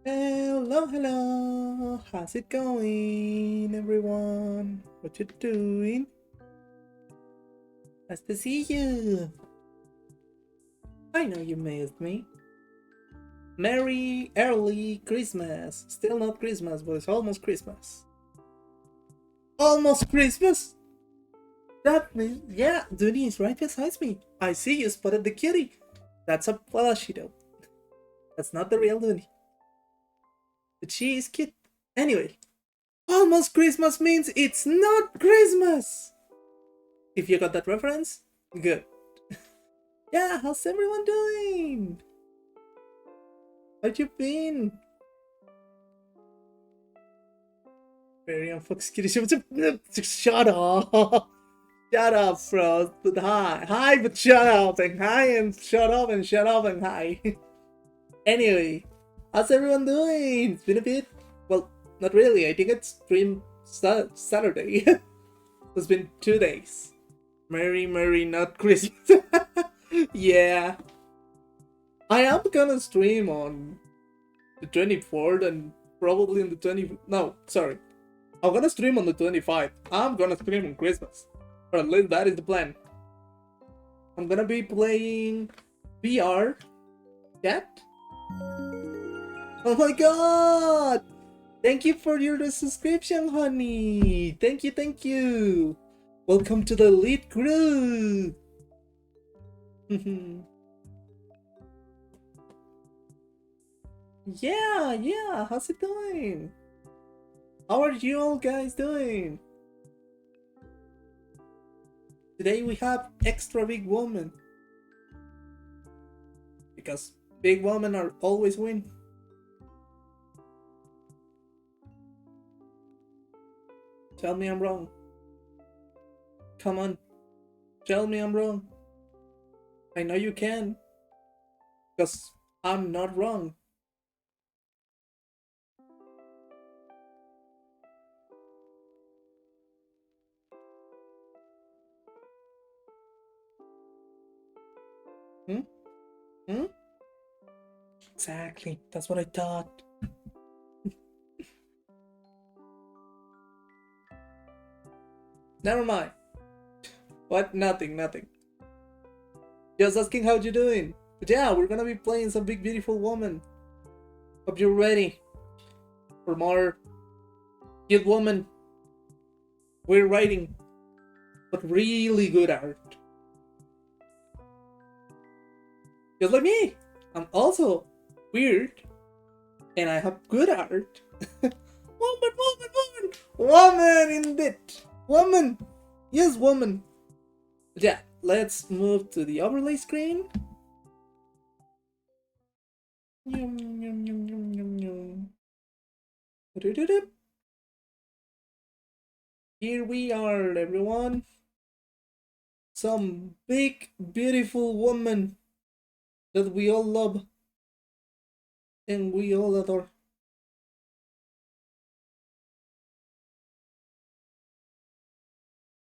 Hello, hello. How's it going, everyone? What you doing? Nice to see you. I know you missed me. Merry early Christmas. Still not Christmas, but it's almost Christmas. Almost Christmas? That means, yeah, Dooney is right beside me. I see you spotted the kitty. That's a plushie though. That's not the real Dooney. But she is cute. Anyway, almost Christmas means it's not Christmas! If you got that reference, good. Yeah, how's everyone doing? How you been? Very on Fox Kitty. Shut up! Shut up, bro. But hi. Hi, but shut up. And hi, and shut up, and shut up, and hi. Anyway, how's everyone doing? It's been a bit. Well, not really. I think it's stream Saturday. It's been 2 days. Merry, not Christmas. Yeah. I am gonna stream on the 24th and probably on the 20. No, sorry. I'm gonna stream on the 25th. I'm gonna stream on Christmas. Or at least that is the plan. I'm gonna be playing VR. Chat? Oh my god! Thank you for your subscription, honey! Thank you! Welcome to the elite crew! Yeah, how's it going? How are you all guys doing? Today we have extra big woman. Because big women are always win. Tell me I'm wrong. Come on. Tell me I'm wrong. I know you can. Because I'm not wrong. Hmm? Exactly. That's what I thought. Never mind. What? Nothing. Just asking how you doing. But yeah, we're gonna be playing some big beautiful woman. Hope you're ready for more cute woman. We're writing, but really good art. Just like me, I'm also weird, and I have good art. Woman indeed. Woman. Yes, woman. But yeah, let's move to the overlay screen. Here we are, everyone. Some big, beautiful woman that we all love and we all adore.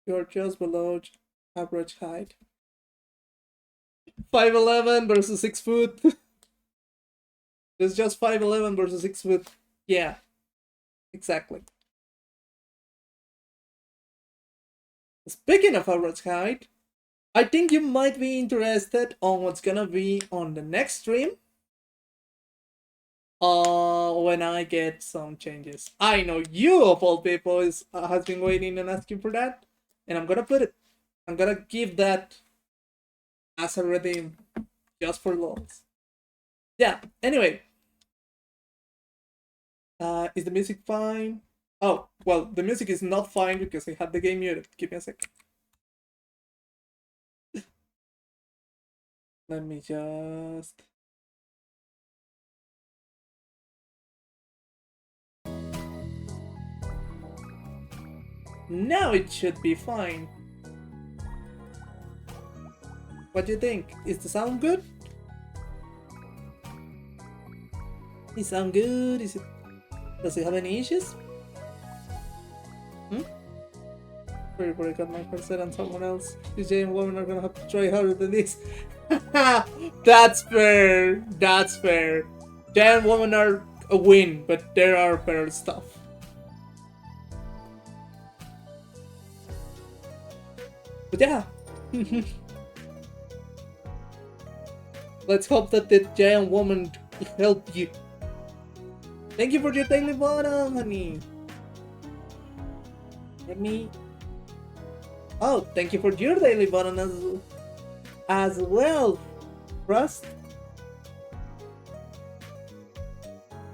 You're just below average height. 5'11" versus 6 foot. It's just 5'11" versus 6 foot. Yeah, exactly. Speaking of average height, I think you might be interested on what's gonna be on the next stream. When I get some changes. I know you of all people has been waiting and asking for that, and I'm gonna put it. I'm gonna give that as a redeem, just for lols. Yeah. Anyway, is the music fine? Oh, well, the music is not fine because I had the game muted. Give me a sec. Let me just. Now it should be fine. What do you think? Is the sound good? It sound good? Does it have any issues? Where I got my headset on someone else. DJ and women are gonna have to try harder than this. That's fair. Jay and women are a win, but there are better stuff. But yeah. Let's hope that the giant woman helped you. Thank you for your daily bottom, honey. Let me. Oh, thank you for your daily button as well, Rust.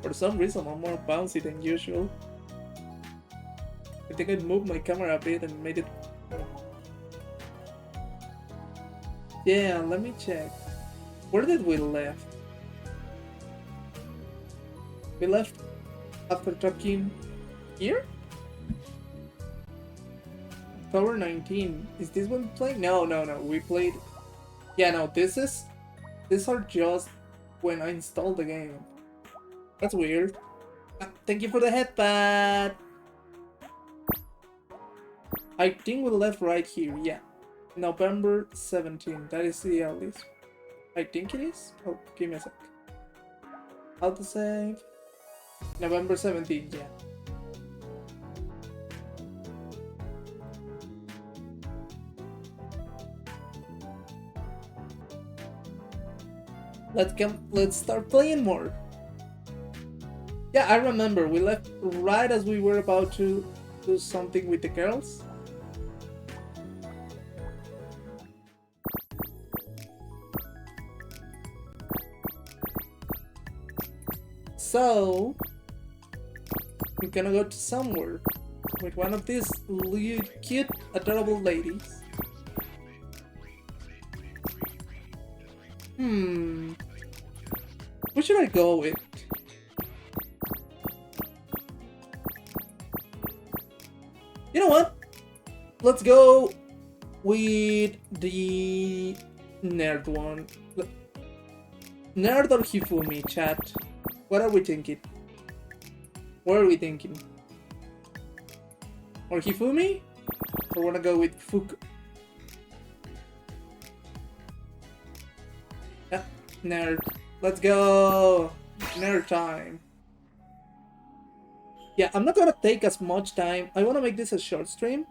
For some reason, I'm more bouncy than usual. I think I moved my camera a bit and made it. Yeah, let me check. Where did we left? We left after talking here? October 19. Is this one playing? No. We played. Yeah, no, these are just when I installed the game. That's weird. Thank you for the headpad. I think we left right here, yeah. November 17. That is the earliest. I think it is. Oh, give me a sec. How to save? November 17, yeah. Let's start playing more. Yeah, I remember we left right as we were about to do something with the girls. So we're gonna go to somewhere with one of these cute, adorable ladies. What should I go with? You know what? Let's go with the nerd one. Nerd or Hifumi, chat? What are we thinking? What are we thinking? Or Hifumi? Or wanna go with Fuku? Yeah, nerd. Let's go! Nerd time. Yeah, I'm not gonna take as much time. I wanna make this a short stream.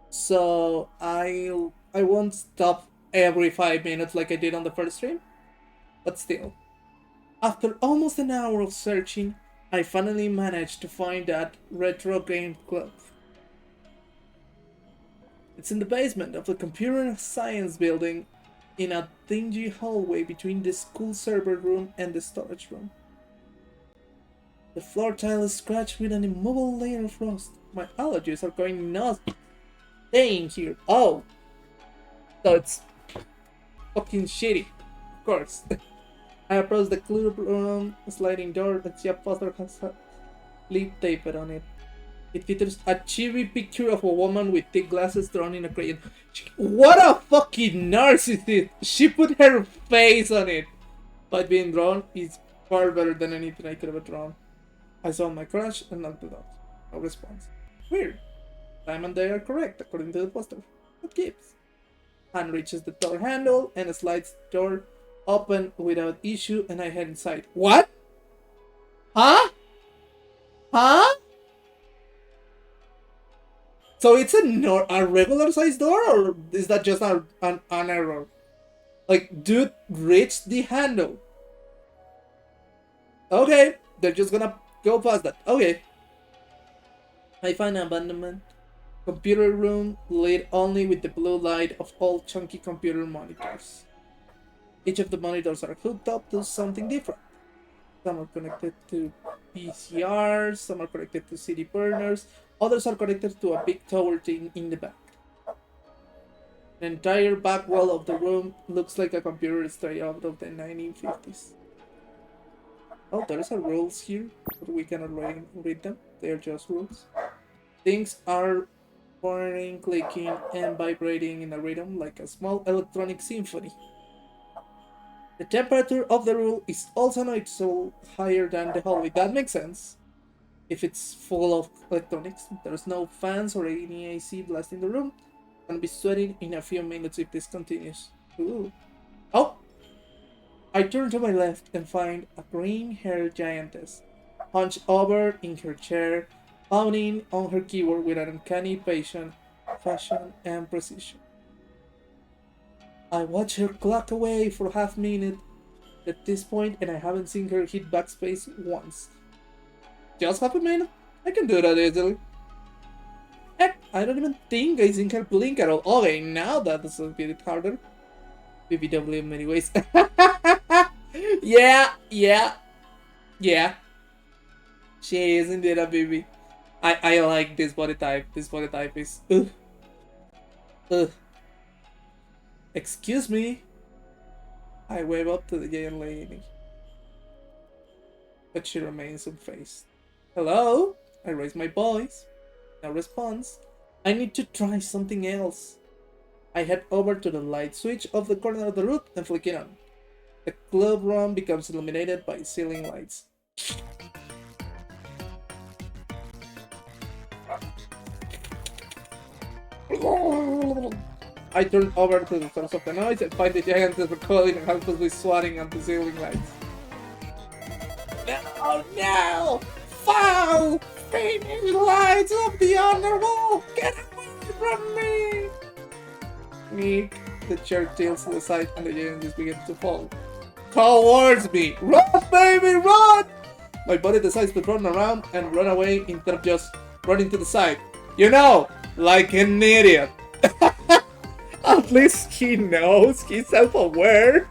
So I won't stop every 5 minutes like I did on the first stream. But still. After almost an hour of searching, I finally managed to find that retro game club. It's in the basement of the computer science building in a dingy hallway between the school server room and the storage room. The floor tile is scratched with an immovable layer of rust. My allergies are going nuts staying here. Oh! So it's fucking shitty. Of course. I approach the clear room sliding door that see a poster has leaf taped on it. It features a cheery picture of a woman with thick glasses drawn in a crayon. What a fucking narcissist! She put her face on it! But being drawn is far better than anything I could have drawn. I saw my crush and knocked it out. No response. Weird. Time and they are correct according to the poster. What gives? Hand reaches the door handle and slides the door open without issue and I head inside. What? Huh? Huh? So it's a regular size door, or is that just an error? Like, dude reached the handle. Okay, they're just gonna go past that. Okay. I find an abandonment computer room lit only with the blue light of all chunky computer monitors. Each of the monitors are hooked up to something different. Some are connected to PCRs, some are connected to CD burners, others are connected to a big tower thing in the back. The entire back wall of the room looks like a computer straight out of the 1950s. Oh, there's rules here, but we cannot read them. They are just rules. Things are whirring, clicking, and vibrating in a rhythm like a small electronic symphony. The temperature of the room is also noticeably higher than the hallway. That makes sense. If it's full of electronics, there's no fans or any AC blasting the room. I'll be sweating in a few minutes if this continues. Ooh. Oh! I turn to my left and find a green-haired giantess. hunched over in her chair, pounding on her keyboard with an uncanny passion, fashion, and precision. I watched her clock away for half a minute at this point, and I haven't seen her hit backspace once. Just half a minute? I can do that easily. Heck, I don't even think I seen her blink at all. Okay, now that's a bit harder. BBW in many ways. Yeah. She is indeed a baby. I like this body type. This body type is ugh. Excuse me. I wave up to the young lady, but she remains unfazed. Hello? I raise my voice. No response. I need to try something else. I head over to the light switch of the corner of the room and flick it on. The club room becomes illuminated by ceiling lights. I turn over to the source of the noise and find the giant is recoiling and helplessly swatting at the ceiling lights. No, no! Foul! Fading lights of the underworld! Get away from me! Meek, the chair tilts to the side and the giant just begins to fall. Towards me! Run, baby, run! My body decides to turn around and run away instead of just running to the side. You know, like an idiot. At least he knows, he's self-aware.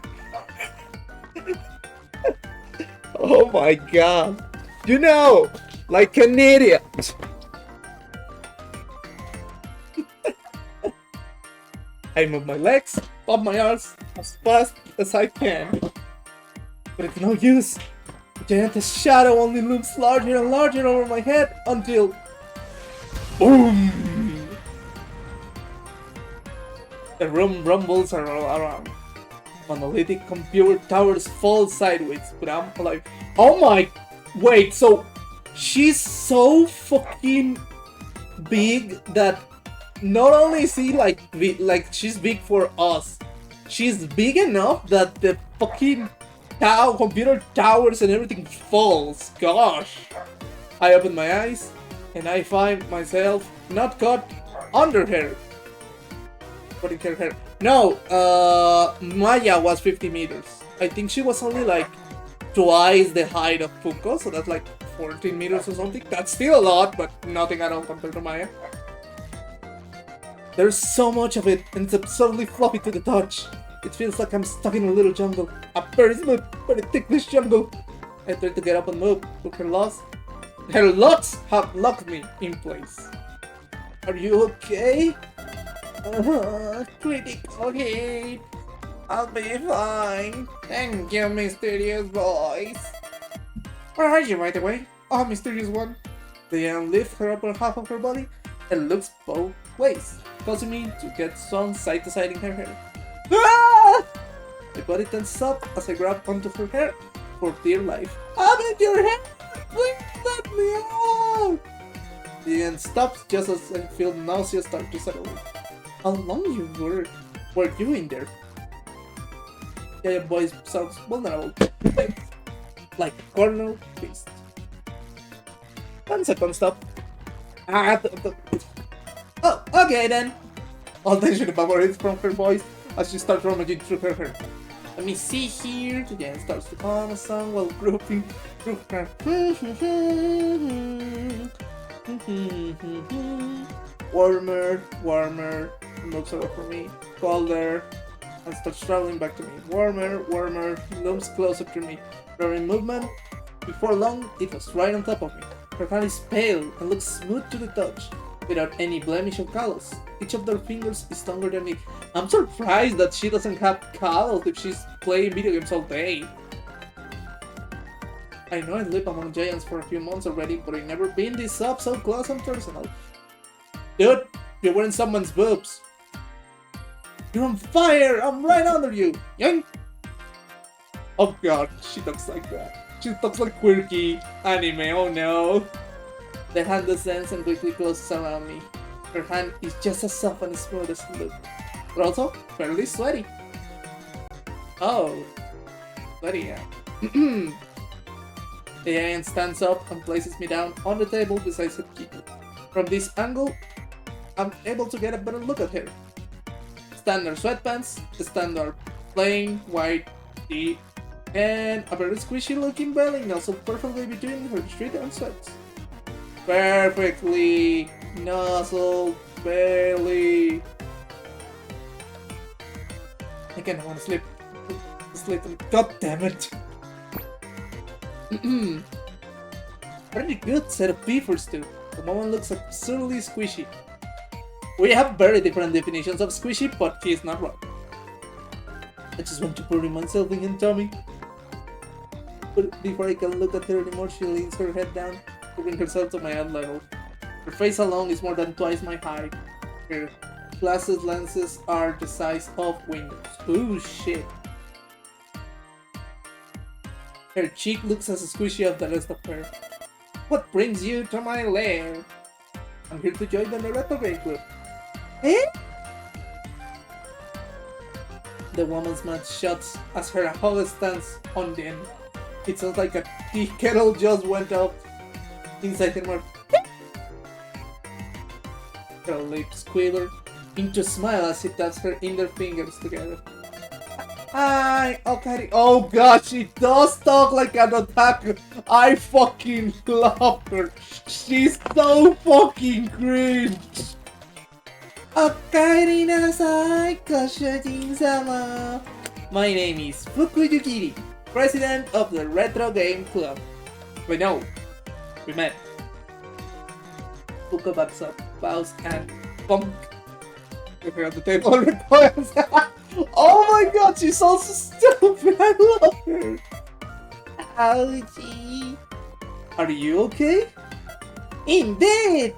Oh my god. You know, like an idiot. I move my legs, pump my arms as fast as I can. But it's no use. The giant's shadow only looms larger and larger over my head until... boom! The room rumbles around. Monolithic computer towers fall sideways, but I'm like, oh my, wait, so she's so fucking big that not only is he like she's big for us, she's big enough that the fucking computer towers and everything falls. Gosh. I open my eyes and I find myself not caught under her. Putting her hair. No, Maya was 50 meters. I think she was only like twice the height of Funko, so that's like 14 meters or something. That's still a lot, but nothing at all compared to Maya. There's so much of it, and it's absurdly fluffy to the touch. It feels like I'm stuck in a little jungle. A very smooth, very ticklish jungle. I try to get up and move, but her locks have locked me in place. Are you okay? Critical hit. I'll be fine. Thank you, mysterious voice. Where are you, by the way? Oh, mysterious one. Diane lifts her upper half of her body and looks both ways, causing me to get swung side to side in her hair. Ah! My body tenses up as I grab onto her hair for dear life. I'm in your hair! Please let me out! Diane stops just as I feel nausea start to settle in. How long were you in there? Giant voice sounds vulnerable, like a corner beast. 1 second, stop. Oh, okay then. All tension evaporates from her voice as she starts rummaging through her hair. Let me see here. The giant starts to hum a song while grouping through her. Warmer, warmer. Moves over for me, colder, and starts traveling back to me. Warmer, warmer, looms closer to me. Every movement, before long, it was right on top of me. Her hand is pale and looks smooth to the touch, without any blemish or callus. Each of their fingers is stronger than me. I'm surprised that she doesn't have callus if she's playing video games all day. I know I live among giants for a few months already, but I've never been this up so close and personal. Dude, you're wearing someone's boobs. You're on fire! I'm right under you! Yoink! Oh god, she talks like that. She talks like quirky anime, oh no. The hand descends and quickly closes around me. Her hand is just as soft and smooth as it looks, but also fairly sweaty. Oh, sweaty, yeah. The giant stands up and places me down on the table beside the keeper. From this angle, I'm able to get a better look at her. Standard sweatpants, standard plain white tee, and a very squishy looking belly nuzzled perfectly between her street and sweats. Perfectly nuzzled belly. I kinda wanna sleep. God damn it. Pretty good set of beefers too. The moment looks absurdly squishy. We have very different definitions of squishy, but he's not wrong. I just want to bury myself in his tummy. But before I can look at her anymore, she leans her head down to bring herself to my eye level. Her face alone is more than twice my height. Her glasses lenses are the size of windows. Ooh shit. Her cheek looks as squishy as the rest of her. What brings you to my lair? I'm here to join the Naruto Game Club. Eh? The woman's mouth shuts as her hug stands on the end. It sounds like a tea kettle just went up inside her mouth. Her lips quiver into a smile as she taps her inner fingers together. Hi, okay. Oh god, she does talk like an otaku. I fucking love her. She's so fucking cringe. Okaeri nasai, Koshojin-sama. My name is Fukuyukiri, president of the Retro Game Club. We know. We met. Fuku backs up, bows, and bonk. If you're on the table, recoils. Oh my god, she's so stupid. I love her. Ouchie. Are you okay? Indeed!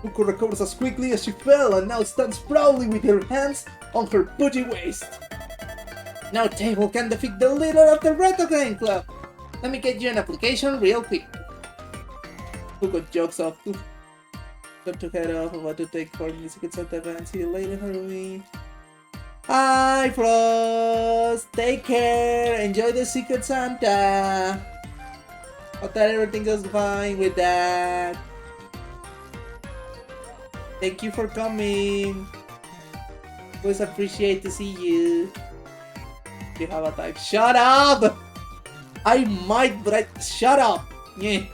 Fuku recovers as quickly as she fell and now stands proudly with her hands on her pudgy waist. No table can defeat the leader of the Retro Game Club. Let me get you an application real quick. Fuku jokes off. Got to head off about to take part in the Secret Santa event. See you later, Harumi. Hi, Frost! Take care! Enjoy the Secret Santa! Hope that everything goes fine with that. Thank you for coming. Always appreciate to see you. You have a type. Shut up! I might, but I. Shut up! Yeah.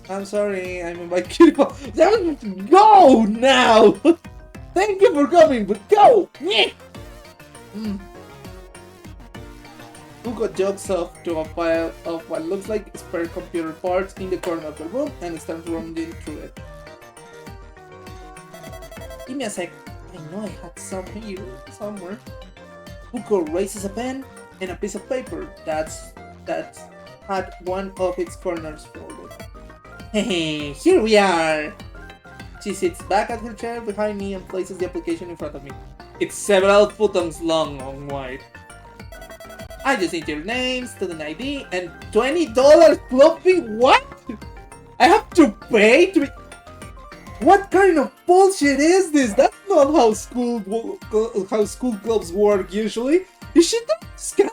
I'm sorry, I'm in my queue. Go now! Thank you for coming, but go! Fuku jokes off to a pile of what looks like spare computer parts in the corner of the room and starts rummaging through it. Give me a sec. I know I had some here somewhere. Fuku raises a pen and a piece of paper that had one of its corners folded. Hey, here we are! She sits back at her chair behind me and places the application in front of me. It's several photons long and wide. I just need your name, student ID, and $20 club fee? What? I have to pay to be... What kind of bullshit is this? That's not how school clubs work usually. You should not scam.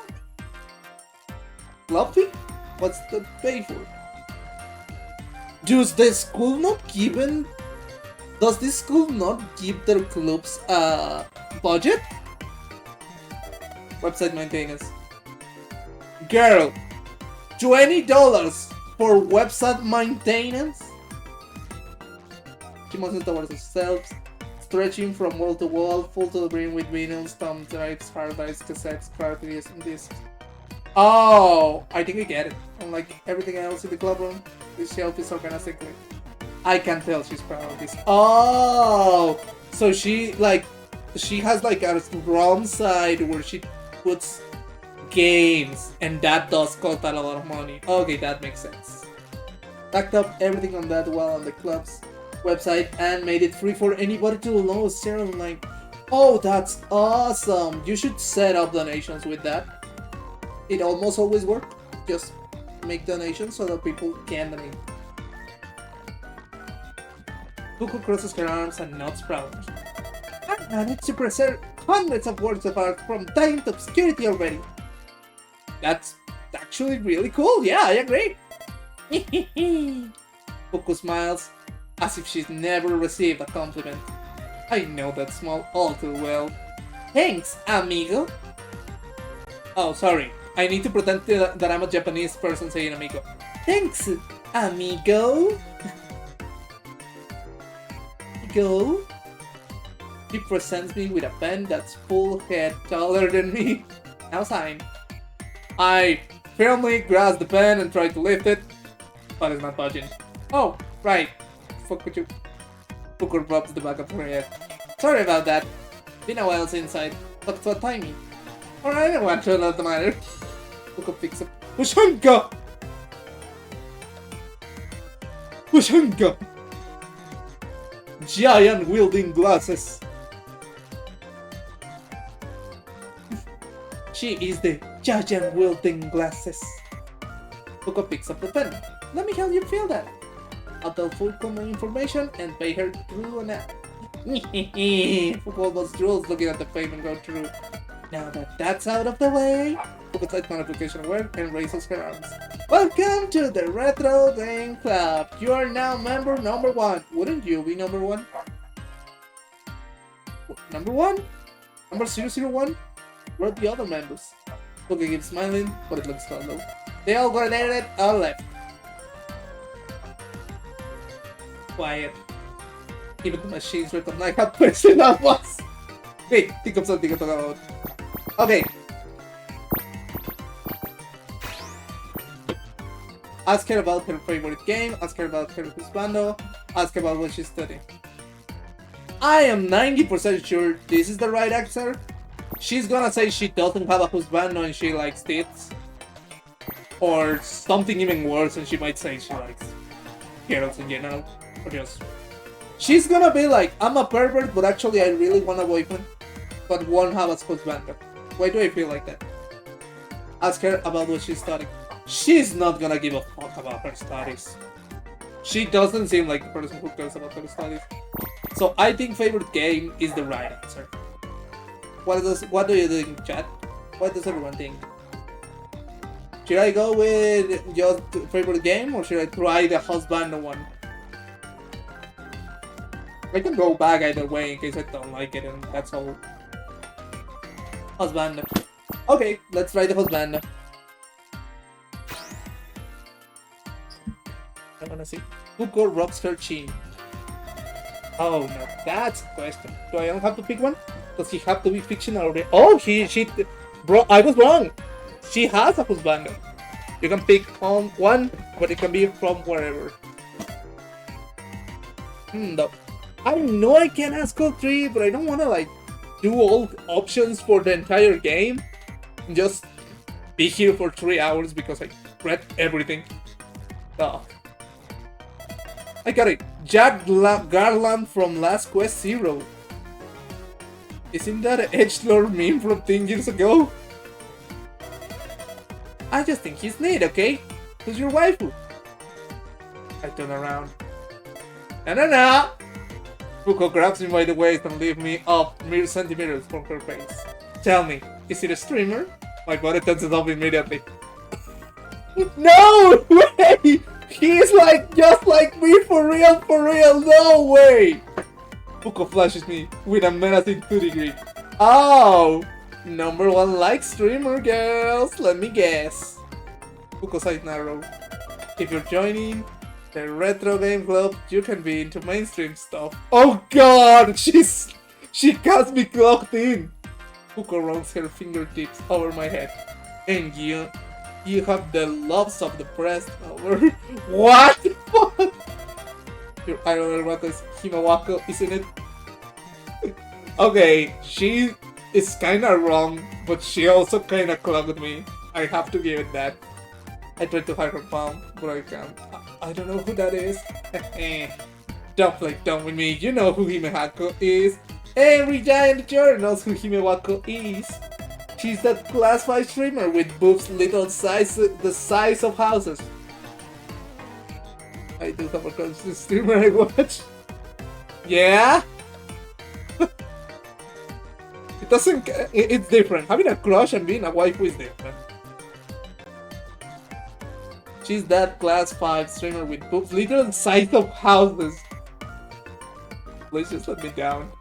Club fee? What's the pay for? Does this school not give their clubs a budget? Website maintenance. Girl, $20 for website maintenance? She motions towards herself, stretching from wall to wall, full to the brim with vinyls, thumb drives, hard drives, cassettes, cartridges, and discs. Oh, I think I get it. Unlike everything else in the club room, this shelf is organized quickly. I can tell she's proud of this. Oh, so she has like a ROM side where she puts games, and that does cost a lot of money. Okay, that makes sense. Backed up everything on that wall on the club's website and made it free for anybody to download. Sarah, like, oh, that's awesome. You should set up donations with that. It almost always works. Just make donations so that people can donate. Fuku crosses her arms and nods proudly. I managed to preserve hundreds of worlds apart from dying to obscurity already. That's actually really cool. Yeah, I agree. Puko smiles as if she's never received a compliment. I know that smile all too well. Thanks, amigo. Oh, sorry. I need to pretend that I'm a Japanese person saying amigo. Thanks, amigo. Amigo. He presents me with a pen that's full head taller than me. Now sign. I firmly grasp the pen and try to lift it, but it's not budging. Oh, right. Fuck with you. Puko rubs the back of her head. Sorry about that. Been a while since I looked so tiny. Alright, I want to know the matter. Puko picks up Ushanka! Ushanka! Giant wielding glasses. She is the giant wielding glasses. Puko picks up the pen. Let me help you feel that. I'll tell Puko my information and pay her through an app. Puko almost drools looking at the payment go through. Now that that's out of the way, Puko types notification aware and raises her arms. Welcome to the Retro Game Club. You are now member number 1. Wouldn't you be number 1? Number 1? Number 001? Where are the other members? Puko keeps smiling, but it looks hollow. They all graduated, all left. Quiet. Even the machines recognize how person that was. Wait, think of something to talk about. Okay. Ask her about her favorite game, ask her about her husbando, ask her about what she's studying. I am 90% sure this is the right answer. She's gonna say she doesn't have a husbando and she likes tits. Or something even worse, and she might say she likes girls in general. Or just... She's gonna be like, I'm a pervert, but actually I really want a boyfriend, but won't have a husbando. Why do I feel like that? Ask her about what she's studying. She's not gonna give a fuck about her studies. She doesn't seem like the person who cares about her studies. So I think favorite game is the right answer. What do you think, chat? What does everyone think? Should I go with just favorite game or should I try the husbando one? I can go back either way in case I don't like it and that's all. Husbando. Okay, let's try the husbando. I wanna see. Puko rubs her chin. Oh no, that's the question. Do I don't have to pick one? Does he have to be fictional already? Oh, bro, I was wrong. She has a husbando. You can pick on one, but it can be from wherever. No. I know I can ask all 3, but I don't wanna like do all options for the entire game. Just be here for 3 hours because I read everything. Oh. I got it. Jack Garland from Last Quest Zero. Isn't that an edgelord meme from 10 years ago? I just think he's neat, okay? Who's your waifu? I turn around. No! Puko grabs me by the waist and lifts me up mere centimeters from her face. Tell me, is it a streamer? My body tenses up immediately. No way! He's like just like me for real, no way! Puko flashes me with a menacing 2 degree. Oh! Number 1 like streamer girls, let me guess. Puko's eyes narrow. If you're joining the Retro Game Club, you can be into mainstream stuff. Oh god! She has me clocked in! Puko runs her fingertips over my head. And you have the loves of the press over. What the fuck? Your idol is Himawako, isn't it? Okay, she is kinda wrong, but she also kinda clogged me. I have to give it that. I tried to hide her palm, but I can't. I don't know who that is. Don't play dumb with me, you know who Himawako is. Every guy in the journal knows who Himawako is. She's that class 5 streamer with boobs the size of houses. I do have a crush on this streamer I watch. Yeah? It doesn't. It's different. Having a crush and being a waifu is different. She's that class 5 streamer with boobs literal the size of houses. Please just let me down.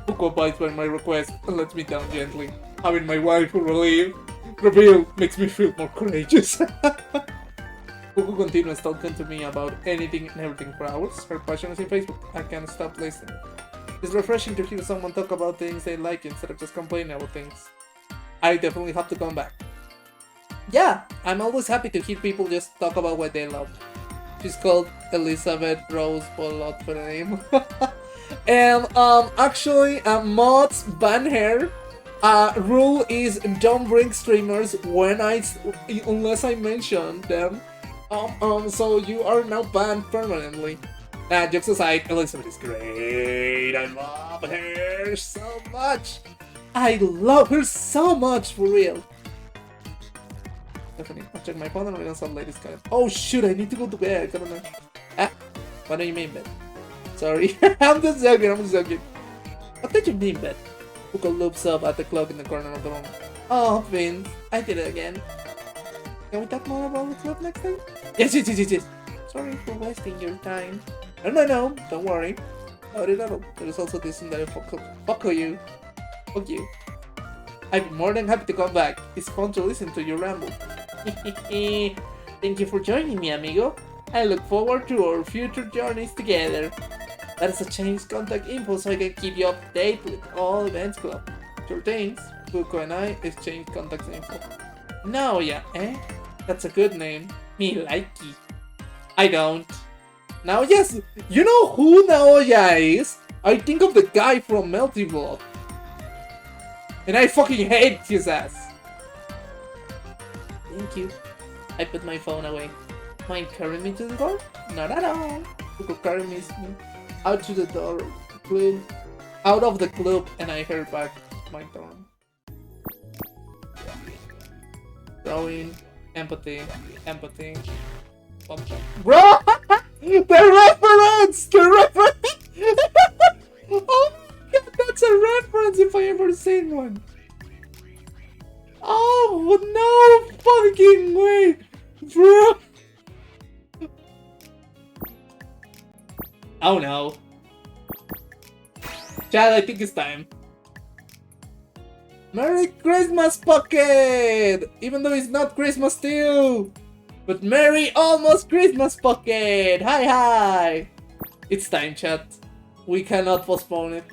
Puko abides by my request and lets me down gently. Having my waifu reveal makes me feel more courageous. Puko continues talking to me about anything and everything for hours. Her passion is in Facebook. I can't stop listening. It's refreshing to hear someone talk about things they like instead of just complaining about things. I definitely have to come back. Yeah, I'm always happy to hear people just talk about what they love. She's called Elizabeth Rose Bolot for the name. And actually, mods ban her. Rule is don't bring streamers unless I mention them. So you are now banned permanently. Jokes aside, Elizabeth is great. I love her so much. I love her so much, for real. Definitely, I'll check my phone and read some latest comment. Oh shoot, I need to go to bed. I don't know. What do you mean bed? Sorry, I'm just joking. What did you mean bed? Puko loops up at the clock in the corner of the room. Oh, Vince, I did it again. Can we talk more about the club next time? Yes. Sorry for wasting your time. No, don't worry. Not at all. There's also this in there. Fuck you. I'd be more than happy to come back. It's fun to listen to you ramble. Thank you for joining me, amigo. I look forward to our future journeys together. That is a change contact info so I can keep you up to date with all events club. Sure things. Puko and I exchange contact info. Naoya, eh? That's a good name. Me likey. I don't. Now, yes, you know who Naoya is? I think of the guy from Melty Blood. And I fucking hate his ass. Thank you. I put my phone away. Mind carrying me to the door? Not at all. Puko carried me out to the door, out of the club, and I heard back my turn. Drawing, empathy. Bro! The reference! Oh my god, that's a reference if I ever seen one. Oh, no fucking way, bro. Oh no. Chad, I think it's time. Merry Christmas, Pocket! Even though it's not Christmas still. But Merry almost Christmas, Pocket! Hi! It's time, chat. We cannot postpone it.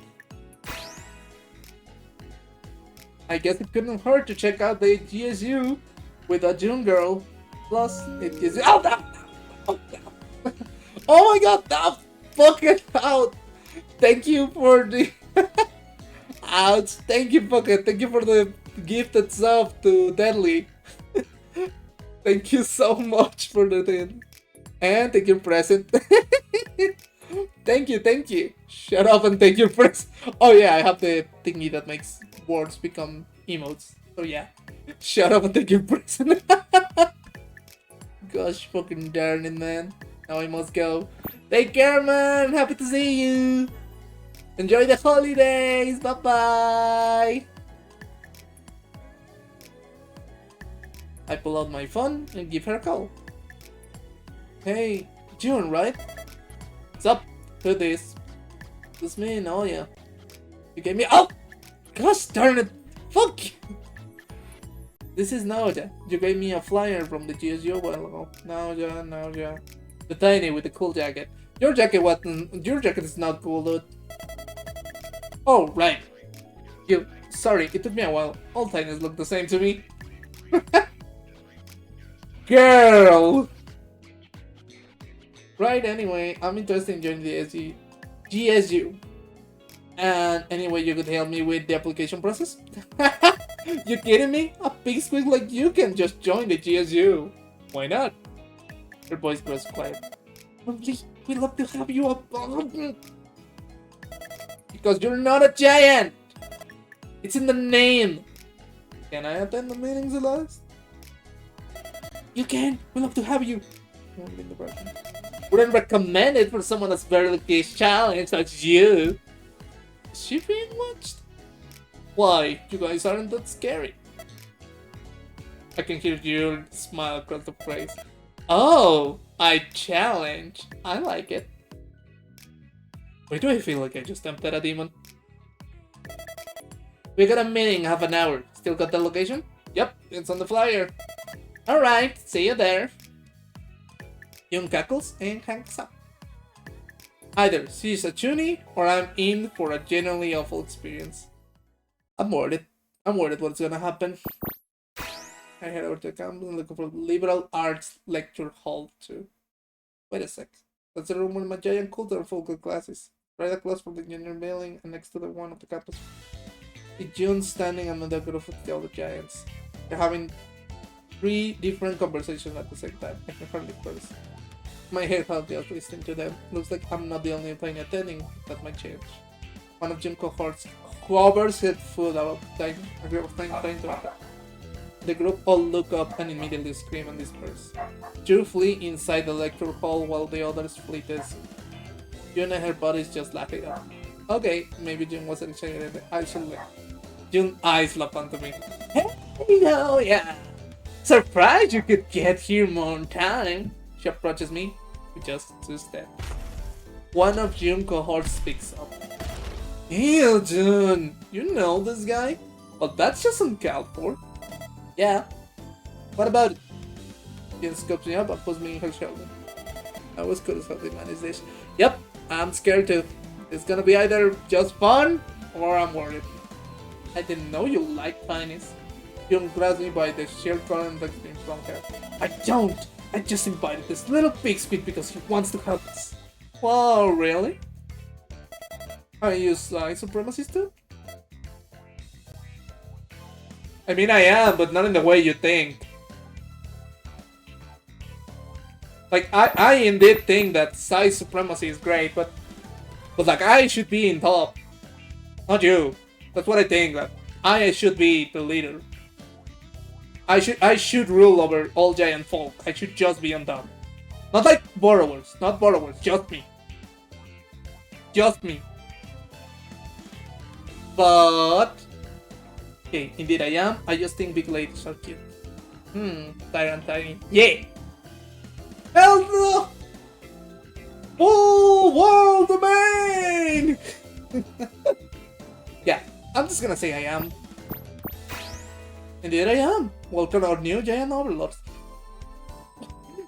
I guess it couldn't hurt to check out the GSU with a June girl. Plus, it gives you. Oh my god, no! Pocket out! Thank you for the. Ouch! Thank you, Pocket. Thank you for the gifted sub to Deadly. Thank you so much for the thing. And take your present. Thank you. Shut up and take your present. Oh yeah, I have the thingy that makes words become emotes. So yeah. Shut up and take your present. Gosh fucking darn it, man. Now I must go. Take care, man. Happy to see you. Enjoy the holidays. Bye-bye. I pull out my phone and give her a call. Hey, June, right? What's up? Who this? It's me, Naoya. You gave me— Oh! Gosh darn it! Fuck! This is Naoya. You gave me a flyer from the GSU a while ago. Naoya. The tiny with the cool jacket. Your jacket is not cool, dude. Oh, right. Sorry, it took me a while. All tinies look the same to me. Girl! Right, anyway, I'm interested in joining the GSU. And anyway, you could help me with the application process? You kidding me? A big squid like you can just join the GSU. Why not? Her voice grows quiet. We'd love to have you up. Because you're not a giant! It's in the name! Can I attend the meetings at last? You can! We'd love to have you! Wouldn't recommend it for someone that's barely challenged as you. Is she being watched? Why? You guys aren't that scary. I can hear your smile across the phrase. Oh, I challenge. I like it. Why do I feel like I just tempted a demon? We got a meeting in half an hour. Still got the location? Yep, it's on the flyer. Alright, see you there. Young cackles and hangs up. Either she's a tunie or I'm in for a genuinely awful experience. I'm worried. I'm worried what's gonna happen. I head over to the campus and looking for liberal arts lecture hall too. Wait a sec. That's the room where my giant culture and folk classes. Right across from the junior building and next to the one of the campus. It's June standing among the group of the other giants. They're having 3 different conversations at the same time. I can hardly focus. My head held just listening to them. Looks like I'm not the only thing attending. That might change. One of Jim cohorts hovers his foot out time. A group of trying to attack. The group all look up and immediately scream and disperse. June flee inside the lecture hall while the others flee this. June and her buddies just laugh it up. Okay, maybe June wasn't excited. I should leave. June's eyes look onto me. Hello, yeah. Surprised you could get here more on time. She approaches me with just 2 steps. One of June's cohorts speaks up. Hey, June, you know this guy? Well, that's just uncalled for. Yeah. What about it? June scoops me up and puts me in her shoulder. I was curious how they manage this. Yep, I'm scared too. It's gonna be either just fun or I'm worried. I didn't know you liked tinies. June grabs me by the sheer current that's been from her. I don't! I just invited this little pigspit because he wants to help us. Wow, really? Are you Sly supremacist too? I mean, I am, but not in the way you think. Like, I indeed think that size supremacy is great, but like, I should be in top. Not you. That's what I think, that I should be the leader. I should rule over all giant folk. I should just be on top. Not like borrowers, not borrowers, just me. Just me. But okay, indeed I am. I just think big ladies are cute. Tyrant tiny. Yeah! Hell no! Full world domain! Yeah, I'm just gonna say I am. Indeed I am. Welcome to our new giant overlords.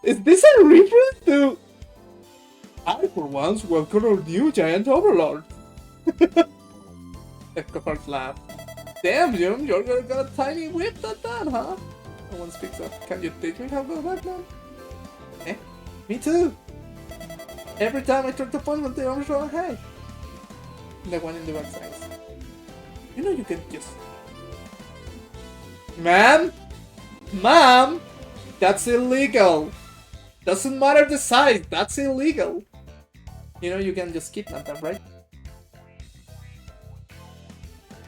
Is this a reference to... I for once welcome our new giant overlord. The cohort laugh. Damn, Jim, you're gonna got a tiny whip at that, huh? No one speaks up. Can you teach me how to go back now? Eh? Me too. Every time I try to point with the arms around, hey. The one in the back size. You know you can just... Ma'am? Ma'am? That's illegal. Doesn't matter the size, that's illegal. You know you can just kidnap them, right?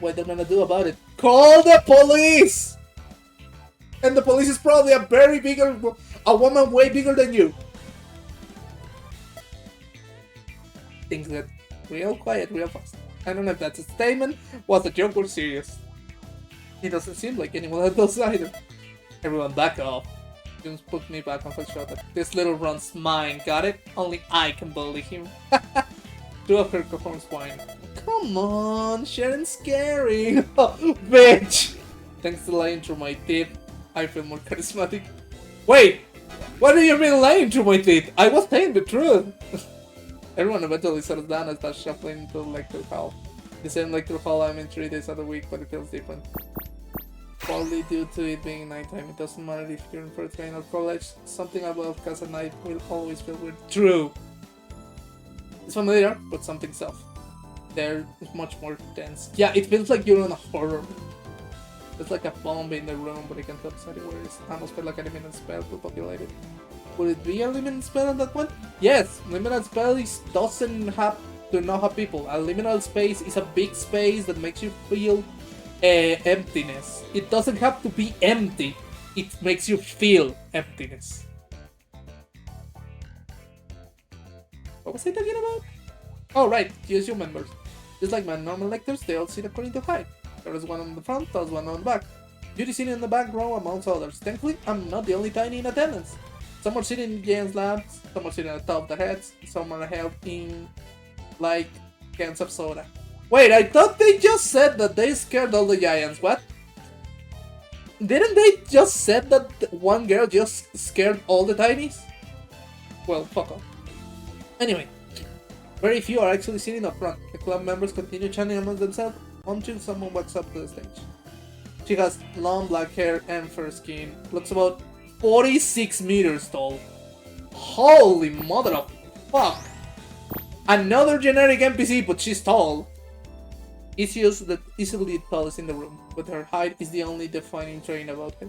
What they're gonna do about it? Call the police! And the police is probably a woman way bigger than you. Things get real quiet real fast. I don't know if that's a statement, was a joke or serious. It doesn't seem like anyone else does either. Everyone back off. Jones put me back on her shoulder. This little run's mine, got it? Only I can bully him. 2 of her cohorts whine. Come on, Sharon's scary. Bitch! Thanks to lying through my teeth, I feel more charismatic. Wait! What do you mean lying through my teeth? I was saying the truth! Everyone eventually settles down and starts shuffling into the lecture hall. The same lecture hall I'm in 3 days of the week, but it feels different. Probably due to it being nighttime. It doesn't matter if you're in first grade or college, something about Casa Night will always feel weird. True! It's familiar, but something's off. There is much more tense. Yeah, it feels like you're in a horror. There's like a bomb in the room, but I can't tell exactly where it is. I almost felt like a limited spell to populate it. Would it be a limited spell on that one? Yes! Limited spell doesn't have to not have people. A liminal space is a big space that makes you feel emptiness. It doesn't have to be empty. It makes you feel emptiness. What was I talking about? Oh right, GSU members. Just like my normal lectures, they all sit according to height. There is one on the front, there's one on the back. Judy sitting in the back row amongst others. Thankfully, I'm not the only tiny in attendance. Some are sitting in Jane's laps, some are sitting at the top of their heads, some are held in like cans of soda. Wait, I thought they just said that they scared all the giants. What? Didn't they just said that one girl just scared all the tinies? Well, fuck off. Anyway, very few are actually sitting up front. The club members continue chanting amongst themselves until someone walks up to the stage. She has long black hair and fair skin, looks about 46 meters tall. Holy mother of fuck! Another generic NPC, but she's tall. Isios the easily tallest in the room, but her height is the only defining trait about her.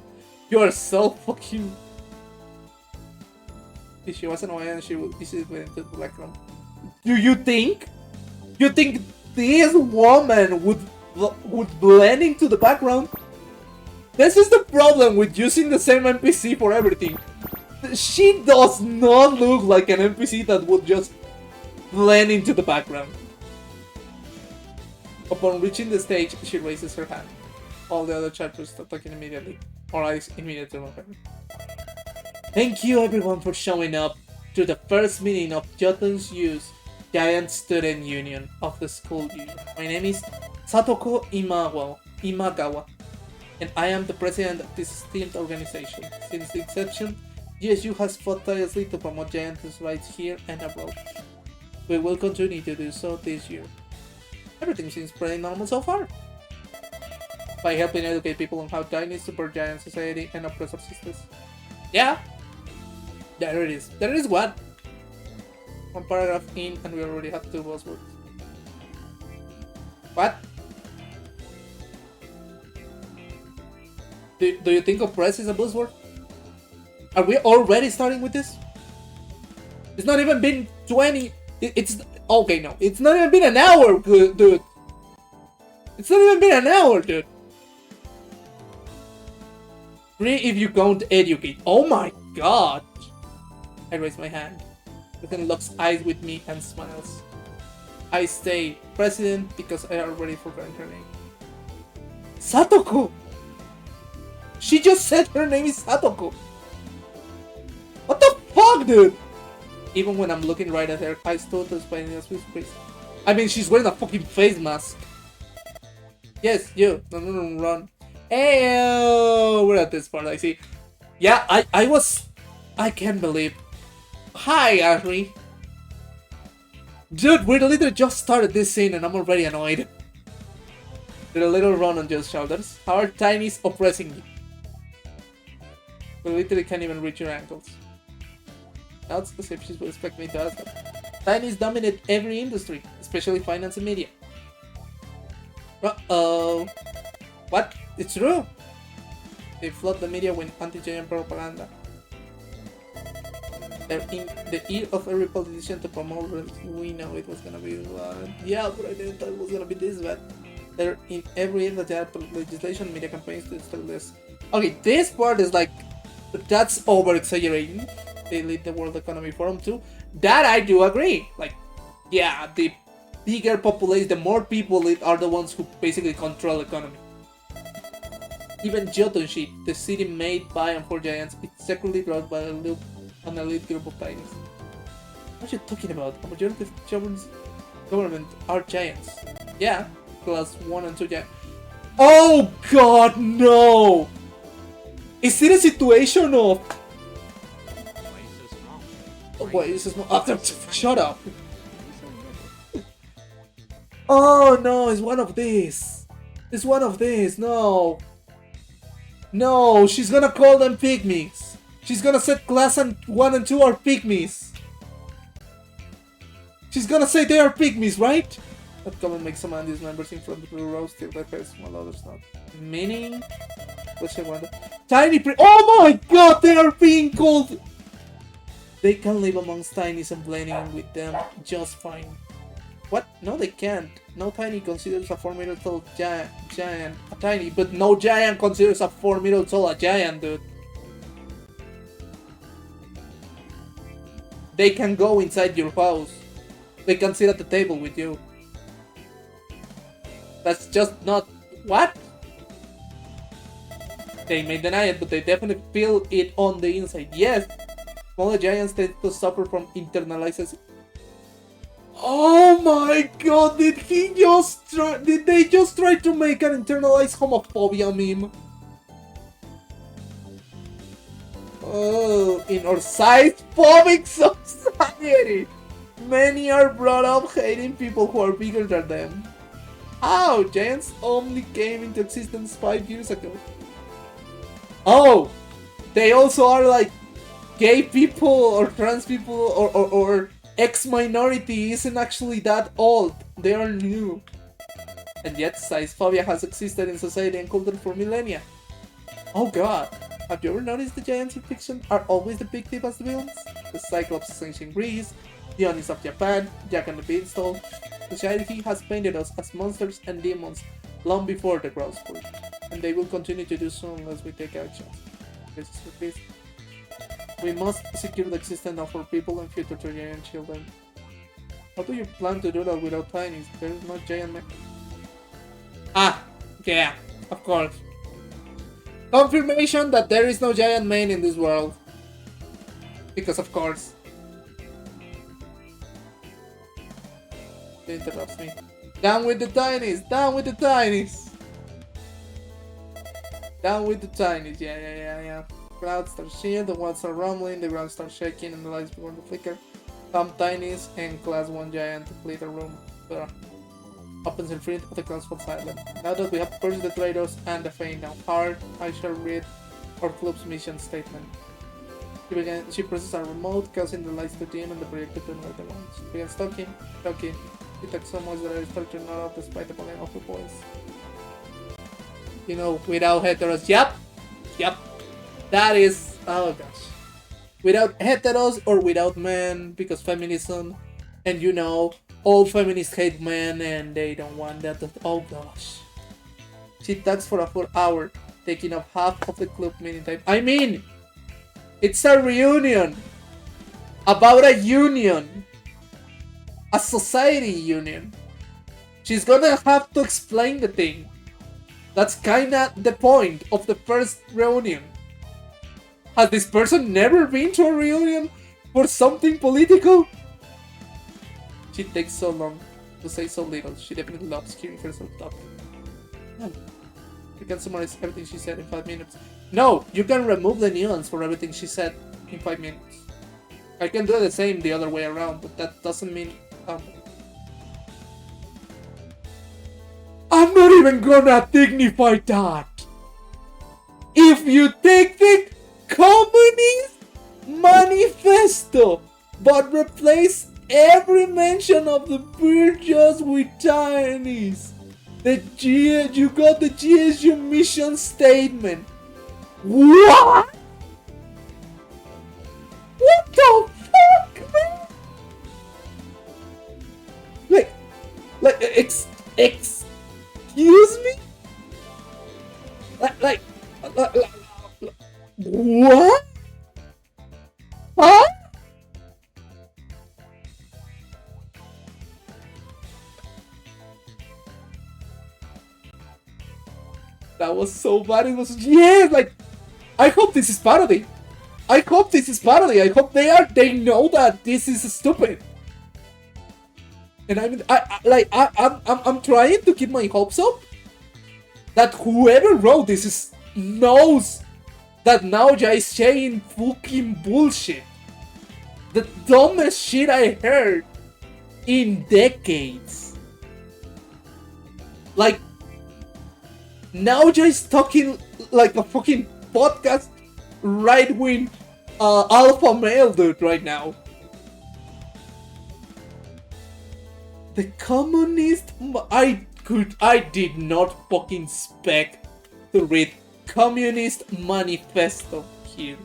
You are so fucking... If she wasn't Hawaiian, she would easily went into the background. Do you think? You think this woman would blend into the background? This is the problem with using the same NPC for everything. She does not look like an NPC that would just blend into the background. Upon reaching the stage, she raises her hand. All the other chapters start talking immediately. Our eyes immediately on her. Thank you everyone for showing up to the first meeting of Jotun's Youth Giant Student Union of the school year. My name is Satoko Imagawa, and I am the president of this esteemed organization. Since the inception, GSU has fought tirelessly to promote giants' rights here and abroad. We will continue to do so this year. Everything seems pretty normal so far. By helping educate people on how tiny supergiant society and oppressive systems. Yeah! There it is. There is what? One paragraph in and we already have 2 buzzwords. What? Do you think oppress is a buzzword? Are we already starting with this? It's not even been 20... It's... Okay, no. It's not even been an hour, dude. It's not even been an hour, dude. 3 if you don't educate. Oh my god. I raise my hand. Ethan locks eyes with me and smiles. I say president because I already forgot her name. Satoko! She just said her name is Satoko. What the fuck, dude? Even when I'm looking right at her, I still spontaneous whispers. I mean, she's wearing a fucking face mask. Yes, you. No, run. Hey, we're at this part, I see. Yeah, I can't believe. Hi, Ashley. Dude, we literally just started this scene and I'm already annoyed. With a little run on Joe's shoulders. How are tinies oppressing you? We literally can't even reach your ankles. Not as if she would expect me to ask that. Tinies dominate every industry, especially finance and media. Uh-oh. What? It's true. They flood the media with anti-giant propaganda. They're in the ear of every politician to promote it. We know it was gonna be bad. Yeah, but I didn't thought it was gonna be this bad. They're in every end of the legislation, media campaigns to start this. Okay, this part is like, that's over exaggerating. They lead the World Economic Forum too. That I do agree. Like, yeah, the bigger population, the more people are the ones who basically control the economy. Even Jotunshi, the city made by and for giants, is secretly run by an elite group of tinies. What are you talking about? A majority of Japan's government are giants. Yeah, class 1 and 2 giants. Oh god, no! Is it a situation of... Oh, wait, this is not... Shut up! Oh no, it's one of these! It's one of these, no! No, she's gonna call them pygmies! She's gonna say class 1 and 2 are pygmies! She's gonna say they are pygmies, right? That comment makes some of these members in front of the row still their face while others not. Meaning? Question 1. Tiny oh my god, they are being called! They can live amongst tinies and blend in with them just fine. What? No, they can't. No tiny considers a 4 meter tall giant a tiny, but no giant considers a 4 meter tall a giant, dude. They can go inside your house. They can sit at the table with you. That's just not what? They may deny it, but they definitely feel it on the inside. Yes, smaller giants tend to suffer from internalized. Oh my god, did they just try to make an internalized homophobia meme? Oh, in our size-phobic society, many are brought up hating people who are bigger than them. How? Giants only came into existence 5 years ago. Oh, they also are like gay people or trans people or X-minority isn't actually that old. They are new. And yet size phobia has existed in society and culture for millennia. Oh god. Have you ever noticed the giants in fiction are always depicted as the villains? The Cyclops of ancient Greece, the Onis of Japan, Jack and the Beanstalk. Society has painted us as monsters and demons long before the growth spurt, and they will continue to do so unless we take action. This is this. We must secure the existence of our people and future giant children. How do you plan to do that without tinies? There is no giant man. Ah, yeah, of course. Confirmation that there is no giant man in this world. Because of course. He interrupts me. Down with the tinies! Down with the tinies! Down with the tinies, yeah. Clouds start shearing, the walls are rumbling, the ground starts shaking, and the lights begin to flicker. Some tinies and class 1 giant to flee the room. Opens in front of the clouds for silent. Now that we have purged the traitors and the faint now hard, I shall read our club's mission statement. She presses a remote, causing the lights to dim and the projector to ignite the ones. She begins talking. It took so much that I started to nod off despite the volume of her voice. You know, without heteros, yep. That is, oh gosh. Without heteros or without men, because feminism, and you know, all feminists hate men and they don't want that. Oh gosh. She talks for a full hour, taking up half of the club meeting time. I mean, it's a reunion about a union, a society union. She's gonna have to explain the thing. That's kinda the point of the first reunion. Has this person never been to a reunion for something political? She takes so long to say so little. She definitely loves hearing herself talk. You can summarize everything she said in 5 minutes. No, you can remove the nuance for everything she said in 5 minutes. I can do the same the other way around, but that doesn't mean... I'm not even gonna dignify that! If you take the Communist Manifesto, but replace every mention of the Virgos with tinies, you got the GSU mission statement. What? What the fuck, man? Excuse me? What? Huh? That was so bad. It was, yeah, like, I hope this is parody. I hope they know that this is stupid. And I mean, I'm trying to keep my hopes up that whoever wrote this knows that Naoya is saying fucking bullshit. The dumbest shit I heard in decades. Like, Naoya is talking like a fucking podcast right-wing alpha male dude right now. The communist... I did not fucking expect to read Communist Manifesto here.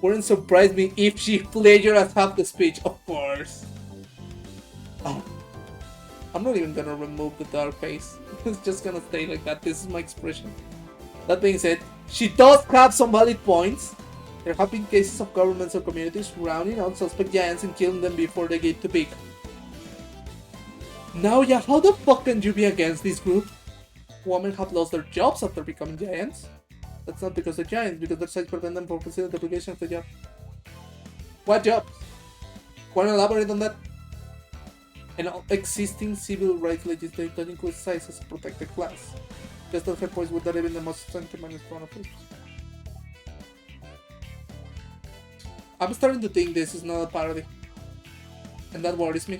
Wouldn't surprise me if she plagiarized half the speech, of course. Oh. I'm not even gonna remove the dark face. It's just gonna stay like that. This is my expression. That being said, she does have some valid points. There have been cases of governments or communities rounding out suspect giants and killing them before they get too big. Now, yeah, how the fuck can you be against this group? Women have lost their jobs after becoming giants. That's not because they're giants, because their size prevent them from fulfilling the obligation of the job. What jobs? Want to elaborate on that? And existing civil rights legislation that includes size as a protected class. Just as her points without even the most sentimental one of it. I'm starting to think this is not a parody. And that worries me.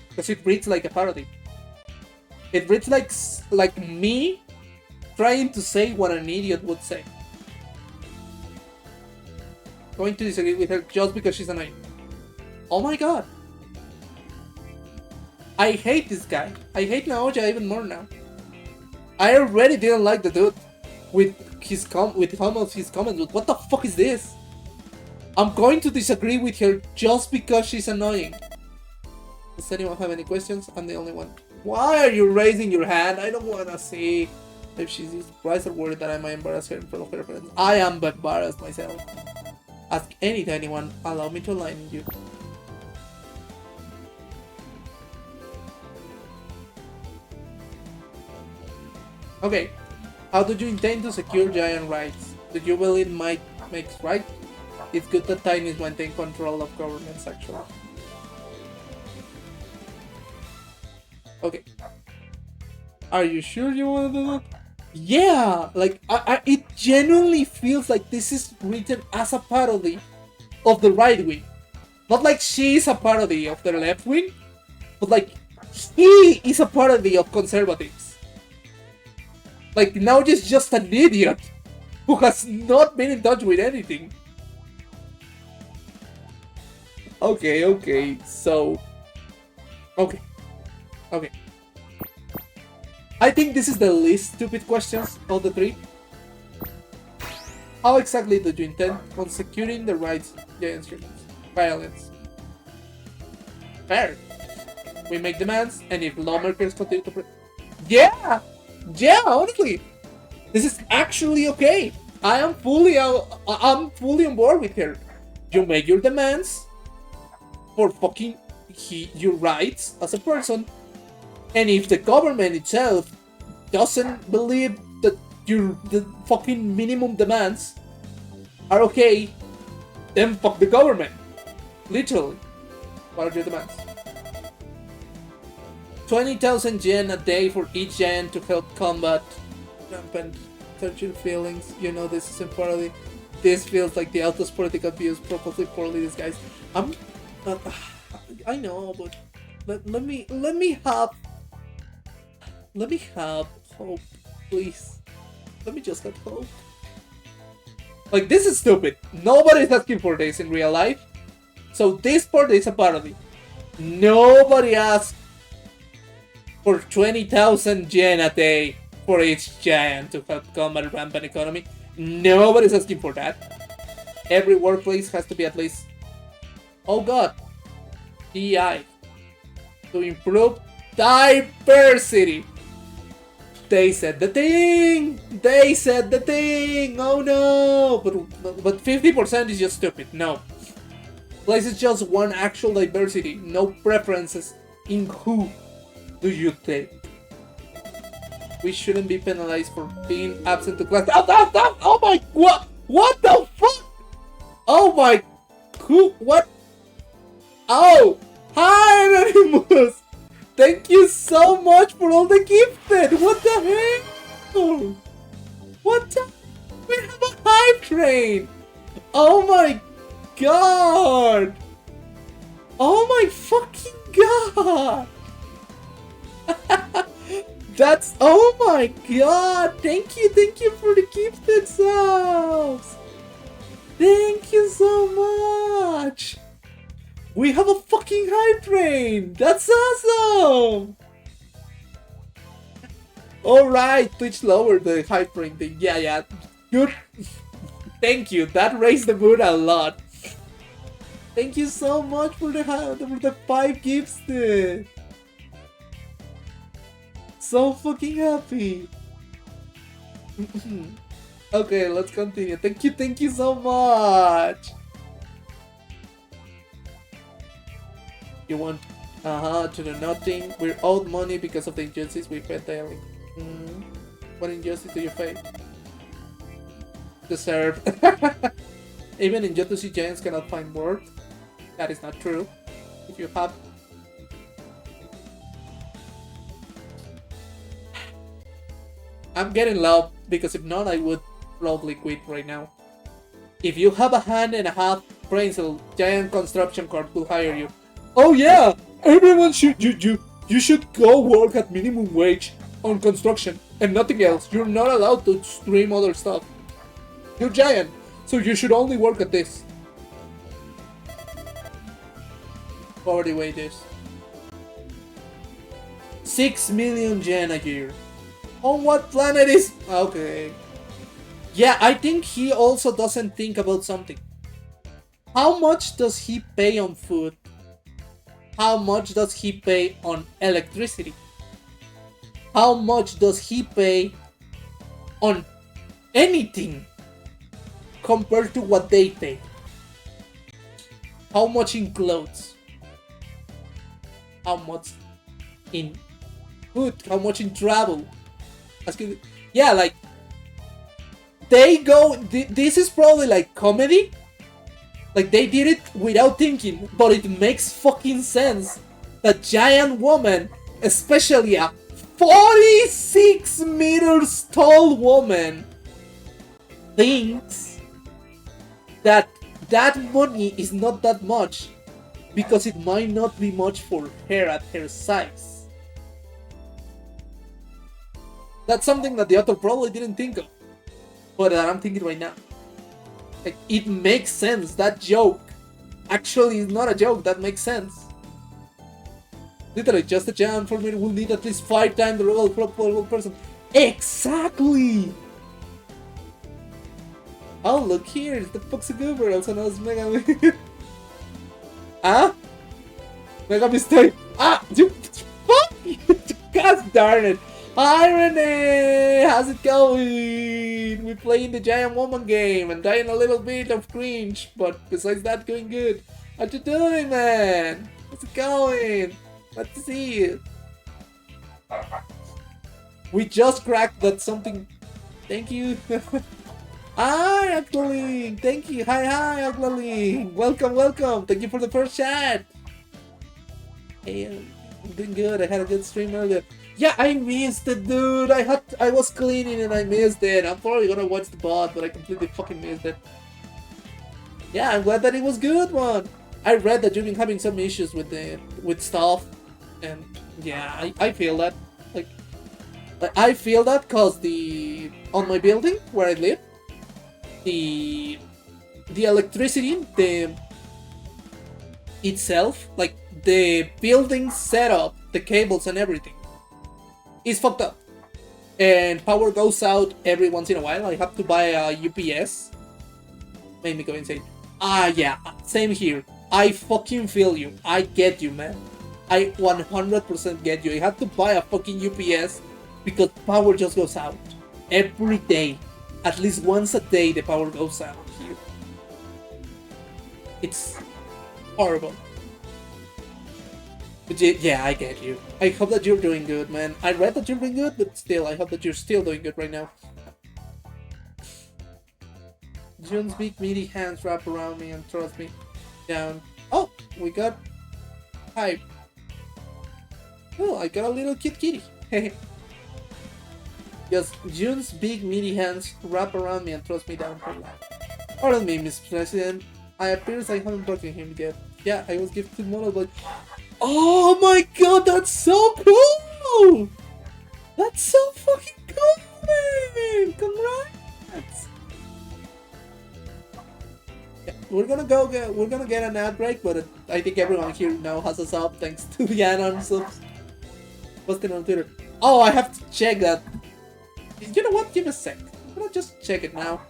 Because it reads like a parody. It reads like me trying to say what an idiot would say. Going to disagree with her just because she's annoying. Oh my god. I hate this guy. I hate Naoya even more now. I already didn't like the dude with almost his comments. What the fuck is this? I'm going to disagree with her just because she's annoying. Does anyone have any questions? I'm the only one. Why are you raising your hand? I don't wanna see if she's surprised or worried that I might embarrass her in front of her friends. I am embarrassed myself. Ask anyone. Allow me to enlighten you. Okay, how do you intend to secure giant rights? Do you believe might makes right? It's good that tinies maintain control of governments, actually. Okay. Are you sure you want to do that? Yeah! Like, it genuinely feels like this is written as a parody of the right wing. Not like she is a parody of the left wing, but like, he is a parody of conservatives. Like, now he's just an idiot who has not been in touch with anything. Okay, so... Okay. I think this is the least stupid questions of the three. How exactly do you intend on securing the rights of giant humans? Violence. Fair. We make demands, and if lawmakers continue to... Yeah, honestly. This is actually okay. I'm fully on board with her. You make your demands for fucking your rights as a person, and if the government itself doesn't believe that the fucking minimum demands are okay, then fuck the government. Literally. What are your demands? 20,000 yen a day for each giant to help combat rampant touching feelings. You know this isn't parody. This feels like the Altos political views purposely poorly disguised. I know, but let me have hope, please. Let me just have hope. Like, this is stupid. Nobody's asking for this in real life. So this part is a parody. Nobody asked for 20,000 yen a day for each giant to help combat a rampant economy. Nobody's asking for that. Every workplace has to be at least... Oh god. DEI. To improve diversity. They said the thing! Oh no! But 50% is just stupid. No. Place is just one actual diversity. No preferences in who do you think. We shouldn't be penalized for being absent to class. Oh my... What the fuck? Oh my... Who? What? Oh! Hi, Anonymous! Thank you so much for all the gifted! What the hell? What the... We have a hype train! Oh my god! Oh my fucking god! That's... Oh my god! Thank you for the gifted subs! Thank you so much! We have a fucking hype train! That's awesome! Alright, Twitch lowered the hype train thing. Yeah. Good. Thank you. That raised the mood a lot. Thank you so much for the 5 gifts. So fucking happy. Okay, let's continue. Thank you so much. You want To do nothing. We're owed money because of the injustice we fed daily. Mm. What injustice do you face? Deserve. Even injustice giants cannot find worth. That is not true. If you have... I'm getting low because if not, I would probably quit right now. If you have a hand and a half brains, a giant construction corp will hire you. Oh yeah, everyone should you should go work at minimum wage on construction and nothing else. You're not allowed to stream other stuff. You're giant, so you should only work at this. Poverty wages. 6 million yen a year. On what planet is... Okay. Yeah, I think he also doesn't think about something. How much does he pay on food? How much does he pay on electricity? How much does he pay on anything compared to what they pay? How much in clothes? How much in food? How much in travel? Yeah, like they go. This is probably like comedy. Like they did it without thinking, but it makes fucking sense. The giant woman, especially a 46 meters tall woman, thinks that that money is not that much because it might not be much for her at her size. That's something that the author probably didn't think of, but that I'm thinking right now. Like, it makes sense. That joke actually is not a joke. That makes sense. Literally, just a giant for me will need at least 5 times the level person. Exactly! Oh, look here, it's the Foxy Goober, also known as Mega. Huh? Mega Mystery. Ah! You fuck! God darn it! Hi Renee! How's it going? We're playing the Giant Woman game and dying a little bit of cringe, but besides that, going good. What you doing, man? How's it going? Let's see it. We just cracked that something. Thank you. Hi, Aqualing. Thank you. Hi, Aqualing. Welcome. Thank you for the first chat. Hey, I'm doing good. I had a good stream earlier. Yeah, I missed it, dude. I was cleaning and I missed it. I'm probably gonna watch the bot, but I completely fucking missed it. Yeah, I'm glad that it was good one. I read that you've been having some issues with stuff, and yeah, I feel that. Like I feel that cause on my building where I live, the electricity, itself, like the building setup, the cables and everything, is fucked up, and power goes out every once in a while. I have to buy a UPS. Made me go insane. Yeah, same here. I fucking feel you. I get you, man. I 100% get you. I have to buy a fucking UPS because power just goes out every day. At least once a day, the power goes out here. It's horrible. But yeah, I get you. I hope that you're doing good, man. I read that you're doing good, but still, I hope that you're still doing good right now. June's big meaty hands wrap around me and thrust me down. Oh, we got hype. Oh, I got a little cute kitty. Yes, June's big meaty hands wrap around me and thrust me down her lap. Pardon me, Miss President. I appears I haven't talked to him yet. Yeah, I was gifted model, but... Oh my god, that's so cool! That's so fucking cool, man! Congrats! Yeah, we're gonna get an ad break, but I think everyone here now has us up thanks to the add-on subs posted on Twitter. Oh, I have to check that. You know what? Give me a sec. I'm gonna just check it now.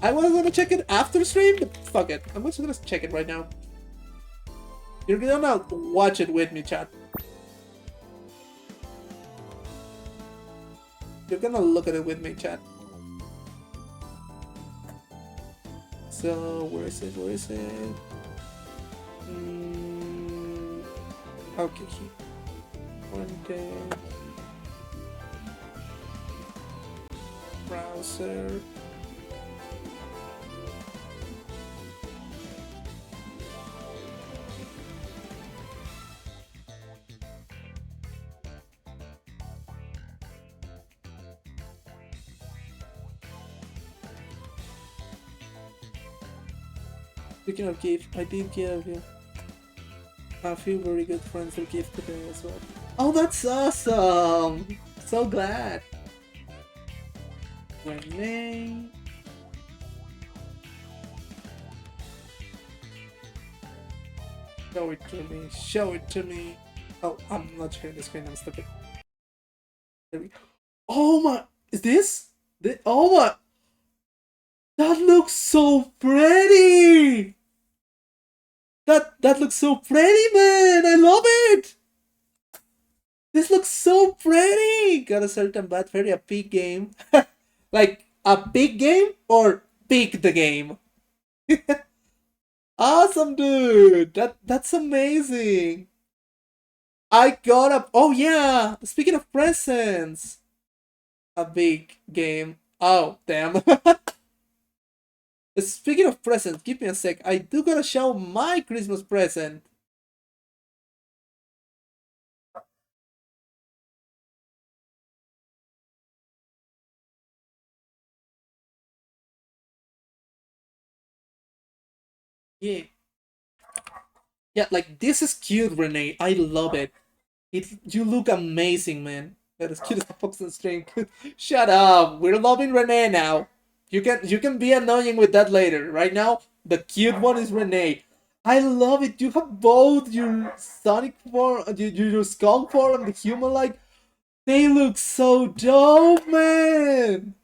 I was gonna check it after stream, but fuck it. I'm just gonna check it right now. You're gonna watch it with me, chat. You're gonna look at it with me, chat. So, where is it? Okay, here. One day. Browser. Speaking of gift, I did give you a few very good friends a gift today as well. Oh, that's awesome! So glad. Renee. Show it to me. Show it to me. Oh, I'm not sharing the screen. I'm stupid. There we go. Oh my! Is this? Oh my! That looks so pretty! That looks so pretty, man! I love it! This looks so pretty! Got a certain bad fairy, a big game. Like, a big game or big the game? Awesome, dude! That's amazing! I got a... Oh, yeah! Speaking of presents! A big game. Oh, damn. Speaking of presents, give me a sec. I do gotta show my Christmas present. Yeah. Yeah, like, this is cute, Renee. I love it. You look amazing, man. That is cute as a fox and string. Shut up. We're loving Renee now. You can be annoying with that later. Right now, the cute one is Renee. I love it. You have both your Sonic form, your skunk form, and the human like. They look so dope, man.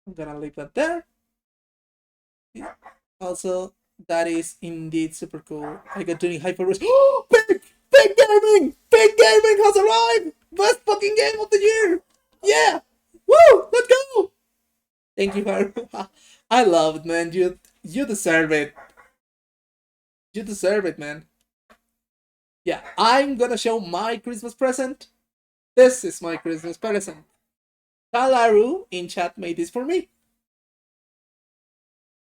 I'm gonna leave that there. Also, that is indeed super cool. I got doing hyper. Oh, big gaming! Big gaming has arrived! Best fucking game of the year! Yeah! Woo! Let's go! Thank you, Haru. I love it, man. You deserve it. You deserve it, man. Yeah, I'm gonna show my Christmas present. This is my Christmas present. Talaru in chat made this for me.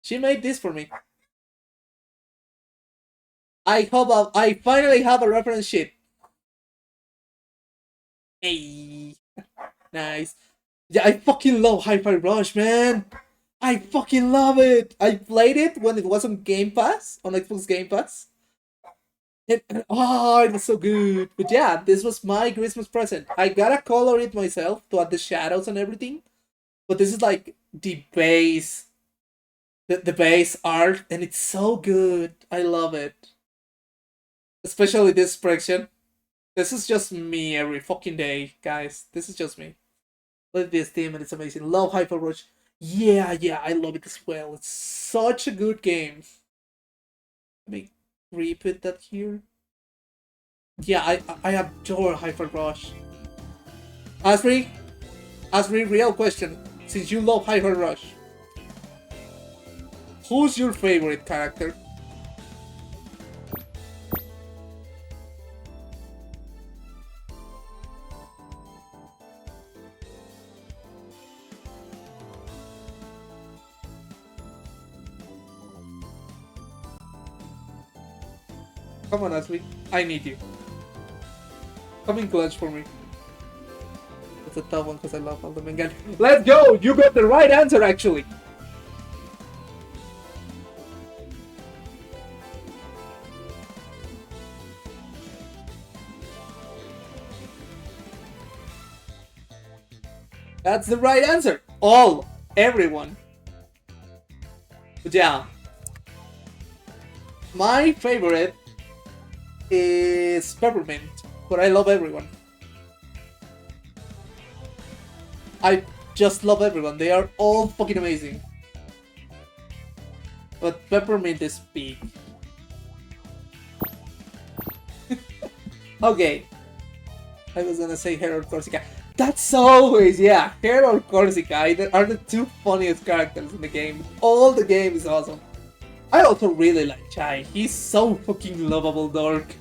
She made this for me. I finally have a reference sheet. Hey, nice. Yeah, I fucking love Hi-Fi Rush, man. I fucking love it. I played it when it was on Game Pass, on Xbox Game Pass. Oh, it was so good. But yeah, this was my Christmas present. I gotta color it myself to add the shadows and everything. But this is like the base art, and it's so good. I love it. Especially this expression. This is just me every fucking day, guys. This is just me. Look at this theme, and it's amazing. Love Hyper Rush. Yeah, I love it as well. It's such a good game. Let me re-put that here. Yeah, I adore Hyper Rush. Asri, real question. Since you love Hyper Rush, who's your favorite character? Come on, Asri. I need you. Come in clutch for me. It's a tough one because I love Ultimate Gun. Let's go! You got the right answer, actually. That's the right answer. Everyone. But yeah. My favorite is Peppermint, but I love everyone. I just love everyone. They are all fucking amazing. But Peppermint is big. Okay, I was gonna say Hero or Corsica. That's always, yeah, Hero or Corsica are the two funniest characters in the game. All the game is awesome. I also really like Chai. He's so fucking lovable, dork.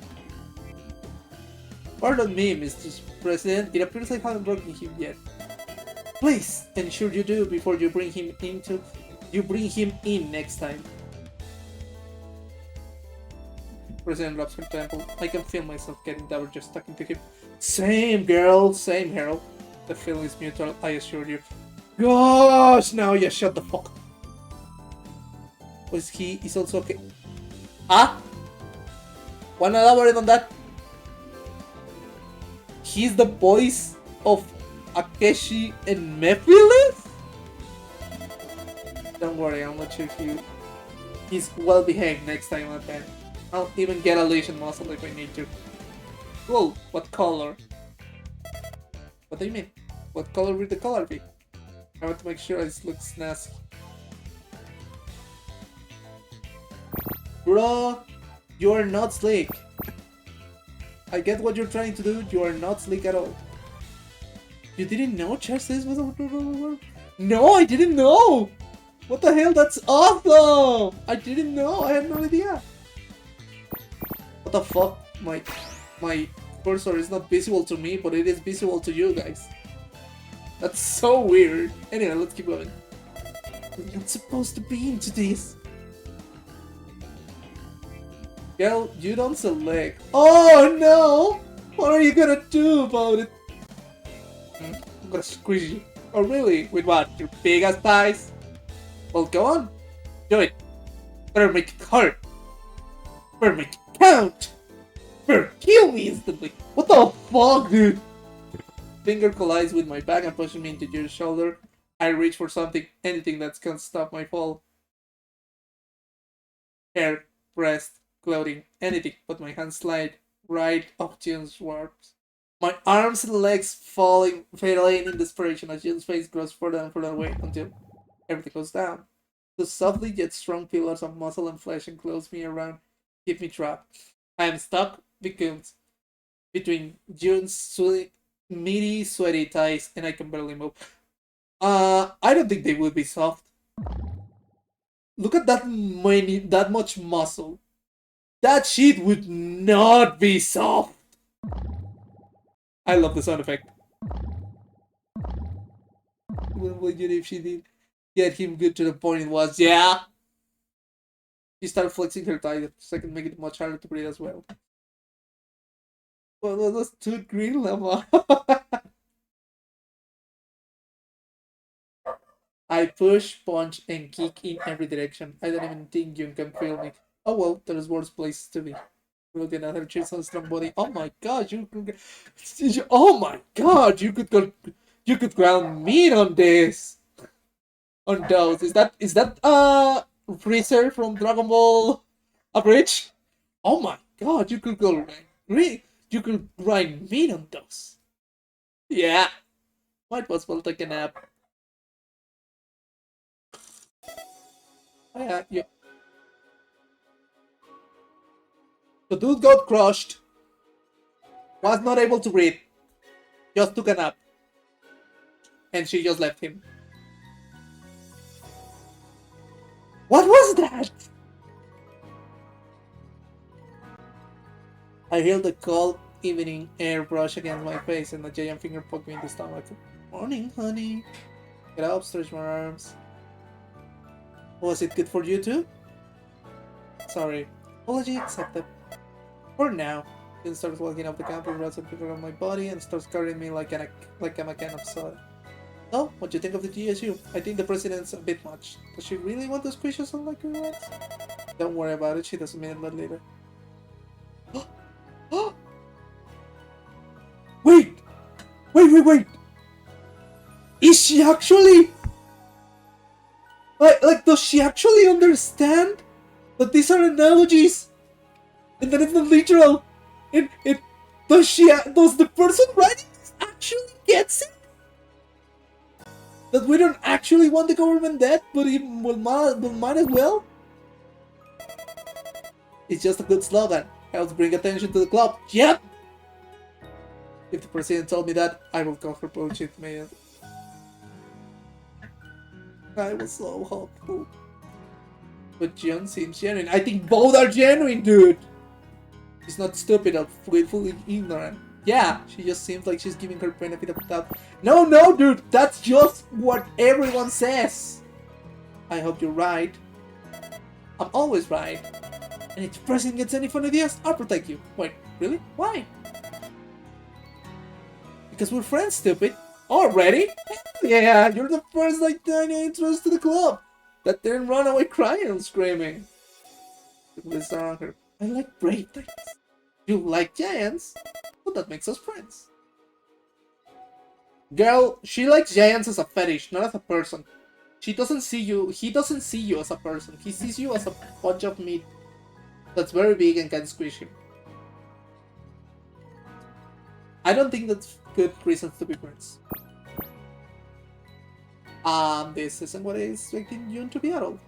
Pardon me, Mr. President. It appears I haven't broken him yet. Please ensure you do before you bring him in next time. President loves her temple. I can feel myself getting dour just talking to him. Same, girl. Same, Harold. The feeling is mutual, I assure you. Gosh, now you shut the fuck up. Was he is also okay? Ah? Wanna elaborate on that? He's the voice of Akeshi and Mephiles? Don't worry, I'll let you he's well behaved next time I can. I'll even get a leash and muscle if I need to. Cool, what color? What do you mean? What color will the color be? I want to make sure it looks nasty. Bro, you are not slick. I get what you're trying to do, you are not slick at all. You didn't know Charles was a... No, I didn't know! What the hell, that's awesome! I didn't know, I had no idea. What the fuck? My cursor is not visible to me, but it is visible to you guys. That's so weird. Anyway, let's keep going. We're not supposed to be into this. Girl, you don't select. Oh no! What are you gonna do about it? I'm gonna squeeze you. Oh really? With what? Your big ass thighs? Well, go on. Do it. Better make it hurt. Better make it count. Better kill me instantly. What the fuck, dude? Finger collides with my back and pushes me into your shoulder. I reach for something, anything that can stop my fall. Hair, breast, clothing, anything, but my hands slide right up Jun's warps. My arms and legs failing in desperation as Jun's face grows further and further away until everything goes down. The softly yet strong pillars of muscle and flesh enclose me around, keep me trapped. I am stuck because between Jun's meaty, sweaty thighs, and I can barely move. I don't think they would be soft. Look at that much muscle. That shit would not be soft. I love the sound effect. Well, if she did get him good to the point it was, yeah. She started flexing her thighs so I can make it much harder to breathe as well. Well, those two green llama. I push, punch, and kick in every direction. I don't even think you can feel me. Oh well, there's worse places to be. Look at her cheeks on strong body. Oh my god, oh my god, you could ground meat on this. On those. Is that Freezer from Dragon Ball Abridged? Oh my god, you could grind meat on those. Yeah. Might as well take a nap. Yeah. The dude got crushed. Was not able to breathe. Just took a nap. And she just left him. What was that? I feel the cold evening air brush against my face and a giant finger poke me in the stomach. Morning, honey. Get up, stretch my arms. Was it good for you too? Sorry. Apology accepted. For now. Then starts walking up the campus, rubs a finger on my body, and starts carrying me like I'm a can of soda. So, what do you think of the GSU? I think the president's a bit much. Does she really want to squish us on like her legs? Don't worry about it, she does a minute later. Wait! Wait! Is she actually... Like, does she actually understand that these are analogies? And that it's not literal? Does the person writing this actually gets it? That we don't actually want the government dead, but it might as well? It's just a good slogan. Helps bring attention to the club. Yep! If the president told me that, I will call for bullshit, man. I was so hopeful. But Jian seems genuine. I think both are genuine, dude! She's not stupid or willfully ignorant. Yeah, she just seems like she's giving her benefit of the doubt. No, dude! That's just what everyone says! I hope you're right. I'm always right. And if the president gets any fun ideas, I'll protect you. Wait, really? Why? Because we're friends, stupid. Already? Yeah, you're the first like tiny entrance to the club that didn't run away crying and screaming. Listen on her. I like brave things. You like giants? Well, that makes us friends. Girl, she likes giants as a fetish, not as a person. She doesn't see you. He doesn't see you as a person. He sees you as a bunch of meat that's very big and can squish him. I don't think that's good reasons to be friends. This isn't what I was expecting June to be at all.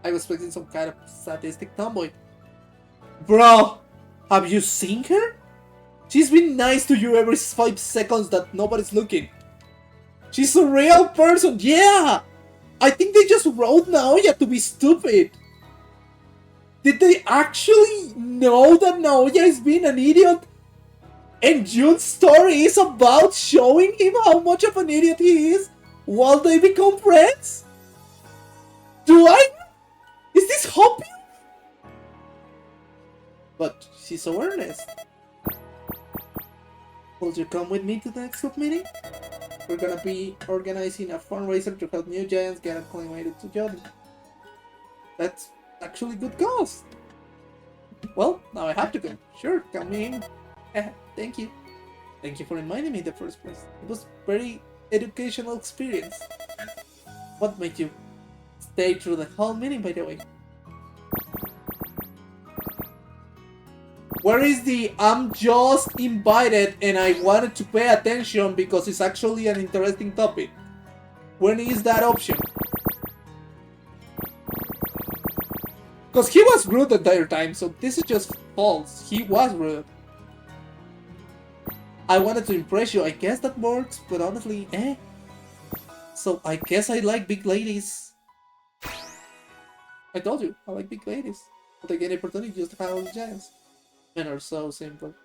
I was expecting some kind of sadistic tomboy. Bro, have you seen her? She's been nice to you every 5 seconds that nobody's looking. She's a real person, yeah! I think they just wrote Naoya to be stupid. Did they actually know that Naoya is being an idiot? And June's story is about showing him how much of an idiot he is while they become friends? Do I? Is this hoping? But she's so earnest. Will you come with me to the next club meeting? We're gonna be organizing a fundraiser to help new giants get acclimated to Jordan. That's actually good cause. Well, now I have to go. Sure, come in. Thank you. Thank you for reminding me in the first place. It was very educational experience. What made you stay through the whole meeting, by the way? Where is the I'm just invited and I wanted to pay attention because it's actually an interesting topic? When is that option? Because he was rude the entire time, so this is just false. He was rude. I wanted to impress you, I guess that works, but honestly, So I guess I like big ladies. I told you, I like big ladies. I'll take any opportunity just to hang out with giants. Men are so simple.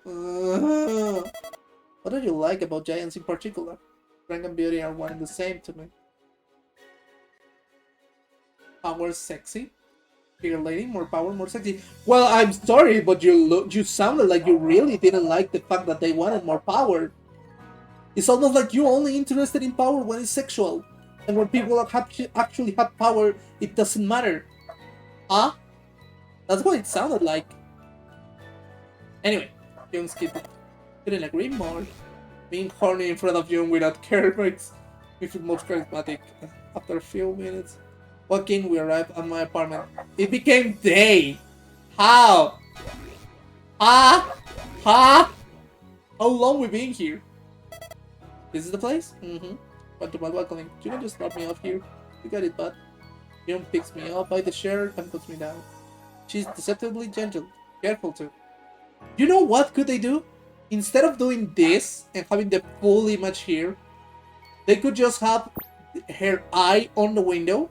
What do you like about giants in particular? Rank and beauty are one and the same to me. Power sexy? Bigger lady, more power, more sexy. Well, I'm sorry, but you sounded like you really didn't like the fact that they wanted more power. It's almost like you're only interested in power when it's sexual. And when people actually have power, it doesn't matter. Huh? That's what it sounded like. Anyway, Jung skipped it. Couldn't agree more. Being horny in front of Jung without care makes me feel most charismatic. After a few minutes, walking, we arrived at my apartment. It became day. How? Huh? How long we been here? This is the place? Mm-hmm. Went to my balcony. You can just drop me off here. You got it, bud. Jung picks me up by the shirt and puts me down. She's deceptively gentle. Careful too. You know what could they do? Instead of doing this and having the full image here, they could just have her eye on the window,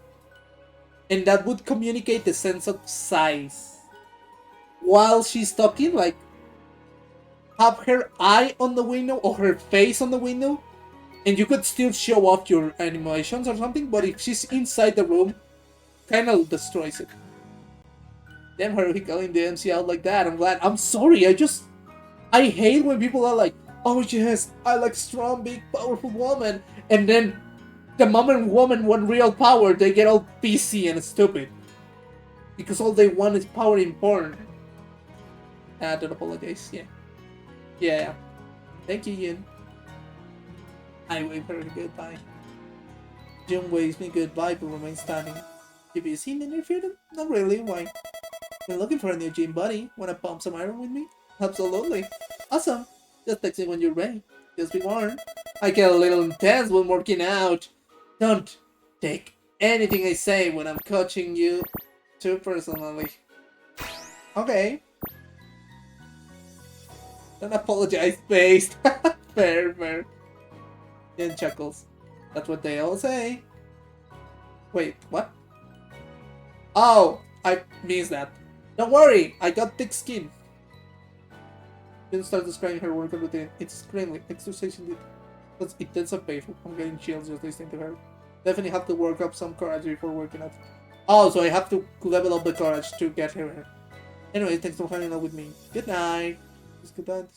and that would communicate the sense of size. While she's talking, like, have her eye on the window or her face on the window, and you could still show off your animations or something, but if she's inside the room, kind of destroys it. Damn her calling the MC out like that. I'm glad. I'm sorry, I hate when people are like, oh yes, I like strong, big, powerful woman, and then the moment woman want real power, they get all PC and stupid. Because all they want is power in porn. I don't apologize, yeah. Yeah. Thank you, Yin. I wave her goodbye. Jun waves me goodbye but remains standing. Have you seen any freedom? Not really, why? Been looking for a new gym buddy. Wanna pump some iron with me? Absolutely. Awesome. Just text me when you're ready. Just be warned. I get a little intense when working out. Don't take anything I say when I'm coaching you too personally. Okay. Don't apologize, based. Fair, fair. Jen chuckles. That's what they all say. Wait, what? Oh, I missed that. Don't worry, I got thick skin. Jen starts describing her workout routine. It's extremely exercising. It's intense and painful. I'm getting chills just listening to her. Definitely have to work up some courage before working out. Oh, so I have to level up the courage to get her. Anyway, thanks for hanging out with me. Good night. Just good night.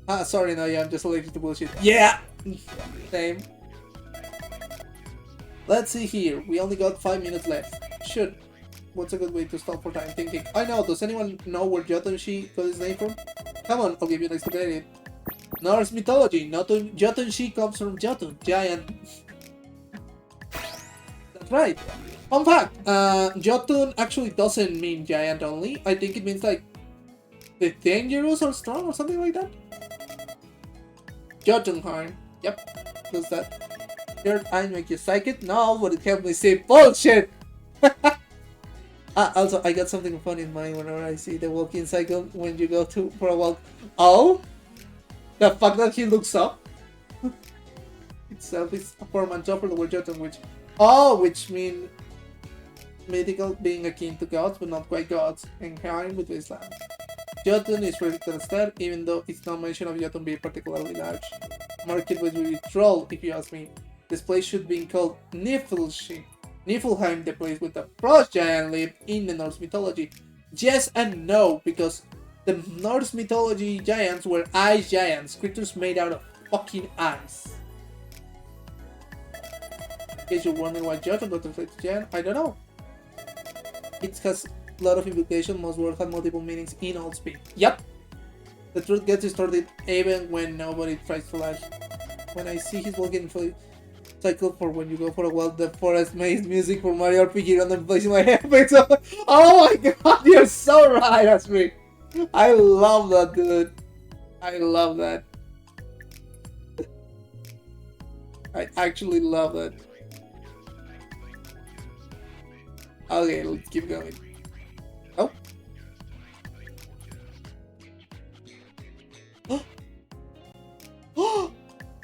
Ah, sorry, no, yeah, I'm just allergic to bullshit. Yeah! Same. Let's see here. We only got 5 minutes left. Shoot. What's a good way to stop for time? Thinking. I know, does anyone know where Jotunshi got his name from? Come on, I'll give you an explanation. Norse mythology. Jotunshi comes from Jotun, giant. That's right. Fun fact, Jotun actually doesn't mean giant only. I think it means like the dangerous or strong or something like that. Jotunheim. Yep. Does that third eye make you psychic? No, but it helped me say bullshit. Also, I got something funny in mind whenever I see the walking cycle when you go for a walk. Oh? The fact that he looks up itself is a portmanteau for the word Jotun, which mean mythical, being akin to gods but not quite gods, and Heim with Islam. Jotun is predicted instead, even though it's not mention of Jotun being particularly large. Market would be troll, if you ask me. This place should be called Niflheim. Niflheim, the place with the frost giant lived in the Norse mythology. Yes and no, because the Norse mythology giants were ice giants, creatures made out of fucking ice. In case you're wondering why Jotun got translated to giant, I don't know. It has a lot of implications, most words have multiple meanings in all speed. Yep! The truth gets distorted even when nobody tries to lie. When I see his walking cycle for when you go for a walk, the forest makes music for Mario RPG random place in my head. Oh my god, you're so right, Asmi! I love that, dude. I love that. I actually love that. Okay, let's keep going. Oh.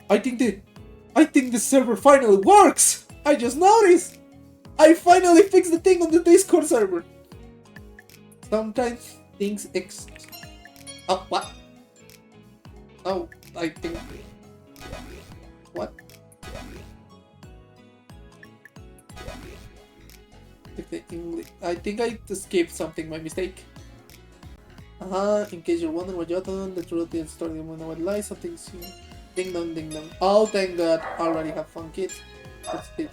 I think the server finally works! I just noticed! I finally fixed the thing on the Discord server! Sometimes things Oh, what? Oh, I think... What? I think I escaped something, my mistake. In case you're wondering what Jotun, the truth is starting when what lies, something ding dong ding dong. Oh, thank god, I already have fun kids. That's it.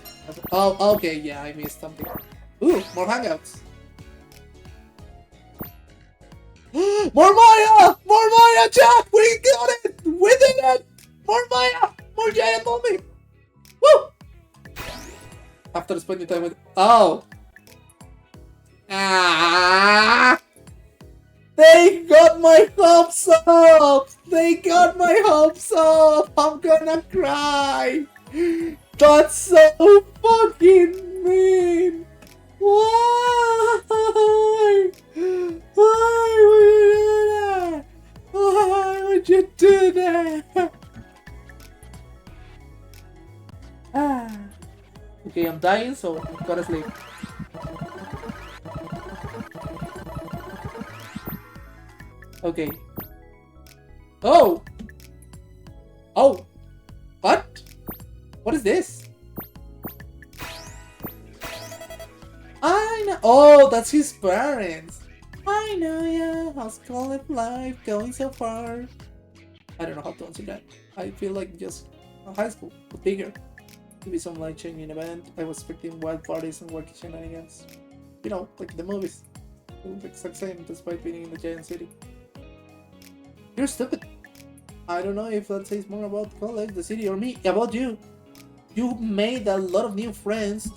Oh, okay, yeah, I missed something. Ooh, more hangouts. More Maya! More Maya, chat! We got it! We did it! More Maya! More giant mommy! Woo! After spending time with... Oh! Ah! They got my hopes up! They got my hopes up! I'm gonna cry! That's so fucking mean! Why? Why would you do that? Why would you do that? Okay, I'm dying, so I gotta sleep. Okay. Oh! Oh! What? What is this? I know. Oh, that's his parents. I know, yeah. How's college life going so far? I don't know how to answer that. I feel like just high school, but bigger. Maybe some life-changing event. I was expecting wild parties and wacky shenanigans. You know, like the movies. The exact same, despite being in the giant city. You're stupid. I don't know if that says more about college, the city, or me. About you. You made a lot of new friends.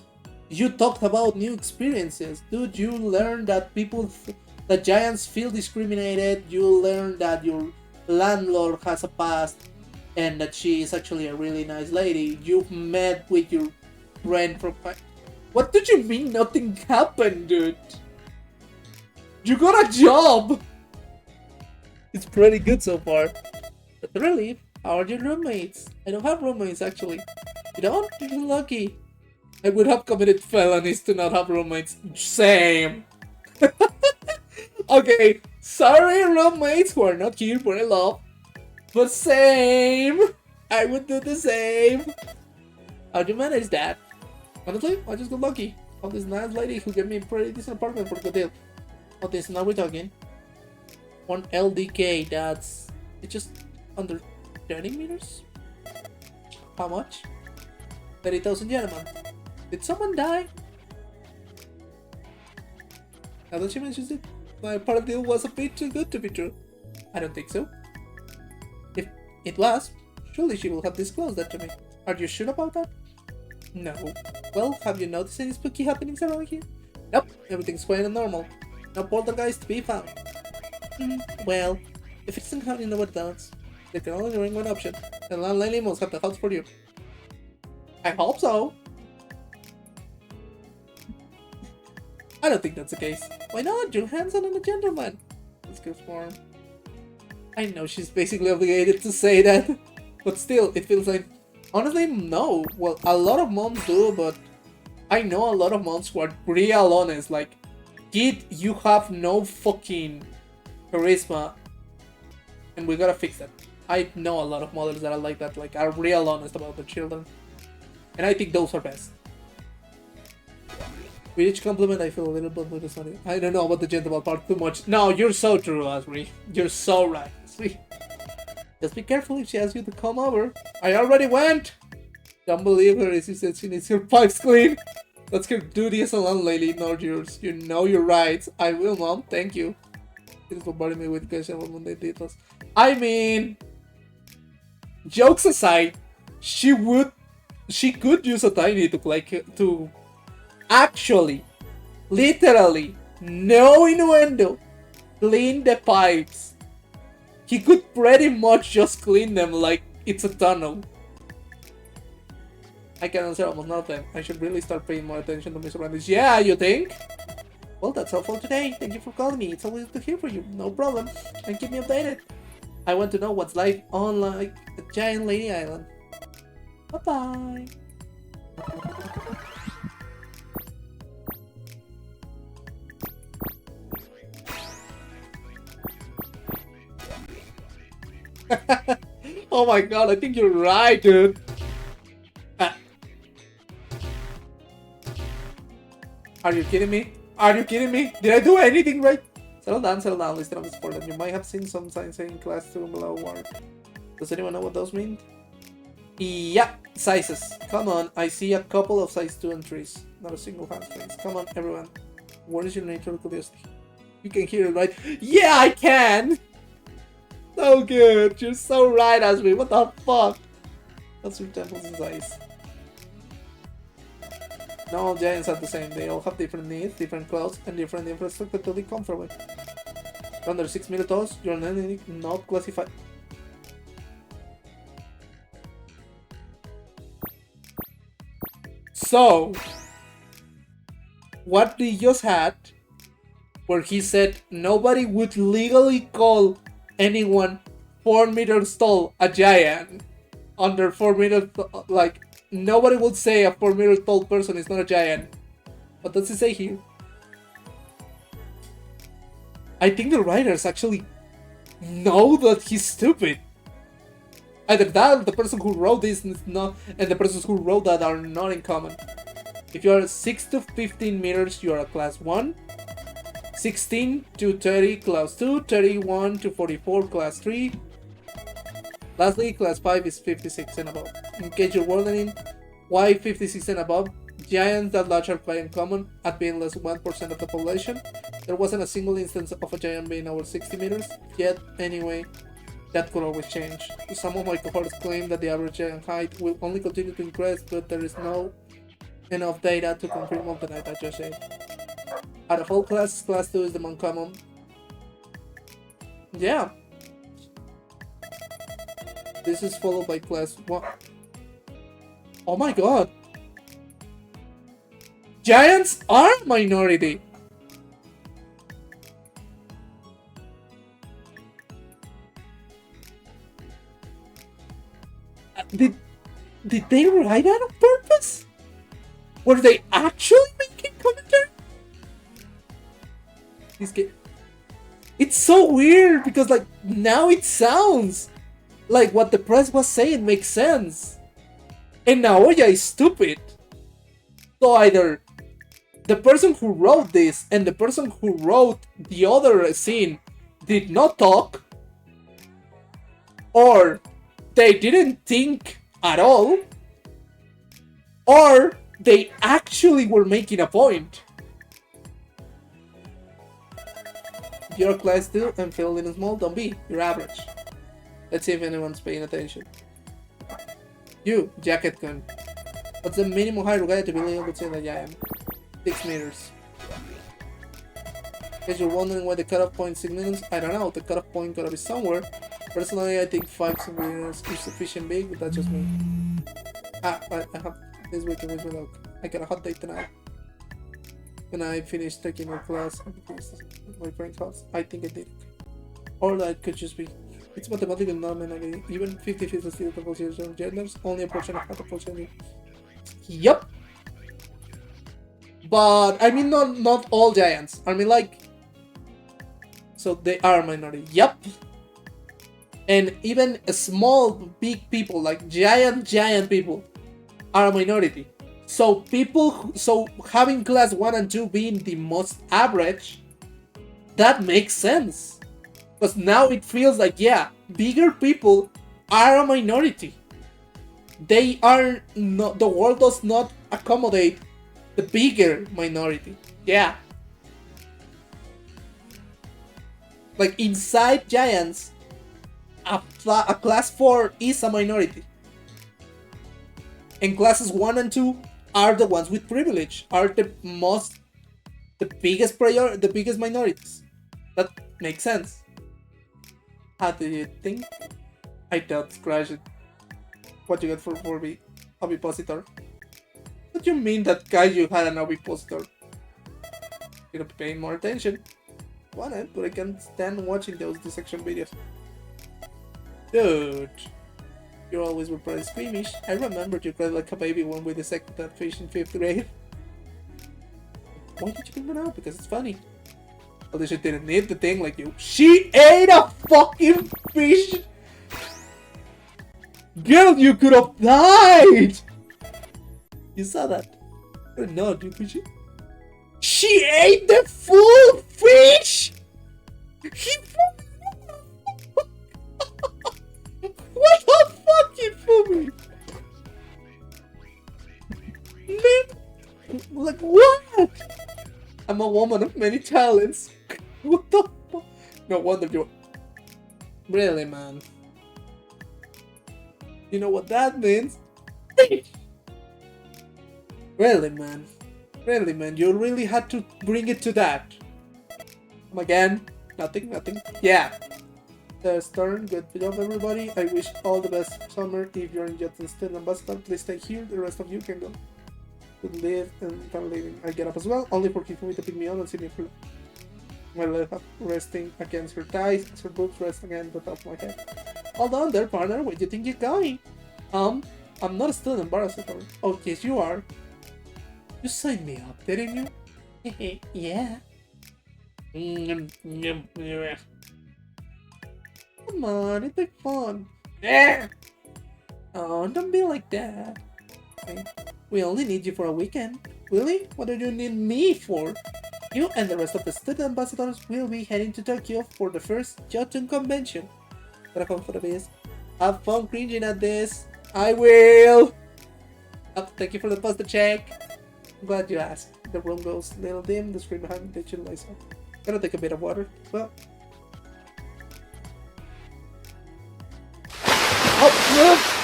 You talked about new experiences. Dude, you learned that that giants feel discriminated. You learned that your landlord has a past and that she is actually a really nice lady. You've met with your friend from... What did you mean nothing happened, dude? You got a job! It's pretty good so far. But really, how are your roommates? I don't have roommates, actually. You don't? You're lucky. I would have committed felonies to not have roommates. Same. Okay, sorry roommates who are not here for love. But same. I would do the same. How'd you manage that? Honestly, I just got lucky. Found this nice lady who gave me a pretty decent apartment for a good deal. Okay, so now we're talking. 1 LDK, that's... It's just under 30 meters? How much? 30,000 yen a month. Did someone die? Now that she mentions it, my part deal was a bit too good to be true. I don't think so. If it was, surely she will have disclosed that to me. Are you sure about that? No. Well, have you noticed any spooky happenings around here? Nope, everything's quiet and normal. No poltergeist to be found. Well, if it isn't happening nobody else, there can only remain one option. The landlady must have the house for you. I hope so. I don't think that's the case. Why not? You're handsome and a gentleman. Let's go for him. I know she's basically obligated to say that, but still, it feels like... Honestly, no. Well, a lot of moms do, but I know a lot of moms who are real honest. Like, kid, you have no fucking charisma, and we gotta fix that. I know a lot of mothers that are like that, like, are real honest about their children, and I think those are best. With each compliment, I feel a little bit with funny. I don't know about the gentleman part too much. No, you're so true, Asri. You're so right, Asri. Just be careful if she asks you to come over. I already went! Don't believe her, she said she needs her pipes clean. That's her duty as a landlady, not yours. You know your rights. I will, Mom. Thank you. It is bombarding me with questions about Monday details. I mean... Jokes aside, she could use a tiny to actually, literally, no innuendo, clean the pipes. He could pretty much just clean them like it's a tunnel. I can answer almost nothing. I should really start paying more attention to my surroundings. Yeah, you think? Well, that's all for today. Thank you for calling me. It's always good to hear from you. No problem. And keep me updated. I want to know what's life on like a giant lady island. Bye-bye. Oh my god, I think you're right, dude. Are you kidding me? Are you kidding me? Did I do anything right? Settle down, listen up, important. You might have seen some signs saying class 2 and below warrant. Does anyone know what those mean? Yeah, sizes. Come on, I see a couple of size 2 and 3s. Not a single hamstrings. Come on, everyone. What is your nature of curiosity? You can hear it, right? Yeah, I can! So good. You're so right, Asmi. What the fuck? That's your temples and size. No all giants are the same. They all have different needs, different clothes, and different infrastructure to be comfortable with. Under 6 meter tall, you're not classified. So, what we just had, where he said nobody would legally call anyone 4 meters tall a giant. Under 4 meters, like, nobody would say a 4 meter tall person is not a giant. What does it say here? I think the writers actually know that he's stupid. Either that or the person who wrote this is not, and the persons who wrote that are not in common. If you are 6 to 15 meters, you are a class 1. 16 to 30, class 2. 31 to 44, class 3. Lastly, class 5 is 56 and above. In case you're wondering why 56 and above, giants that large are quite uncommon at being less than 1% of the population. There wasn't a single instance of a giant being over 60 meters, yet anyway, that could always change. Some of my cohorts claim that the average giant height will only continue to increase, but there is no enough data to confirm all the night I just said. Out of all classes, class 2 is the most common. Yeah. This is followed by class 1. Oh my god! Giants are minority. Did they write that on purpose? Were they actually making commentary? It's so weird because like now it sounds like what the press was saying makes sense. And Naoya is stupid. So either the person who wrote this and the person who wrote the other scene did not talk, or they didn't think at all, or they actually were making a point. You're class 2 and feeling small, don't be. You're average. Let's see if anyone's paying attention. You, Jacket Gun. What's the minimum height required to be able to say that I am? 6 meters. In case you're wondering why the cutoff point is 6 meters, I don't know. The cutoff point gotta be somewhere. Personally, I think 5 meters is sufficient big, but that's just me. I have this weekend with my dog. I got a hot date tonight. When I finished taking my class at my friend's house, I think I did. Or that could just be. It's mathematically non-binary. Even 50-50 still the position of genders, only a portion of the portion. Yup. But I mean not all giants. I mean like, so they are a minority. Yup. And even small big people like giant people are a minority. So having class 1 and 2 being the most average, that makes sense. Because now it feels like, yeah, bigger people are a minority. They are not, the world does not accommodate the bigger minority. Yeah. Like inside giants, a class 4 is a minority. And classes 1 and 2 are the ones with privilege, are the biggest minorities. That makes sense. How do you think? I doubt scratch it. What you got for 4B? Ovipositor. What do you mean that guy you had an ovipositor? You're paying more attention. Wanted, but I can't stand watching those dissection videos. Dude. You always were pretty squeamish. I remembered you cried like a baby when we dissected that fish in 5th grade. Why did you bring it out? Because it's funny. Although she didn't eat the thing like you. She ate a fucking fish! Girl, you could have died! You saw that? No, dude, could you? She ate the full fish! What the fucking movie? Like what? I'm a woman of many talents. What the fuck? No wonder you. Really, man? You know what that means? Really, man? Really, man? You really had to bring it to that. Come again? Nothing. Yeah. There's turn. Good job, everybody. I wish all the best summer. If you're in Jetson still ambassador, please stay here. The rest of you can go. Good live and can leaving. I get up as well, only for Kifumi to pick me up and see me through. My left up resting against her thighs, as her boobs rest against the top of my head. Hold on there, partner. Where do you think you're going? I'm not a student ambassador. Oh, yes, you are. You signed me up, didn't you? Yeah. Come on, it's like fun. Oh, don't be like that. Okay. We only need you for a weekend. Really? What do you need me for? You and the rest of the student ambassadors will be heading to Tokyo for the first Jotun convention. Gotta come for the biz. Have fun cringing at this. I will! Oh, thank you for the poster check. I'm glad you asked. The room goes a little dim, the screen behind me digital lights up. Gotta take a bit of water. Well. Oh, no!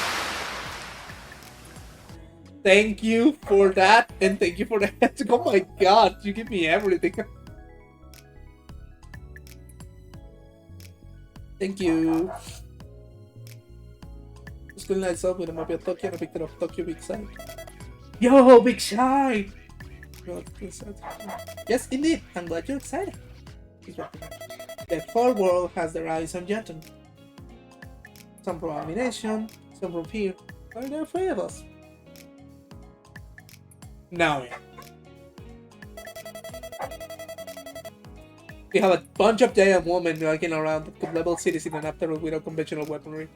Thank you for that, and thank you for that. Oh my god, you give me everything. Thank you. School nights up with a map of Tokyo and a picture of Tokyo Big Side. Yo, Big Side! Yes, indeed. I'm glad you're excited. The whole world has their eyes on Jotun. Some from abomination, some from fear, but they're afraid of us. Now, yeah. We have a bunch of giant women walking around that could level cities in an afternoon without conventional weaponry.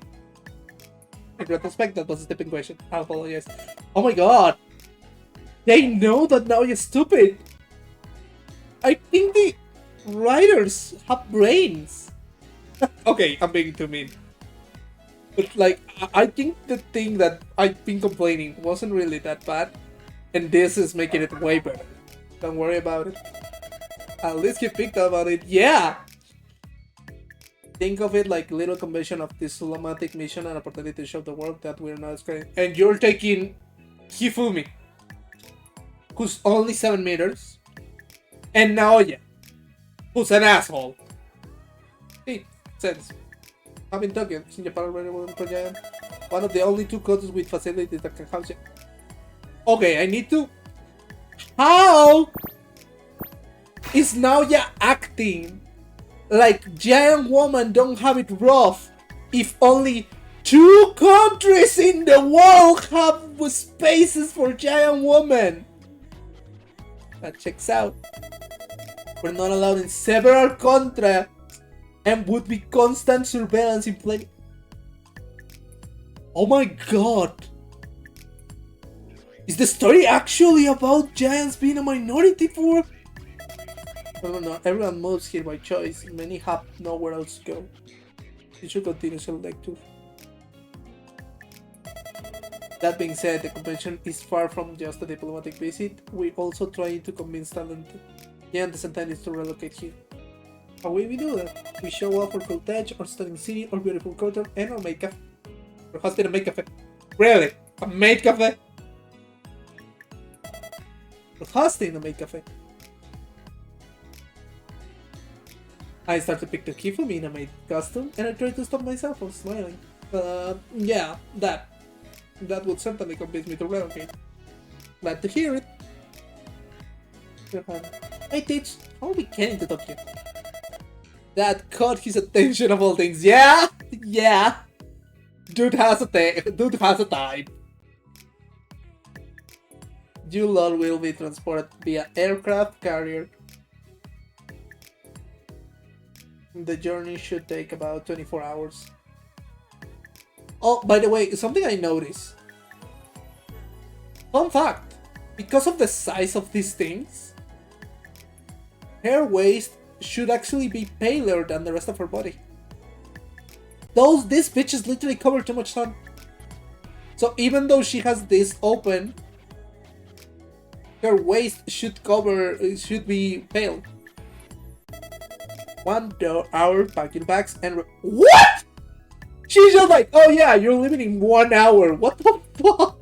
In retrospect, that was a stupid question. I apologize. Oh my god! They know that Naoya's stupid! I think the writers have brains! Okay, I'm being too mean. But like, I think the thing that I've been complaining wasn't really that bad, and this is making it way better. Don't worry about it. At least you picked up on it. Yeah! Think of it like a little convention of this Sulamatic mission and opportunity to show the world that we're not scared. And you're taking Hifumi, who's only 7 meters, and Naoya, who's an asshole. Hey, sense. I'm in Tokyo, since Japan already won Giant. One of the only 2 coaches with facilities that can house it. Okay, I need to... How is Naoya acting like giant women don't have it rough if only 2 countries in the world have spaces for giant women? That checks out. We're not allowed in several countries and would be constant surveillance in place. Oh my god! Is the story actually about giants being a minority for? No, everyone moves here by choice. Many have nowhere else to go. You should continue select too. That being said, the convention is far from just a diplomatic visit. We're also trying to convince talented young descendants to relocate here. How will we do that? We show up for cottage or stunning city or beautiful culture and or maid cafe. We're hosting a maid cafe. Really? A maid cafe? We're hosting a maid cafe. I start to pick the key for me in a maid costume, and I try to stop myself from smiling. Yeah, that would certainly convince me to relocate. Glad to hear it. Hey Teach, how are we getting to Tokyo? That caught his attention of all things. Yeah! Yeah! Dude has a type. You lot will be transported via aircraft carrier. The journey should take about 24 hours. Oh, by the way, something I noticed. Fun fact, because of the size of these things, her waist should actually be paler than the rest of her body. These bitches literally cover too much sun. So even though she has this open, her waist should be pale. 1 hour, pack your bags, and what? She's just like, oh yeah, you're leaving in 1 hour. What the fuck?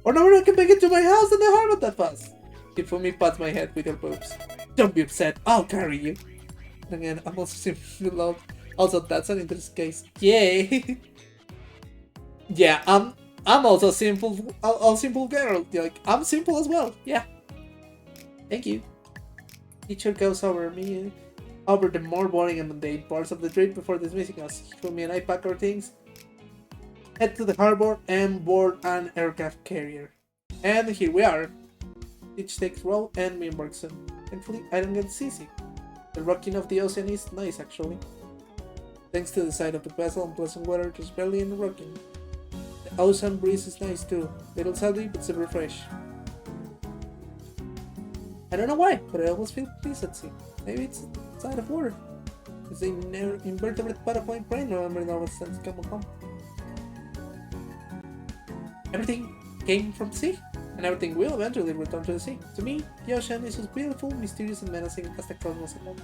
Or now I can make it to my house in the harbor that fast. Hifumi pats my head with her boobs. Don't be upset, I'll carry you. Again, I'm also simple love. Also, that's an interesting case. Yay! Yeah, I'm also simple. I'm simple girl. Like, I'm simple as well. Yeah. Thank you. Teacher goes over the more boring and mundane parts of the trip before dismissing us. Hifumi and I pack our things, head to the harbor, and board an aircraft carrier. And here we are. Each takes row and me embarks soon. Thankfully, I don't get seasick. The rocking of the ocean is nice, actually. Thanks to the side of the vessel and pleasant weather, just barely in the rocking. The ocean breeze is nice too. Little salty, but super fresh. I don't know why, but I always feel peace at sea. Maybe it's side of water. It's the invertebrate part of my brain remembering all the sense come home. Everything came from the sea, and everything will eventually return to the sea. To me, the ocean is as beautiful, mysterious, and menacing as the cosmos alone.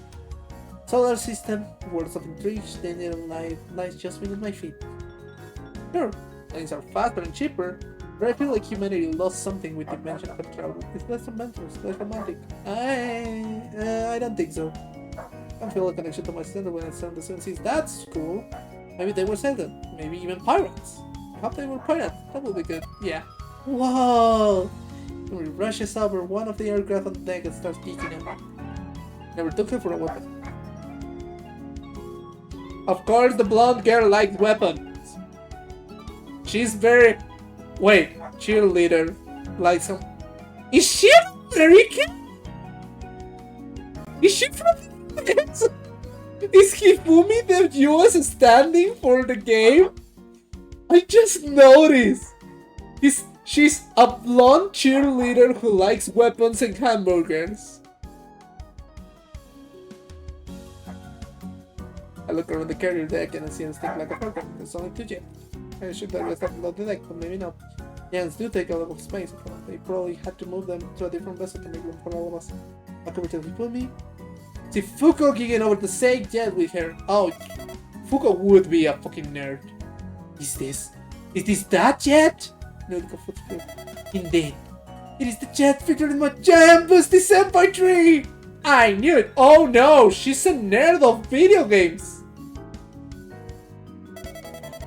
Solar system, worlds of intrigue, danger, and life lies just beneath my feet. Sure, things are faster and cheaper, but I feel like humanity lost something with the invention of travel. It's less adventurous, less romantic. I don't think so. I feel a connection to my sister when I sailed the seven seas. That's cool. Maybe they were sailing. Maybe even pirates. I hope they were pirates. That would be good. Yeah. Whoa! He rushes over one of the aircraft on the deck and starts geeking out. Never took her for a weapon. Of course, the blonde girl likes weapons. She's very... Wait, cheerleader likes some... Is she American? Is she from the US? Is Hifumi the US standing for the game? I just noticed. She's a blonde cheerleader who likes weapons and hamburgers. I look around the carrier deck and I see him stick like a program. There's only 2 jets. I should have left up the deck, but maybe not. Jets do take a lot of space. They probably had to move them to a different vessel to make room for all of us. How come we tell me? See Fuko gigging over the same jet with her. Oh, Fuko would be a fucking nerd. Is this that jet? No, the footprint. Indeed. It is the jet featured in my giant busty senpai tree! I knew it! Oh no, she's a nerd of video games!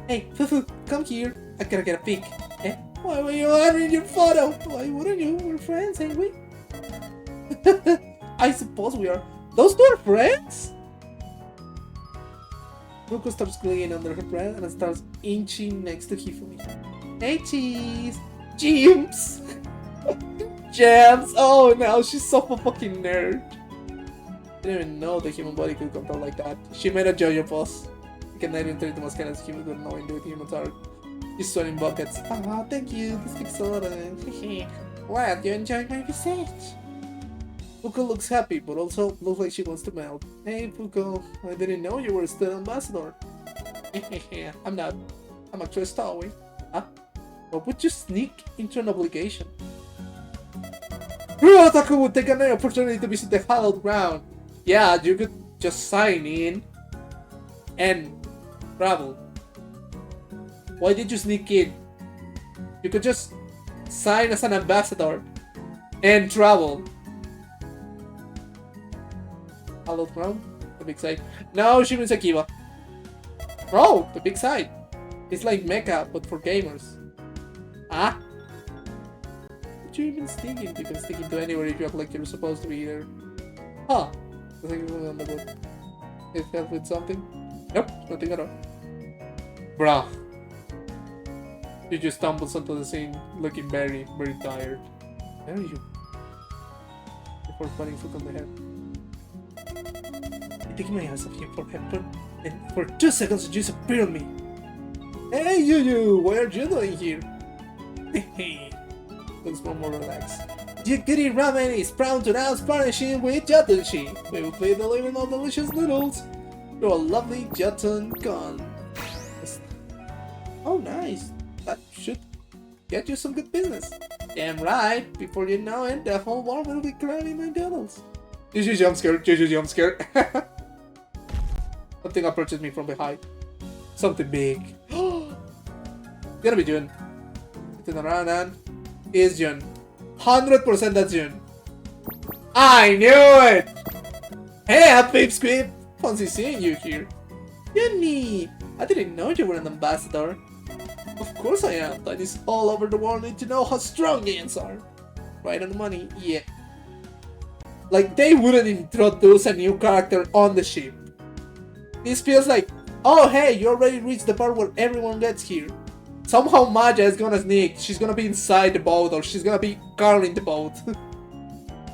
Hey, Fufu, come here. I gotta get a pic. Eh? Why were you honoring your photo? Why wouldn't you? We're friends, ain't we? I suppose we are. Those two are friends? Fuku starts gleeing under her breath and starts inching next to Hifumi. Hey, cheese! James! Jams! Oh, now she's so a fucking nerd. I didn't even know the human body could control like that. She made a JoJo pose. You can even turn the mascara as humans don't know what humans are. She's sweating buckets. Ah, thank you. This speaks a lot of it. Glad you enjoyed my visit. Fuko looks happy, but also looks like she wants to melt. Hey, Fuko, I didn't know you were a student ambassador. I'm not. I'm actually a stowaway. Huh? Or would you sneak into an obligation? Ryotaka would take any opportunity to visit the hallowed ground. Yeah, you could just sign in and travel. Why did you sneak in? You could just sign as an ambassador and travel. Hallowed ground? The big side. No, she means Akiba. Oh, the big side. It's like Mecha, but for gamers. Ah? What you even sneak into? You can sneak into anywhere if you act like you're supposed to be there. Huh. I think it was on the book. It helped with something? Nope, nothing at all. Bruh. You just stumbles onto the scene looking very, very tired. Where are you? Before putting foot on the head. I take my eyes off you for Hepburn, and for 2 seconds you disappear on me. Hey, you! What are you doing here? Hehe. Looks more relaxed. Yukiri Ramen is proud to announce partnership with Jatunshi. We will be delivering all delicious noodles to a lovely Jatun con. Oh, nice. That should get you some good business. Damn right. Before you know it, the whole world will be craving my noodles. Juju jump scare. Juju jump scare. Something approaches me from behind. Something big. It's gonna be Jun. Turn around and it's Jun. 100% that's Jun. I knew it! Hey, Peep Squib! Fancy seeing you here. Junny! I didn't know you were an ambassador. Of course I am. Tinies all over the world need to know how strong games are. Right on the money, yeah. Like, they wouldn't introduce a new character on the ship. This feels like, oh hey, you already reached the part where everyone gets here. Somehow Maja is gonna sneak, she's gonna be inside the boat, or she's gonna be carrying the boat.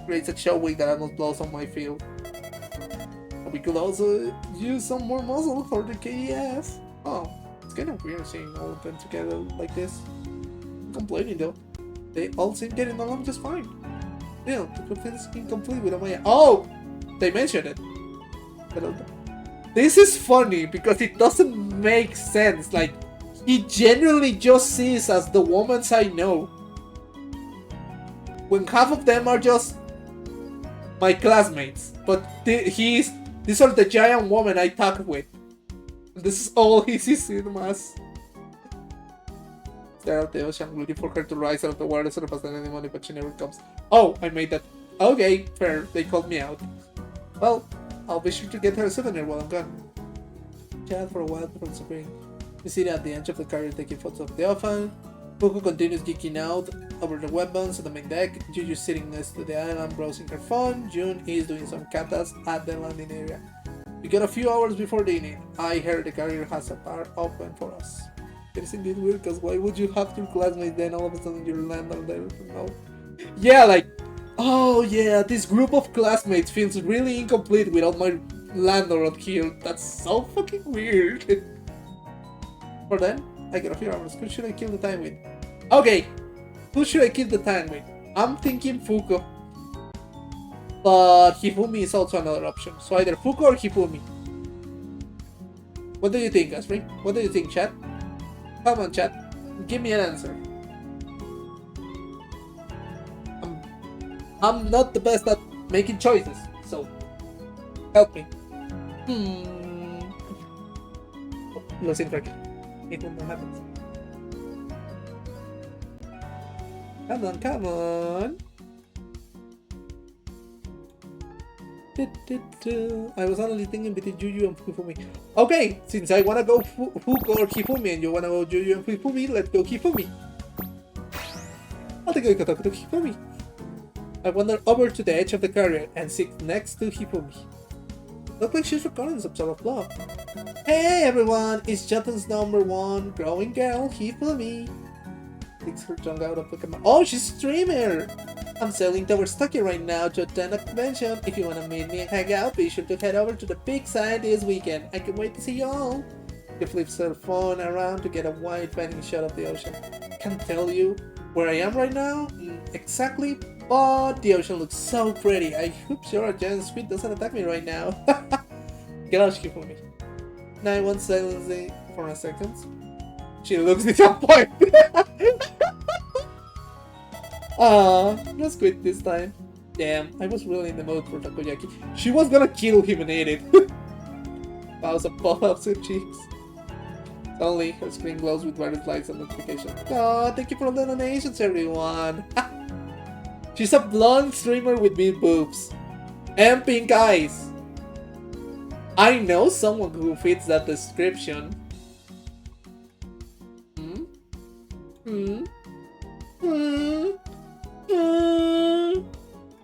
Creates a show week that almost blows on my field. We could also use some more muscle for the KEF. Oh, it's kind of weird seeing all of them together like this. I'm complaining though. They all seem getting along just fine. Yeah, the complete is incomplete without my... Oh! They mentioned it. This is funny because it doesn't make sense. Like, he genuinely just sees as the women I know. When half of them are just my classmates. But these are the giant women I talk with. This is all he sees in us. Stare out the ocean, looking for her to rise out of the water as soon as any money, but she never comes. Oh, I made that. Okay, fair. They called me out. Well, I'll be sure to get her a souvenir while I'm gone. Chat for a while before disappearing. We sit at the edge of the carrier taking photos of the ocean. Fuku continues geeking out over the weapons on the main deck. Juju sitting next to the island browsing her phone. June is doing some katas at the landing area. We got a few hours before the evening. I heard the carrier has a bar open for us. It is indeed weird, because why would you have your classmates then all of a sudden you land on there? No. Yeah, like, oh yeah, this group of classmates feels really incomplete without my landlord here. That's so fucking weird. For then, I got a few hours. Who should I kill the time with? Okay, who should I kill the time with? I'm thinking Fuko. But Hifumi is also another option. So either Fuko or Hifumi. What do you think, Asprey? What do you think, chat? Come on, chat. Give me an answer. I'm not the best at making choices, so help me. Losing track. It will not happen. Come on, come on. I was only thinking between Juju and Hifumi. Okay, since I wanna go Fuko or Hifumi and you wanna go Juju and Hifumi, let's go Hifumi. I'll take a talk to Hifumi. I wander over to the edge of the carrier and sit next to Hifumi. Looks like she's recording some sort of vlog. Hey everyone, it's Japan's #1 growing girl, Hifumi. Takes her tongue out of the camera. Oh, she's a streamer! I'm sailing towards Tokyo right now to attend a convention. If you wanna meet me and hang out, be sure to head over to the big side this weekend. I can wait to see you all. She flips her phone around to get a wide panning shot of the ocean. Can't tell you where I am right now exactly, but the ocean looks so pretty. I hope sure a giant squid doesn't attack me right now. Get out for me. Now I want silence for a second. She looks disappointed. No squid this time. Damn, I was really in the mood for takoyaki. She was gonna kill him and eat it. Pause and puff ups her cheeks. Suddenly, her screen glows with various likes and notifications. Oh, thank you for the donations, everyone. She's a blonde streamer with big boobs and pink eyes. I know someone who fits that description.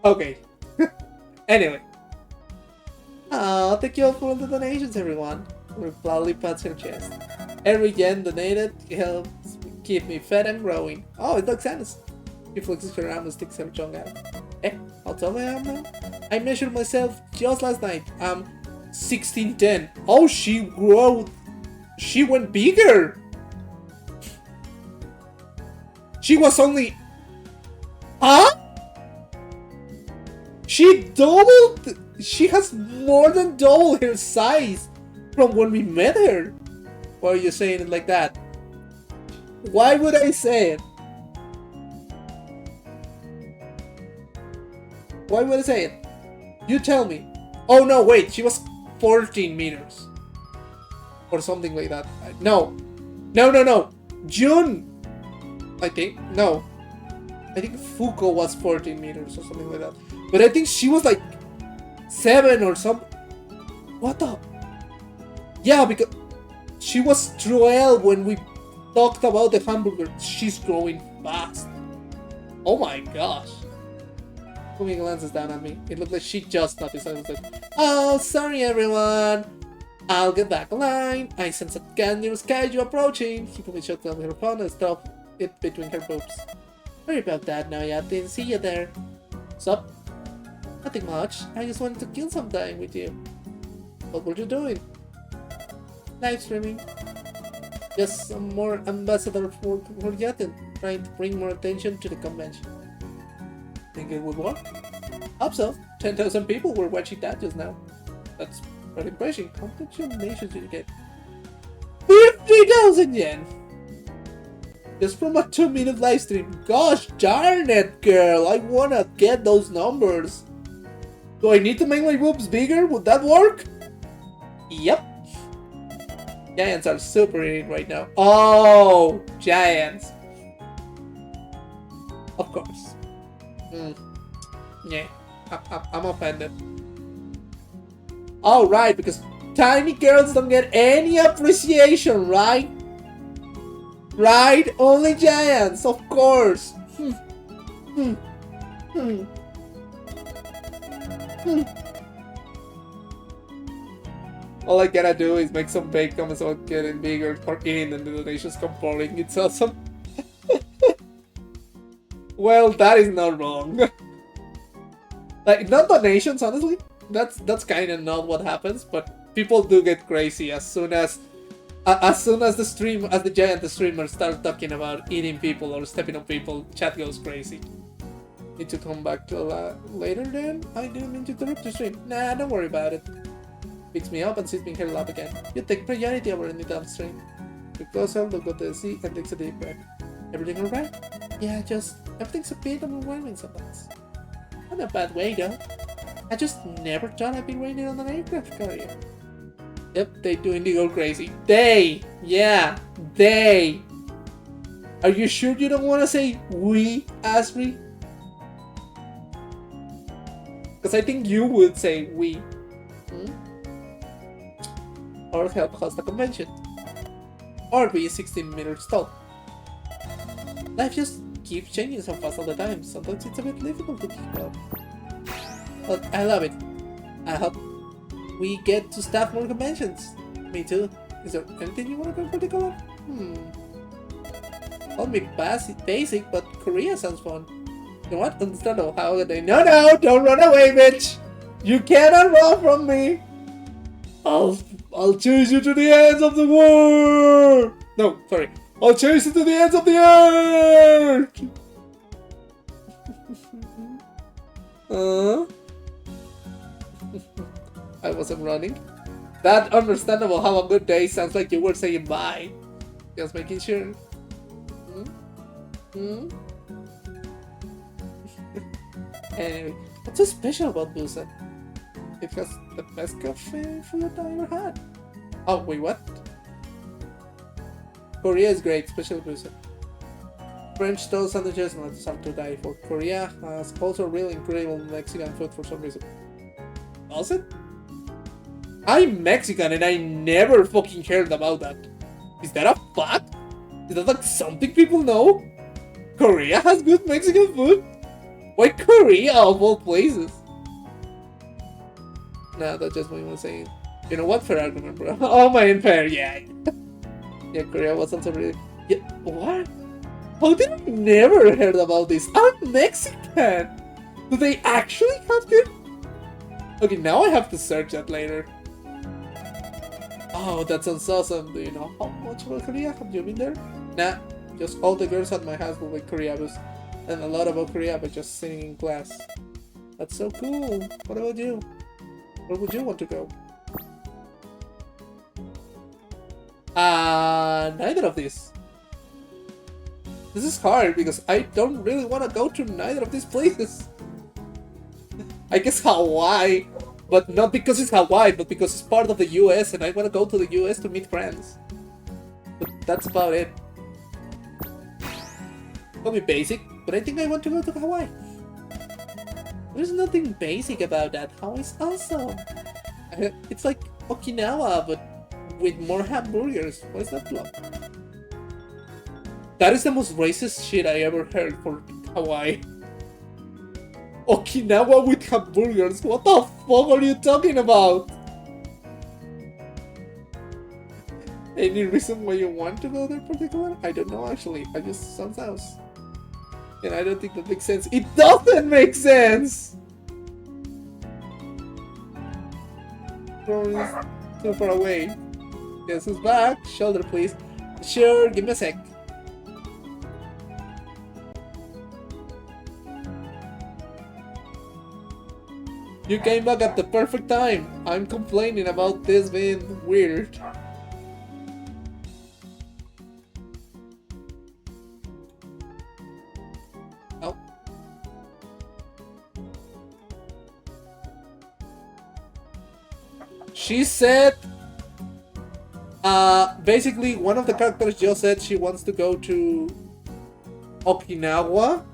Okay. Anyway. Oh, thank you all for the donations, everyone. Her proudly pats her chest. Every yen donated helps keep me fed and growing. Oh, it looks honest. She flexes her arm and sticks her tongue out. How tall I am now? I measured myself just last night. I'm 16'10". Oh, she grew. She went bigger. She was only. Huh? She doubled. She has more than double her size from when we met her. Why are you saying it like that? Why would I say it? Why would I say it? You tell me. Oh no, wait, she was 14 meters. Or something like that. No. No. June! I think. No. I think Fuko was 14 meters or something like that. But I think she was like 7 or something. What the? Yeah, because she was 12 when we talked about the hamburger. She's growing fast. Oh my gosh. Fumi glances down at me. It looked like she just noticed. I was like, oh, sorry everyone. I'll get back online. I sense a dangerous kaiju approaching. He put me shut down her phone and stuffed it between her boobs. Sorry about that, Noya. Didn't see you there. Sup? Nothing much. I just wanted to kill some time with you. What were you doing? Live streaming. Just some more ambassador for Yaten, trying to bring more attention to the convention. Think it would work? Hope so. 10,000 people were watching that just now. That's pretty impressive. How much donations did you get? 50,000 yen! Just from a 2-minute live stream. Gosh darn it, girl! I wanna get those numbers. Do I need to make my boobs bigger? Would that work? Yep. Giants are super in it right now. Oh, giants. Of course. Yeah, I'm offended. Oh, right, because tiny girls don't get any appreciation, right? Right? Only giants, of course. Hmm. Hmm. Hmm. All I gotta do is make some bake comments about getting bigger for in and the donations come pouring. It's awesome. Well, that is not wrong. Like, not donations, honestly. That's kind of not what happens, but people do get crazy as soon as the giant streamers start talking about eating people or stepping on people. Chat goes crazy. Need to come back to later then? I didn't mean to interrupt your stream. Nah, don't worry about it. Picks me up and sees me here up again. You take priority over any damn stream. Look closer, look at the sea, and takes a deep breath. Everything alright? Yeah, just everything's a bit overwhelming sometimes. Not in a bad way though. I just never thought I'd be raining on an aircraft carrier. Yep, they do indeed go crazy. They! Yeah, they! Are you sure you don't want to say we, Asri? Because I think you would say we. Hmm? Or help host the convention. Or be 16 meters tall. Life just keeps changing so fast all the time. Sometimes it's a bit difficult to keep up. But I love it. I hope we get to staff more conventions. Me too. Is there anything you want to go in particular? Call me basic, but Korea sounds fun. You know what? Understandable. How would they? No, don't run away, bitch! You cannot run from me! I'll chase you to the ends of the world! No, sorry. I'll chase you to the ends of the earth! I wasn't running. That understandable. Have a good day. Sounds like you were saying bye. Just making sure. Anyway, what's so special about Busan? It has the best cafe food I ever had. Oh, wait, what? Korea is great, especially Busan. French toast sandwiches, not something to die for. Korea has also really incredible Mexican food for some reason. Does it? I'm Mexican and I never fucking heard about that. Is that a fact? Is that like something people know? Korea has good Mexican food? Why Korea of all places? Nah, that's just what I was saying. You know what? Fair argument, bro. Oh, my unfair, yeah. Yeah, Korea was also really... Yeah, what? How did I never heard about this? I'm Mexican! Do they actually have good... Okay, now I have to search that later. Oh, that sounds awesome. Do you know how much about Korea? Have you been there? Nah, just all the girls at my house will be Koreabus. And a lot about Korea, but just sitting in class. That's so cool. What about you? Where would you want to go? Neither of these. This is hard because I don't really want to go to neither of these places. I guess Hawaii, but not because it's Hawaii, but because it's part of the US and I want to go to the US to meet friends. But that's about it. Call me basic, but I think I want to go to Hawaii. There's nothing basic about that. Hawaii's awesome. It's like Okinawa, but with more hamburgers. What is that plot? That is the most racist shit I ever heard for Hawaii. Okinawa with hamburgers? What the fuck are you talking about? Any reason why you want to go there particular? I don't know actually. I just sounds house. And I don't think that makes sense. It doesn't make sense! Too far away. Guess who's back? Shoulder, please. Sure, give me a sec. You came back at the perfect time. I'm complaining about this being weird. Oh. She said, basically one of the characters just said she wants to go to Okinawa.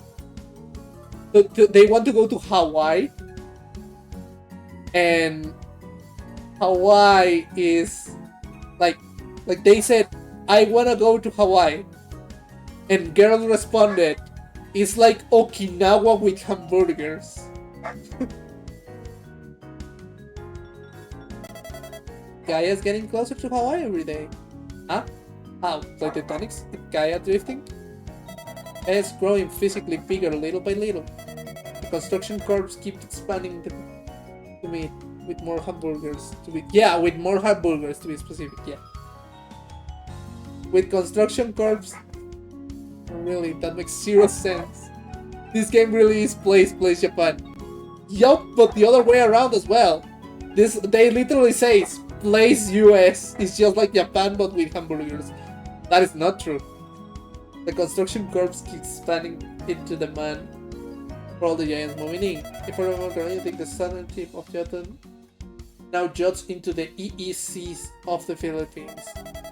They want to go to Hawaii. And Hawaii is like they said, I wanna go to Hawaii. And girl responded, It's like Okinawa with hamburgers. Gaia's getting closer to Hawaii every day. Huh? How? Like Titanics? Gaia drifting? It's growing physically bigger little by little. The construction corps keep expanding to meet with more hamburgers to be with more hamburgers to be specific, yeah. With construction corps, really, that makes zero sense. This game really is place Japan. Yup, but the other way around as well. They literally say place US is just like Japan but with hamburgers. That is not true. The construction corps keeps expanding into demand for all the giants moving in. If I remember correctly, I think the southern tip of Japan now juts into the EECs of the Philippines.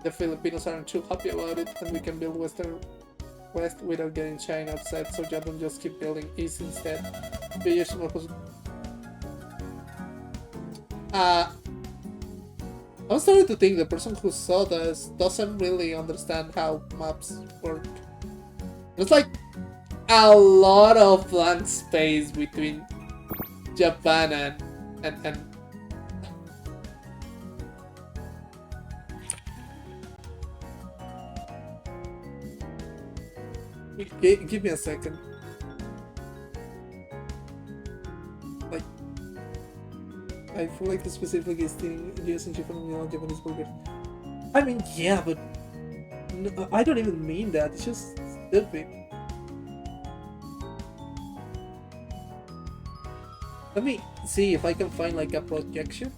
The Filipinos aren't too happy about it, and we can build west without getting China upset, so Japan just keep building east instead. I'm starting to think the person who saw this doesn't really understand how maps work. There's like a lot of blank space between Japan and give me a second. Like, I feel like the specific is the using Japanese burger. I mean, yeah, but no, I don't even mean that. It's just stupid. Let me see if I can find like a projection.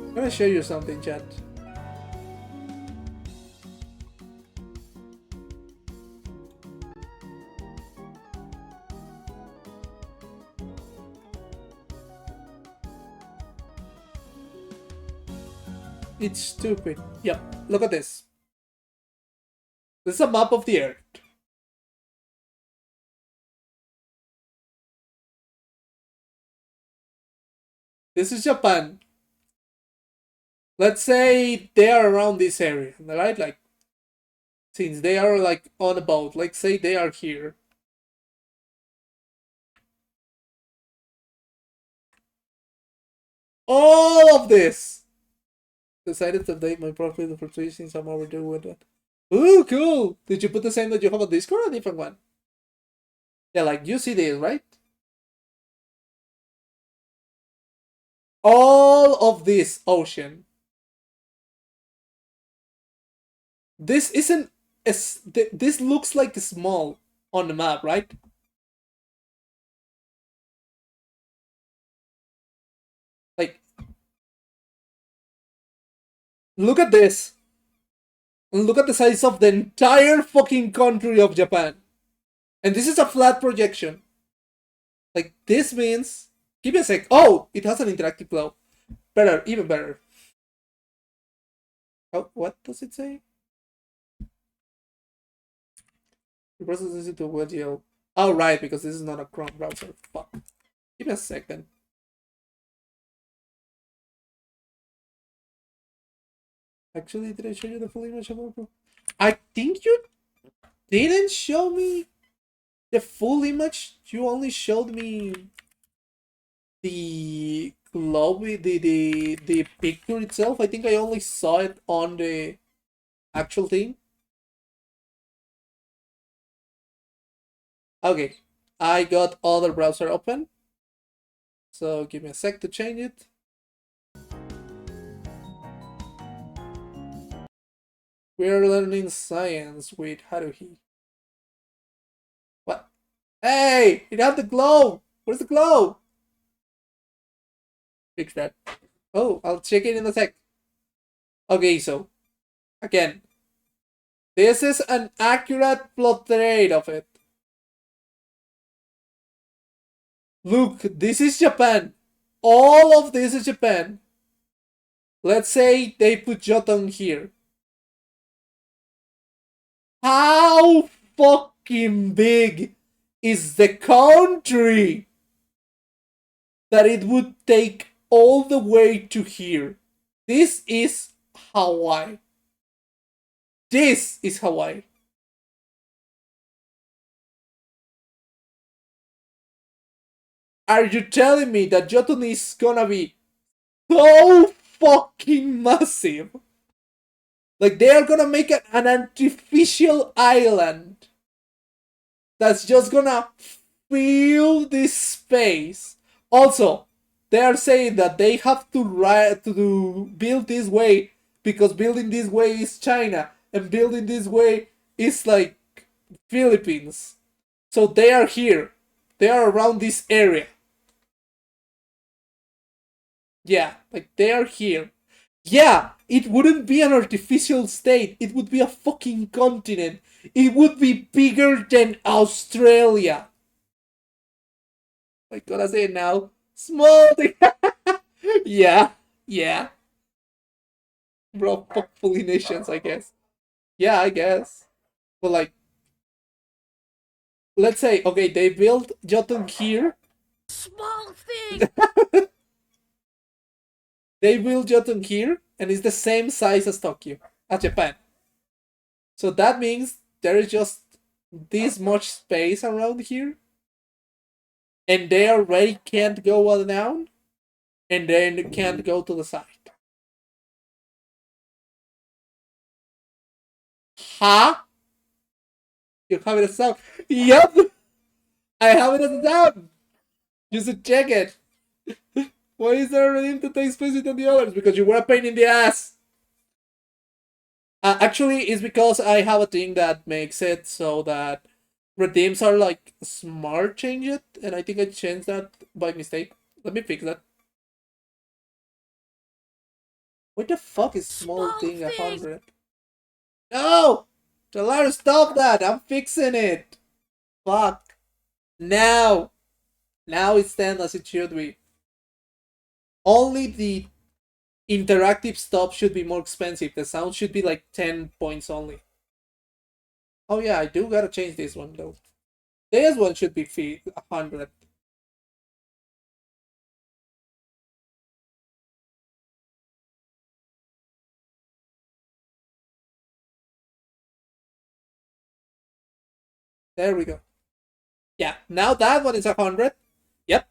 I'm gonna show you something, chat. It's stupid. Yep, look at this. This is a map of the Earth. This is Japan. Let's say they are around this area, right? Like, since they are like on a boat, like say they are here. All of this. Decided to update my profile for Twitch since I'm overdue with it. Ooh, cool! Did you put the same that you have on Discord or a different one? Yeah, like you see this, right? All of this ocean. This isn't this looks like small on the map, right? Like, look at this. And look at the size of the entire fucking country of Japan. And this is a flat projection. Like, this means... Give me a sec. Oh, it has an interactive glow. Better, even better. Oh, what does it say? The process is into WebGL. Oh, right, because this is not a Chrome browser. Fuck. Give me a second. Actually, did I show you the full image of Opera? I think you didn't show me the full image. You only showed me the globe, the picture itself. I think I only saw it on the actual thing. Okay, I got other browser open. So give me a sec to change it. We're learning science with Haruhi. What? Hey! It had the globe! Where's the globe? Fix that. Oh, I'll check it in a sec. Okay, so again, this is an accurate portrait of it. Look, this is Japan. All of this is Japan. Let's say they put Jotun here. How fucking big is the country that it would take all the way to here? This is Hawaii. This is Hawaii. Are you telling me that Jotun is gonna be so fucking massive? Like, they are gonna make an artificial island that's just gonna fill this space. Also, they are saying that they have to build this way because building this way is China and building this way is like Philippines. So they are here. They are around this area. Yeah, like they are here. Yeah, it wouldn't be an artificial state. It would be a fucking continent. It would be bigger than Australia. I gotta say it now. Small thing. Yeah, yeah. Bro, fuck fully nations, I guess. Yeah, I guess. But like, let's say, okay, they built Jotun here. Small thing. They built Jotun here, and it's the same size as Tokyo, as Japan. So that means there is just this much space around here, and they already can't go down, and then can't go to the side. Huh? You have it as a sound? Yep! I have it as a sound! You should check it. Why is there a redeem to take space than the others? Because you were a pain in the ass! Actually, it's because I have a thing that makes it so that redeems are like smart change it, and I think I changed that by mistake. Let me fix that. What the fuck is small thing 100? No! Jalaro, stop that! I'm fixing it! Fuck. Now! Now it's 10 as it should be. Only the interactive stuff should be more expensive. The sound should be like 10 points only. Oh yeah, I do gotta change this one though. This one should be 100. There we go. Yeah, now that one is 100. Yep.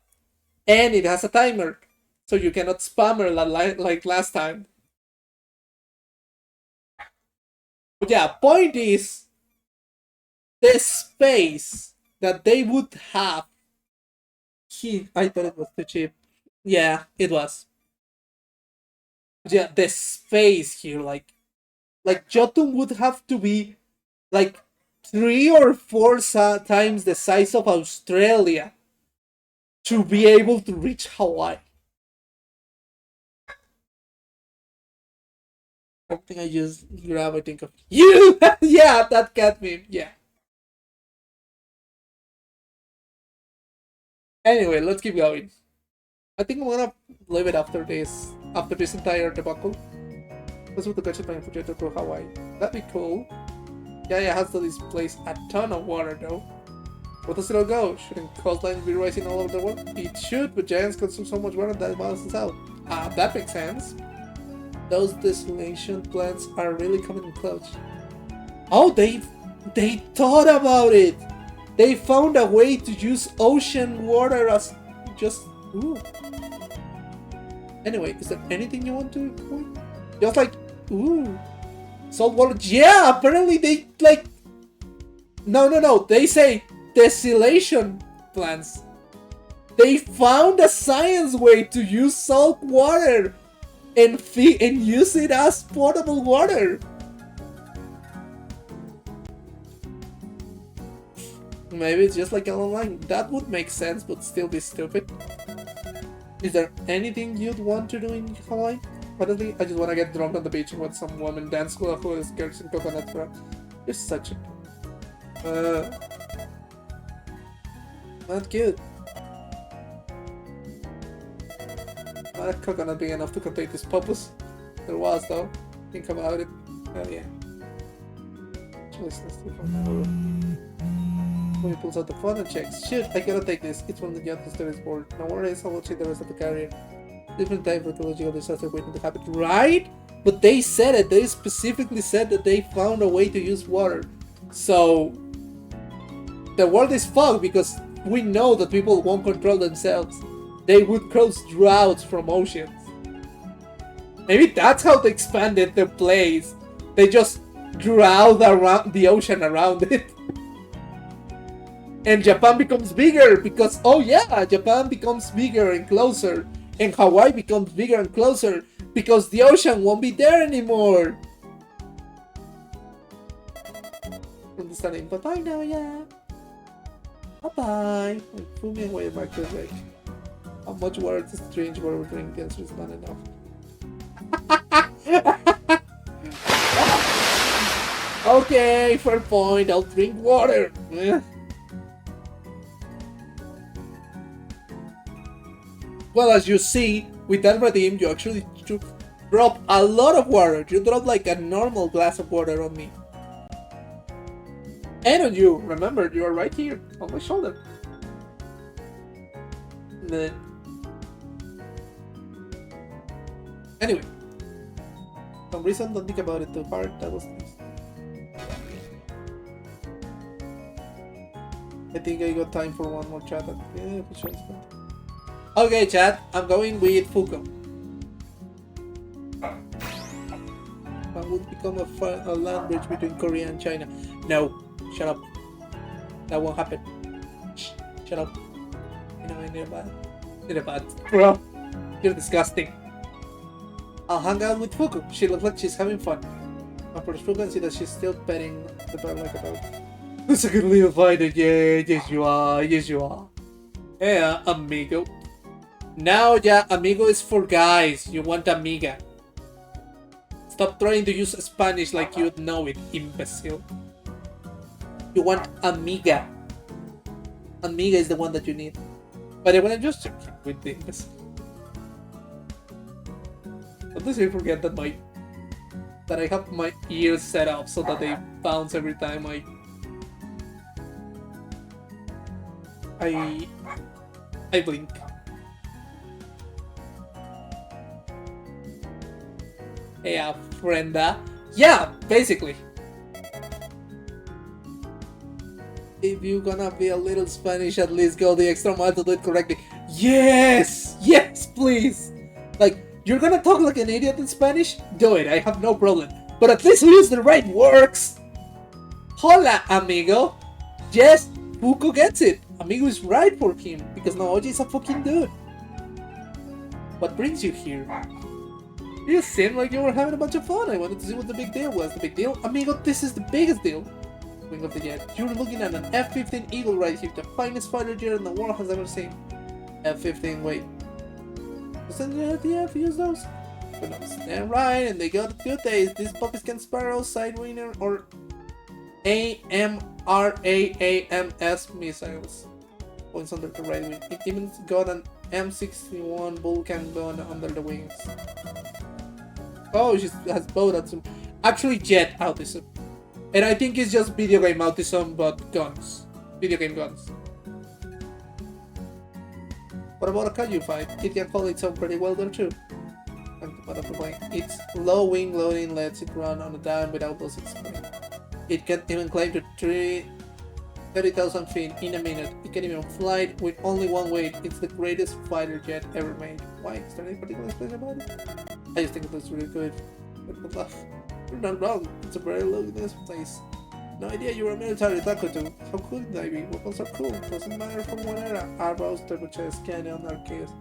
And it has a timer. So you cannot spammer like last time. But yeah, point is the space that they would have. I thought it was too cheap. Yeah, it was. Yeah, the space here, like Jotun would have to be like 3 or 4 times the size of Australia to be able to reach Hawaii. I think I just grab. I think of you. Yeah, that cat meme. Yeah. Anyway, let's keep going. I think I'm gonna leave it after this entire debacle. Let's put the gadget plan for Jetta to Hawaii. That'd be cool. Yeah, it has to displace a ton of water though. Where does it all go? Shouldn't coastlines be rising all over the world? It should, but giants consume so much water that it balances out. That makes sense. Those desalination plants are really coming in clutch. Oh, they thought about it. They found a way to use ocean water as just. Ooh. Anyway, is there anything you want to point? Just like, ooh, salt water. Yeah, apparently they like. No. They say desalination plants. They found a science way to use salt water and use it as potable water. Maybe it's just like online. That would make sense, but still be stupid. Is there anything you'd want to do in Hawaii? Honestly, I just want to get drunk on the beach and watch some woman dance with who is carrying coconut bread. You're such a... not good. Not a coconut big enough to contain this purpose. There was though. Think about it. Hell yeah. specialist from Nauru. When he pulls out the phone and checks. Shoot, I cannot take this. It's from the yacht studies board. No worries, I will check the rest of the carrier. Different type of ecological disaster waiting to happen. Right? But they said it. They specifically said that they found a way to use water. So the world is fucked because we know that people won't control themselves. They would cause droughts from oceans. Maybe that's how they expanded the place. They just drought around the ocean around it. And Japan becomes bigger because, oh yeah, Japan becomes bigger and closer. And Hawaii becomes bigger and closer because the ocean won't be there anymore. Understanding. Bye-bye now, yeah. Bye-bye. Like, Fumi and way back to like, how much water does strange water drink? The answer is not enough. Okay, fair point. I'll drink water. Well, as you see, with that redeem, you actually drop a lot of water. You drop like a normal glass of water on me. And on you. Remember, you are right here, on my shoulder. Anyway. Some reason, don't think about it too hard. That was nice. I think I got time for one more chat. Yeah, for sure. Okay, chat. I'm going with Fuko. That would become a land bridge between Korea and China. No, shut up. That won't happen. Shh, shut up. You know, I need a bath. Bro, you're disgusting. I'll hang out with Fuku. She looks like she's having fun. I approach Fuku and see that she's still petting the dog like a dog. Who's a good little fighter? Yeah, yes you are. Yes you are. Yeah, amigo. Now, yeah, amigo is for guys. You want amiga. Stop trying to use Spanish like you'd know it, imbecile. You want amiga. Amiga is the one that you need. But I want to just check with the imbecile. Sometimes I forget that I have my ears set up so that they bounce every time I blink. Yeah, frienda. Yeah, basically. If you're gonna be a little Spanish, at least go the extra mile to do it correctly. Yes! Yes, please! Like, you're gonna talk like an idiot in Spanish? Do it, I have no problem. But at least use the right words! Hola, amigo! Yes, Fuku gets it. Amigo is right for him, because Naoji is a fucking dude. What brings you here? You seemed like you were having a bunch of fun. I wanted to see what the big deal was. The big deal? Amigo, this is the biggest deal. Wing of the jet. You're looking at an F-15 Eagle right here, the finest fighter jet the world has ever seen. F-15, wait. Doesn't the RTF use those? Who knows? They're right, and they got good days. These puppies can Sparrow, Sidewinder, or AMRAAMS missiles. Points under the right wing. It even got an M61 Vulcan gun under the wings. Oh, she has both autism. Actually, jet autism. And I think it's just video game autism, but guns. Video game guns. What about a kaiju fight? It can hold its own pretty well there too. Its low wing loading lets it run on a dime without losing speed. It can even climb to 30,000 feet in a minute. It can even fly with only one weight. It's the greatest fighter jet ever made. Why? Is there any particular explanation about it? I just think it looks really good. But laugh. You're not wrong. It's a very luminous place. No idea you were a military taco too. How cool did I be? Weapons are cool. Doesn't matter from what era. Arrows, turbochest, cannon, arcades,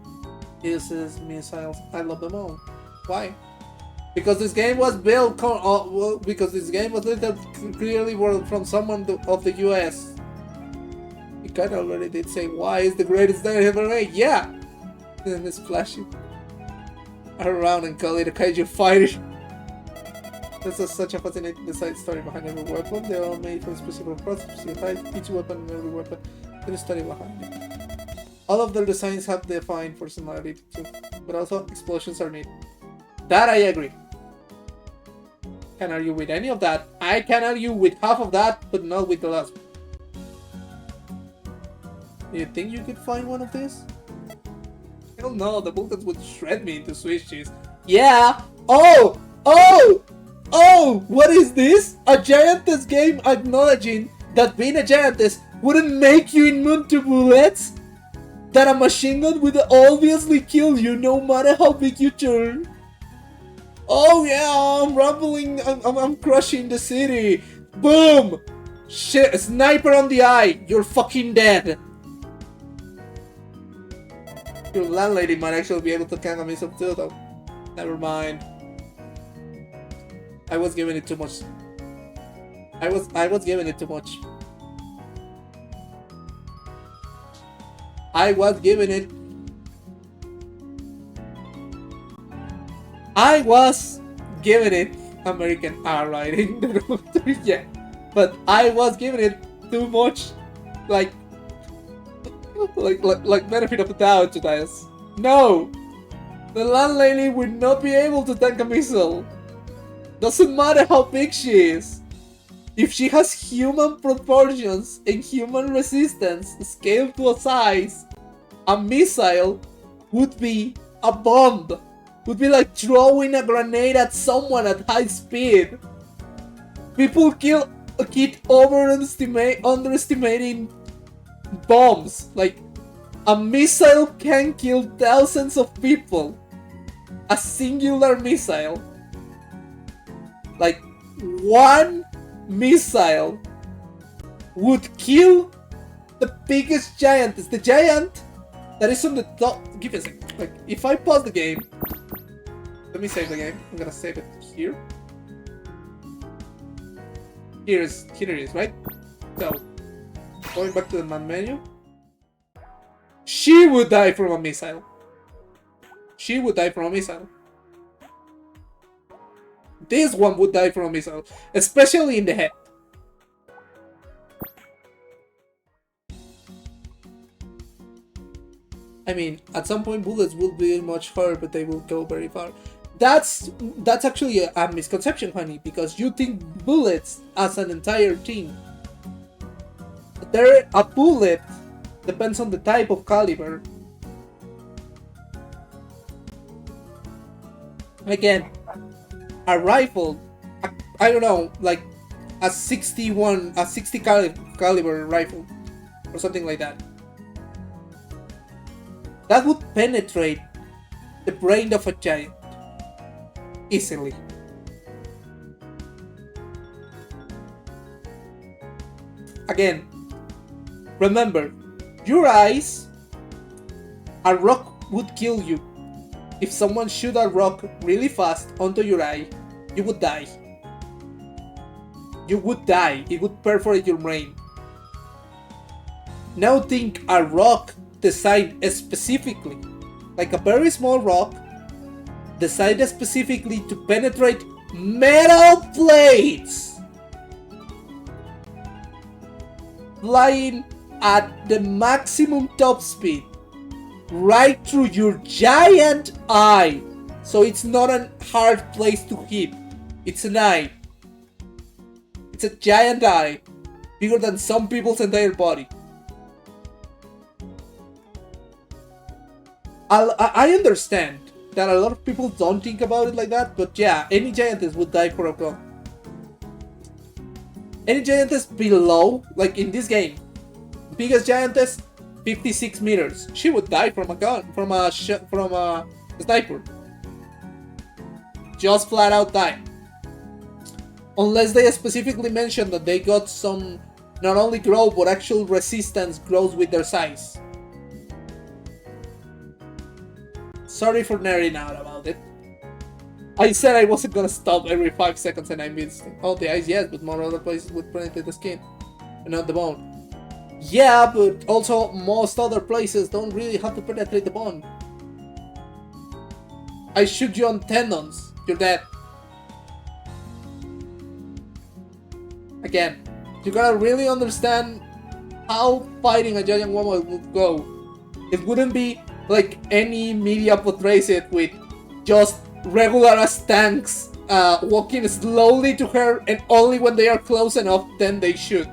uses, missiles. I love them all. Why? Because this game was built because this game was clearly from someone of the US. You kinda already did say why is the greatest day ever made. Yeah! Then it's flashy. Around and call it a kaiju fighter. This is such a fascinating design story behind every weapon. They're all made for specific purposes. Each weapon and every weapon. There's a story behind it. All of their designs have defined personality too, but also explosions are neat. That I agree. Can't argue with any of that. I can argue with half of that, but not with the last one. Do you think you could find one of these? Hell no, the bullets would shred me into Swiss cheese. Yeah! Oh! Oh! Oh! What is this? A giantess game acknowledging that being a giantess wouldn't make you immune to bullets? That a machine gun would obviously kill you no matter how big you turn? Oh yeah, I'm rumbling, I'm crushing the city. Boom! Shit, sniper on the eye, you're fucking dead. Your landlady might actually be able to count a missile too though. Never mind. I was giving it too much. I was giving it too much. I was giving it American R rating. Yeah, but I was giving it too much, like benefit of the doubt to this. No, the landlady would not be able to tank a missile. Doesn't matter how big she is. If she has human proportions and human resistance scaled to a size, a missile would be a bomb. Would be like throwing a grenade at someone at high speed. People keep underestimating bombs. Like, a missile can kill thousands of people. A singular missile. Like, one missile would kill the biggest giant. It's the giant that is on the top. Give me a second. Like, if I pause the game, let me save the game. I'm gonna save it here. Here it is, right? So, going back to the man menu. She would die from a missile. She would die from a missile. This one would die from a missile, especially in the head. I mean, at some point bullets will be much harder, but they will go very far. That's actually a misconception, honey, because you think bullets as an entire team. A bullet depends on the type of caliber. Again, a rifle, I don't know, like a 60 caliber rifle or something like that. That would penetrate the brain of a giant easily. Again, remember, your eyes, a rock would kill you. If someone shoot a rock really fast onto your eye, you would die. You would die. It would perforate your brain. Now think a rock designed specifically, like a very small rock, designed specifically to penetrate metal plates, flying at the maximum top speed, right through your giant eye. So it's not a hard place to hit. It's an eye. It's a giant eye, bigger than some people's entire body. I understand that a lot of people don't think about it like that, but yeah, any giantess would die for a gun. Any giantess below, like in this game, biggest giantess, 56 meters. She would die from a gun, from a sniper. Just flat out die. Unless they specifically mention that they got some, not only growth, but actual resistance grows with their size. Sorry for nerding out about it. I said I wasn't gonna stop every 5 seconds and I missed it. Oh, the eyes, yes, but more other places would penetrate the skin and not the bone. Yeah, but also most other places don't really have to penetrate the bone. I shoot you on tendons, you're dead. Again, you gotta really understand how fighting a giant woman would go. It wouldn't be like any media portrays it, with just regular as tanks walking slowly to her, and only when they are close enough, then they shoot.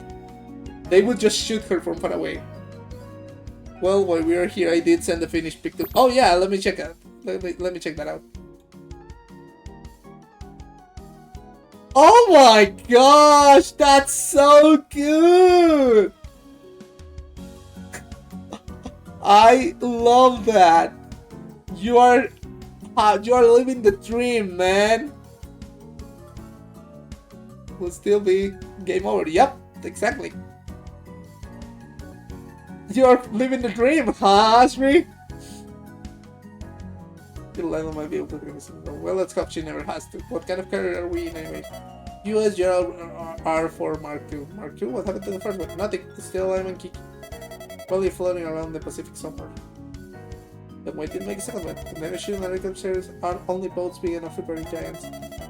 They would just shoot her from far away. Well, while we are here, I did send the finished picture. Oh yeah, let me check it. Let me check that out. Oh my gosh, that's so good! I love that. You are living the dream, man. Will still be game over. Yep, exactly. You're living the dream, huh, Ashmi? Might be able to. Well, let's hope she never has to. What kind of carrier are we in anyway? US Gerald R4 Mark II. Mark II? What happened to the first one? Nothing. Still I'm and Kiki. Probably floating around the Pacific somewhere. Then why didn't make a second one? The Nemesis and American series are only boats big enough for bury giants.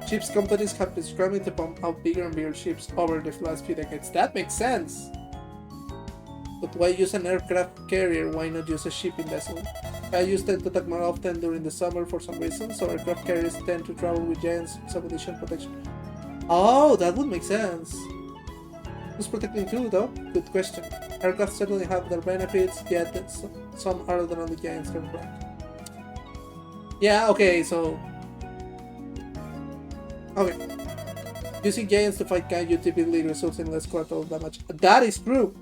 Ships companies have been scrambling to pump out bigger and bigger ships over the last few decades. That makes sense! But why use an aircraft carrier? Why not use a shipping vessel? Kaijus tend to attack more often during the summer for some reason, so aircraft carriers tend to travel with giants some additional protection. Oh, that would make sense. Who's protecting too, though? Good question. Aircraft certainly have their benefits, yet some are than only giants can protect. Yeah, okay, so... Okay. Using giants to fight kaiju typically results in less collateral damage. That is true!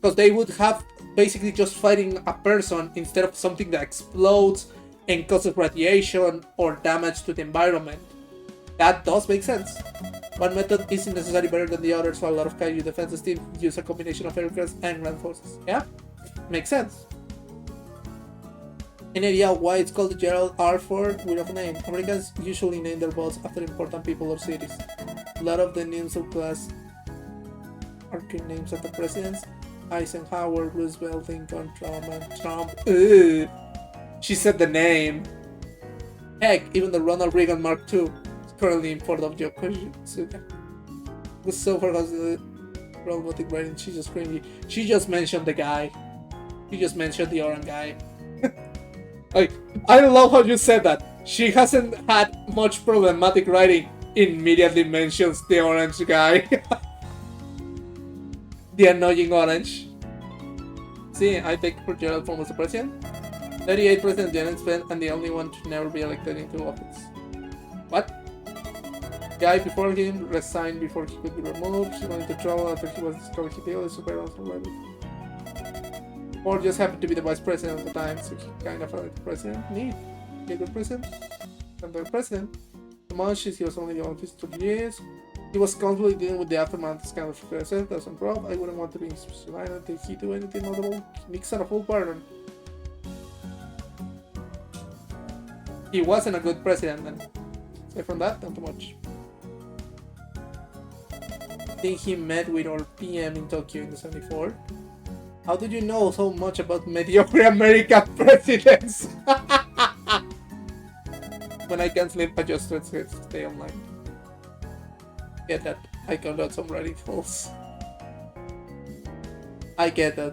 Because they would have basically just fighting a person instead of something that explodes and causes radiation or damage to the environment. That does make sense. One method isn't necessarily better than the other, so a lot of kaiju defenses teams use a combination of aircrafts and ground forces. Yeah? Makes sense. Any idea why it's called the Gerald R4 without a name? Americans usually name their boats after important people or cities. A lot of the names of class are names of the presidents. Eisenhower, Roosevelt, Lincoln, Trump. Ugh. She said the name. Heck, even the Ronald Reagan Mark II is currently in port of Yokosuka. So far as the robotic writing, she's just cringy. She just mentioned the guy. She just mentioned the orange guy. Like, I love how you said that. She hasn't had much problematic writing. Immediately mentions the orange guy. The annoying orange. See, I take for Gerald Ford as the president. 38 President Janet spent and the only one to never be elected into office. What? The guy before him resigned before he could be removed. He went into trouble after he was discovered he failed his supervisor level. Ford just happened to be the vice president at the time, so he kind of felt like the president. Neat. Be a good president. And the president. The months he was only in office 2 years. He was constantly dealing with the aftermath of the scandal for president. As on Rob, I wouldn't want to be in his line. Did he do anything notable? Nixon a full pardon. He wasn't a good president then. Aside from that, not too much. I think he met with our PM in Tokyo in the 74. How did you know so much about mediocre American presidents? When I can't sleep, I just stay online. Get that. I got out some writing holes. I get that.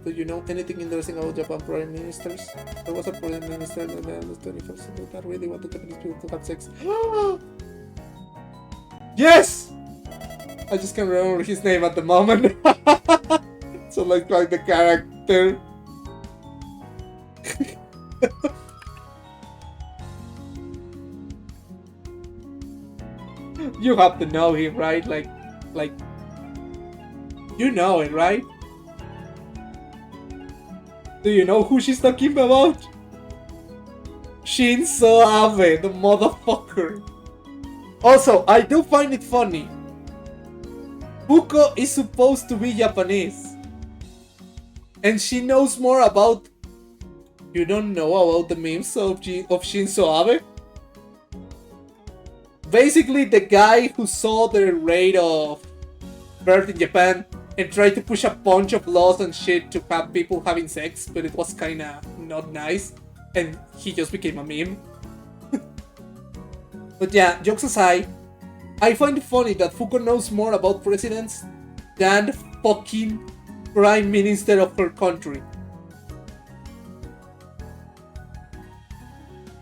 Do you know anything interesting about Japan prime ministers? There was a prime minister in the 21st century that really wanted Japanese people to have sex. Yes! I just can't remember his name at the moment. So like the character. You have to know him, right? Like, you know it, right? Do you know who she's talking about? Shinzo Abe, the motherfucker. Also, I do find it funny. Fuko is supposed to be Japanese. And she knows more about... You don't know about the memes of Shinzo Abe? Basically, the guy who saw the rate of birth in Japan and tried to push a bunch of laws and shit to have people having sex, but it was kinda not nice, and he just became a meme. But yeah, jokes aside, I find it funny that Fuko knows more about presidents than the fucking prime minister of her country.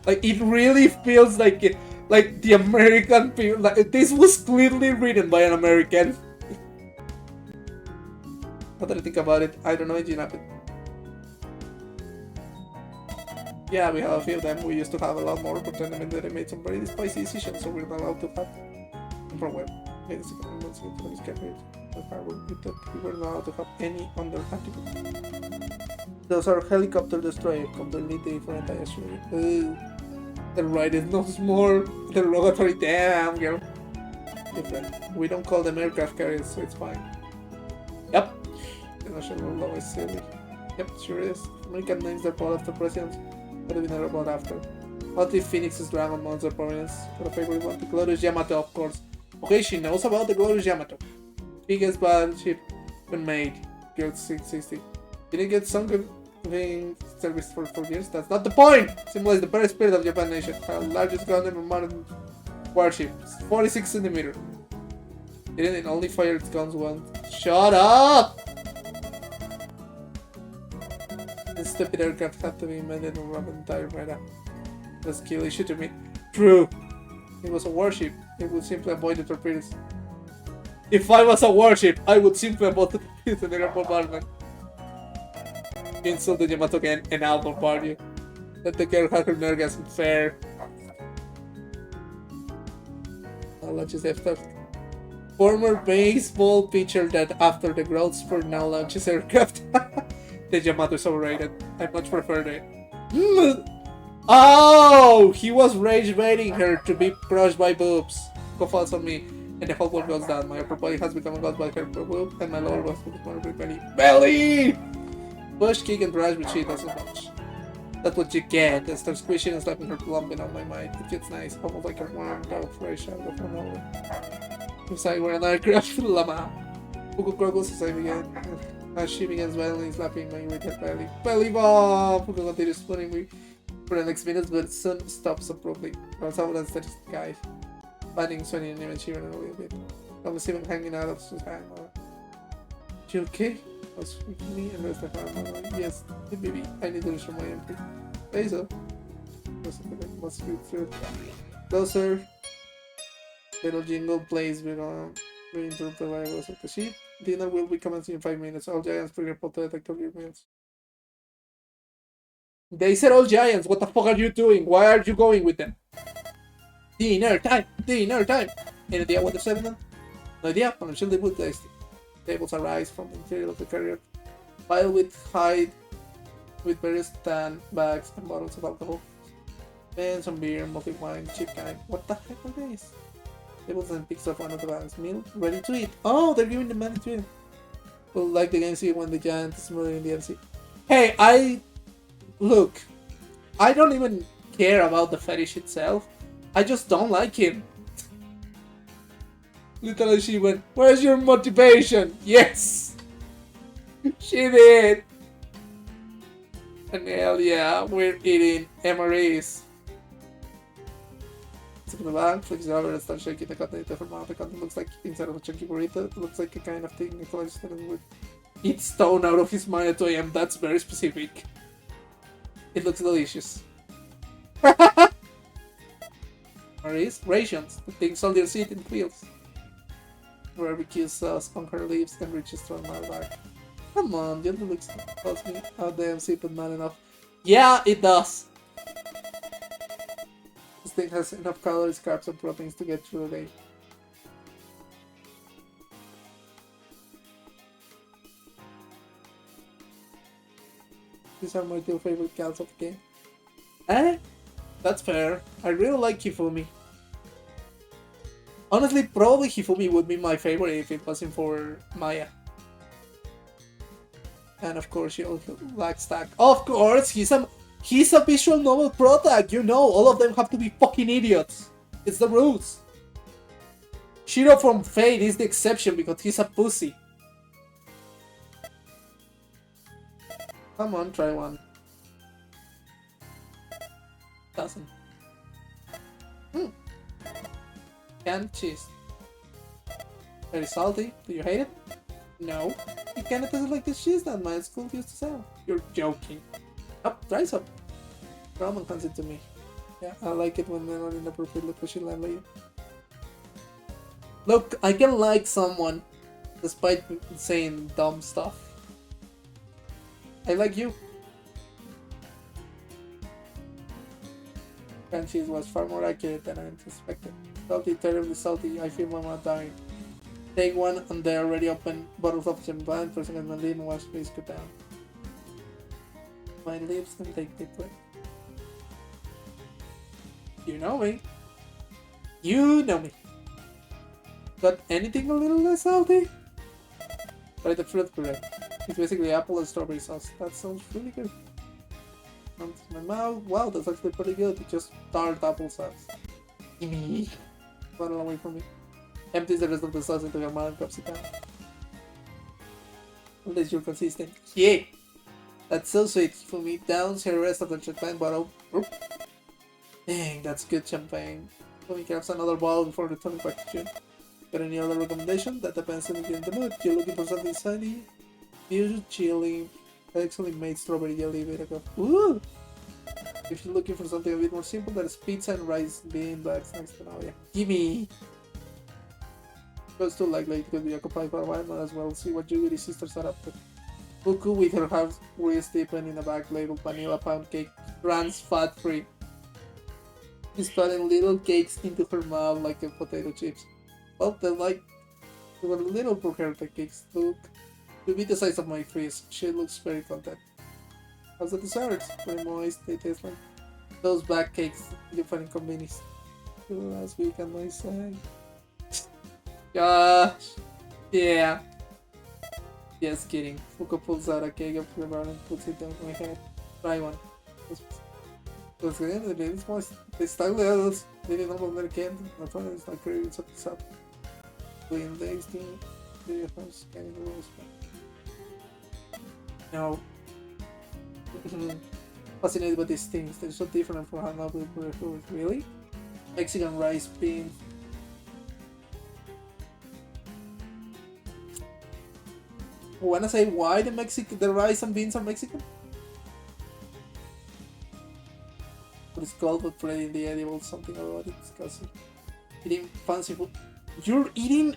Like, it really feels like Like the American people. Like, this was clearly written by an American. Now that I think about it, I don't know, it didn't happen. Yeah, we have a few of them. We used to have a lot more, but then they made some very spicy decisions, so we're not allowed to have. From web. We were not allowed to have any under article. Those are helicopter destroyers, completely different, I assure you. The right is no more derogatory. Damn, girl. Different. We don't call them aircraft carriers, so it's fine. Yep. The national law is silly. Yep, sure is. American names are bought after presidents, but we never bought after. What if Phoenix's Dragon Monster prominence? For a favorite one, the Glorious Yamato, of course. Okay, she knows about the Glorious Yamato. Biggest battleship been made. Guild 660. Didn't get some good thing service for 4 years. That's not the point! Symbolize the very spirit of Japan nation. Our largest gun ever modern warship. 46 centimeter. Didn't it only fire its guns once? Shut up! The stupid aircraft had to be invented and run the entire radar. That's a kill issue to me. True. It was a warship. It would simply avoid the torpedoes. If I was a warship, I would simply avoid the torpedoes and air bombardment. Insult the Yamato again and I'll bombard you. Let the girl have her orgasm fair. I'll launch his aircraft. Former baseball pitcher that after the growth spurt now launches aircraft. The Yamato is overrated. I much prefer it. Oh, he was rage baiting her to be crushed by boobs. Go falls on me, and the whole world goes down. My upper body has become engulfed by her boob, and my lower was more belly. Belly! Push, kick, and brush, but she doesn't much. That's what you get. I start squishing and slapping her plumping on my mind. It feels nice, almost like a warm dog fresh out of an oven. If I were an aircraft llama. Fuku gurgles as I begin. As she begins violently slapping my irritated belly. Belly bomb! Fuku continues spooning me for the next minutes, but soon stops abruptly. Runs out and stares at the guy. Fighting, sweating, and even shivering a little bit. I was even hanging out of his hand. You okay? I was freaking me and rest of her. Yes, baby, I need to restore my MP. Say so. Must be through. Closer. Little jingle plays with we interrupt the arrivals of the ship. Dinner will be commencing in 5 minutes. All giants prepare to detect your minutes. They said all giants. What the fuck are you doing? Why are you going with them? Dinner time! Dinner time! Any idea what they're serving them? No idea. I'm sure they would taste it. Tables arise from the interior of the carrier, piled with hide, with various tan bags and bottles of alcohol. And some beer, muffin wine, cheap kind. What the heck are these? Tables and picks up one of the bags. Meal ready to eat. Oh, they're giving the money to eat. Well, like the game see when the giant is moving in the MC. Hey, look, I don't even care about the fetish itself. I just don't like him. Literally, she went, where's your motivation? Yes! She did! And hell yeah, we're eating MREs. Stick in the bag, flicks it over and starts shaking the content into her mouth. The content looks like inside of a chunky burrito. It looks like a kind of thing Nikolai would eat stone out of his mind at 2 AM. That's very specific. It looks delicious. MREs? Rations. The things all your seat in wheels. Barbecue sauce on her lips and reaches to another bag. Come on, the other looks tells me how damn sweet but not enough. Yeah, it does! This thing has enough calories, carbs, and proteins to get through the day. These are my two favorite cows of the game. Eh? That's fair. I really like Hifumi. Honestly, probably Hifumi would be my favorite if it wasn't for Maya. And of course, she also likes Stack. Of course, he's a visual novel protag. You know, all of them have to be fucking idiots. It's the rules. Shiro from Fate is the exception because he's a pussy. Come on, try one. Doesn't. Canned cheese. Very salty. Do you hate it? No. It kinda tastes like the cheese that my school used to sell. You're joking. Up, try some. Ramen hands it to me. Yeah, I like it when they're not inappropriately pushing landly. Look, I can like someone despite saying dumb stuff. I like you. Franchise was far more accurate than I anticipated. Salty, terribly salty. I feel my mouth dying. Take one, and they already open bottles of champagne. Pressing on my lid and watch please go down. My lips and take deep breath. You know me. You know me. Got anything a little less salty? Try the fruit puree. It's basically apple and strawberry sauce. That sounds really good. Comes to my mouth. Wow, that's actually pretty good. It's just tart apple sauce. Gimme. Bottle away from me. Empties the rest of the sauce into your mouth and drops it down. Unless you're consistent. Yeah! That's so sweet. For me, downs her rest of the champagne bottle. Oop. Dang, that's good champagne. Let me grab another bottle before returning back to June. Got any other recommendation? That depends on you in the mood. You're looking for something sunny? Usually chili. I actually made strawberry jelly a bit ago. Ooh! If you're looking for something a bit more simple, there's pizza and rice bean bags next to now. Yeah. Gimme! Goes too likely it could be occupied for a while, might as well see what Judy's sisters are up to. Cuckoo with her house wrist deepened in a bag labeled vanilla pound cake, trans fat free. She's putting little cakes into her mouth like a potato chips. Well, they were little for her, the cakes look to be the size of my fist. She looks very content. How's the dessert? Very moist, they taste like those black cakes you find in convenience. Last week on my side. Gosh. Yeah. Just kidding. Fuka pulls out a cake of the brown and puts it on my head. Try one. Los ingredientes de mismo están leados. Tiene normal americano. La forma es not clear. It's up to sap. Clean tasting. Video house. Candy rules. No. Fascinated by these things. They're so different from how we prefer. Really? Mexican rice, beans. Wanna say why the rice and beans are Mexican? What it's called, but pretty in the edible, something about it, disgusting. Eating fancy food. You're eating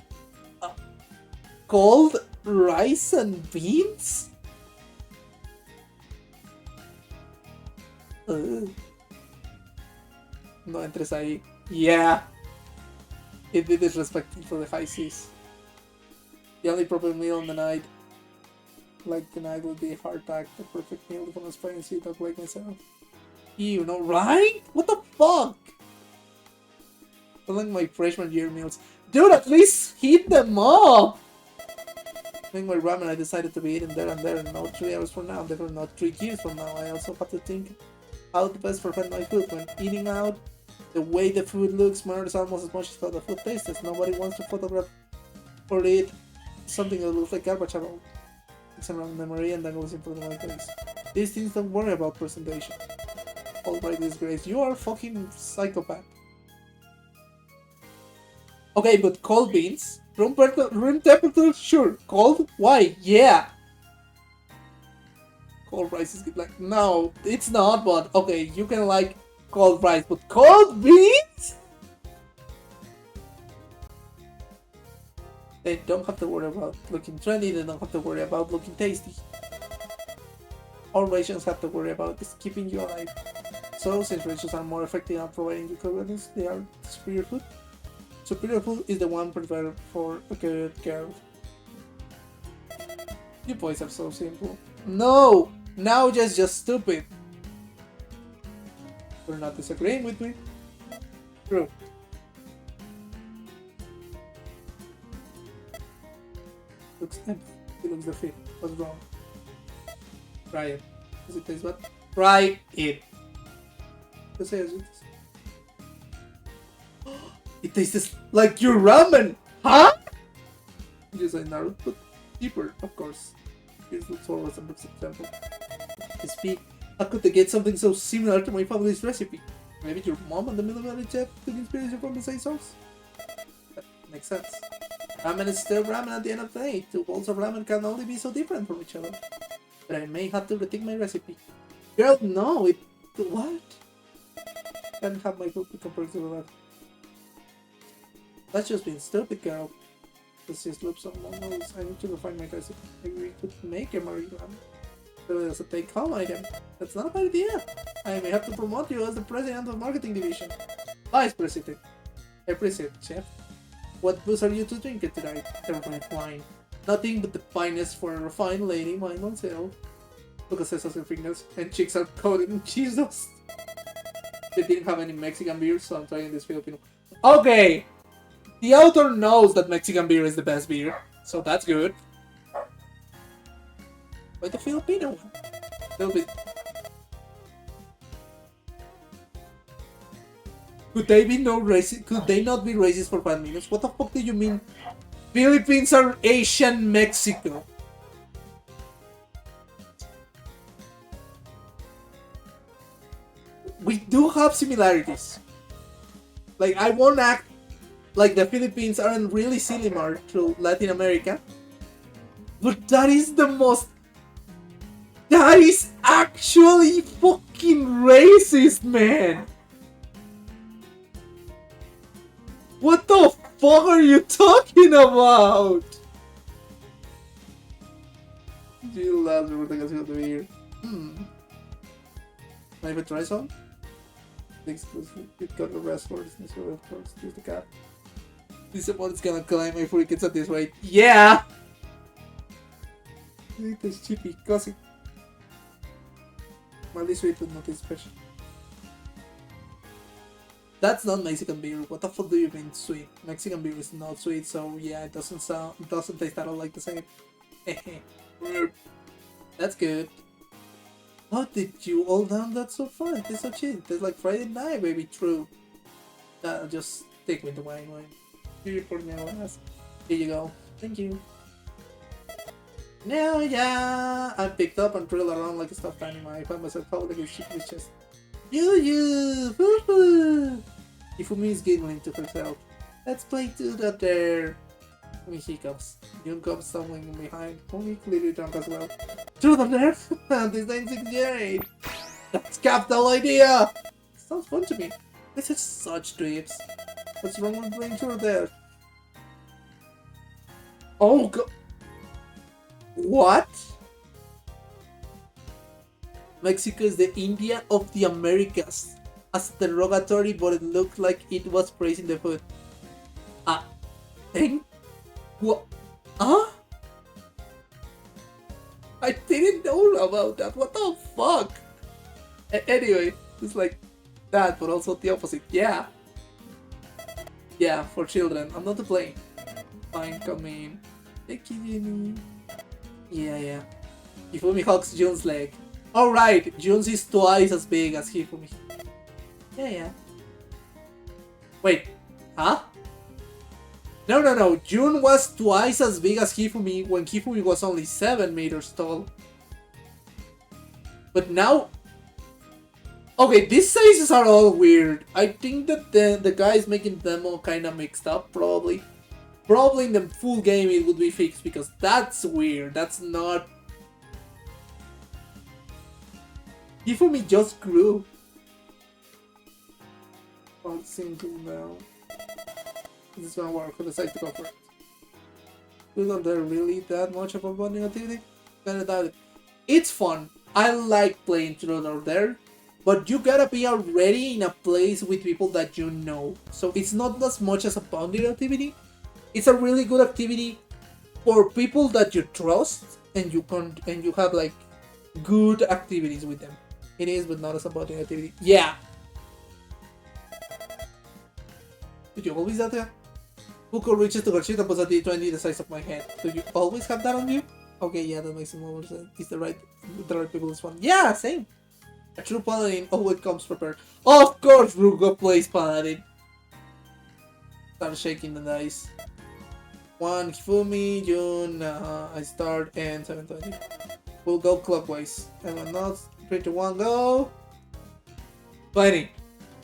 cold rice and beans? No entres ahí. Yeah! It'd be disrespectful to the high seas. The only proper meal in the night, like tonight, would be a heart attack. The perfect meal for a spicy dog like myself. You know, right? What the fuck? I like my freshman year meals. Dude, at least heat them up! During my ramen, I decided to be eating there and there, not 3 hours from now, definitely not 3 years from now. I also have to think how to best prepare my food. When eating out, the way the food looks matters almost as much as how the food tastes. Nobody wants to photograph or eat something that looks like garbage at all. It's around memory and then goes in front of my face. These things don't worry about presentation. Alright, disgrace. You are a fucking psychopath. Okay, but cold beans? Room temperature? Sure. Cold? Why? Yeah. Cold rice is good. Like, no, it's not, but okay, you can like cold rice, but cold beans? They don't have to worry about looking trendy, they don't have to worry about looking tasty. All rations have to worry about is keeping you alive. So, since rations are more effective at providing you calories, they are superior food. Superior food is the one prepared for a good girl. You boys are so simple. No! Now just stupid. You're not disagreeing with me. True. Looks empty. It looks defeated. What's wrong? Try it. Does it taste bad? Try it. Just say it. It tastes like your ramen! Huh? Yes, I narrowed, but deeper, of course. Here's the Taurus and example. To speak, how could they get something so similar to my family's recipe? Maybe your mom and the military chef took inspiration from the same sauce? That makes sense. Ramen is still ramen at the end of the day. Two bowls of ramen can only be so different from each other. But I may have to rethink my recipe. Girl, no, what? Can't have my food be compared to that. That's just being stupid, girl. This is loops on models. I need to refine my guys. We could make a Marigram. So as a take-home item. That's not a bad idea. I may have to promote you as the president of marketing division. Vice president. I appreciate it, chef. What booze are you two drinking tonight? Everybody wine. Nothing but the finest for a refined lady, mine myself. Lucas says her fingers, and cheeks are coated in cheese dust. They didn't have any Mexican beer, so I'm trying this Filipino. Okay! The author knows that Mexican beer is the best beer, so that's good. Why the Filipino one? A little bit. Could they be no racist? Could they not be racist for 5 minutes? What the fuck do you mean? Philippines are Asian Mexico. We do have similarities. Like, I won't act like the Philippines aren't really similar to Latin America. But that is the most... That is actually fucking racist, man! What the fuck are you talking about? You love me with the canción de beer. Maybe try some? It got the rest for this, of course. Use the cat. This someone's gonna climb my freaking at this rate. Yeah! This chippy, cosy. Mildly sweet, but not special. That's not Mexican beer. What the fuck do you mean sweet? Mexican beer is not sweet, so yeah, it doesn't taste at all like the same. That's good. How did you all down that so far? It tastes so cheap. It tastes like Friday night, baby. True. Just take me the wine. Here for me, here you go. Thank you. Now, yeah, I picked up and trailed around like a stuffed animal. I found myself holding his shit in his chest. Hoo-hoo! Ifumi is giggling to herself. Let's play to the there. Me hiccups. Jun comes stumbling behind. Only clearly drunk as well. To the there? This 968. That's capital idea! Sounds fun to me. This is such trips. What's wrong with playing to there? Oh god. What? Mexico is the India of the Americas. As derogatory, but it looked like it was praising the food. What? Huh? I didn't know about that. What the fuck? Anyway, it's like that, but also the opposite. Yeah. Yeah, for children. I'm not to blame. Fine, come in. Thank you, Jimmy. Yeah. Hifumi hugs Jun's leg. Alright, Jun's is twice as big as Hifumi. Yeah. Wait, huh? No. Jun was twice as big as Hifumi when Hifumi was only 7 meters tall. But now... Okay, these sizes are all weird. I think that the guys making them all kinda mixed up, probably. Probably in the full game it would be fixed, because that's weird. That's not... Hifumi just grew. Oh, it's simple now. This is gonna work for the size to go for it. Isn't there really that much of a bonding activity? Kinda doubt it. It's fun. I like playing Truth or Dare, but you gotta be already in a place with people that you know. So it's not as much as a bonding activity. It's a really good activity for people that you trust and you have like good activities with them. It is, but not as a bonding activity. Yeah. Did you always have that? Buko reaches to her cheek and puts a D20 the size of my head. Do you always have that on you? Okay, yeah, that makes more sense. It's the right people's fun. Yeah, same. A true paladin always comes prepared. Of course, Rugo plays paladin. Start shaking the dice. 1 Hifumi, Jun, I start, and 720. We'll go clockwise. Everyone nods. 3, 2, 1, go! Fighting!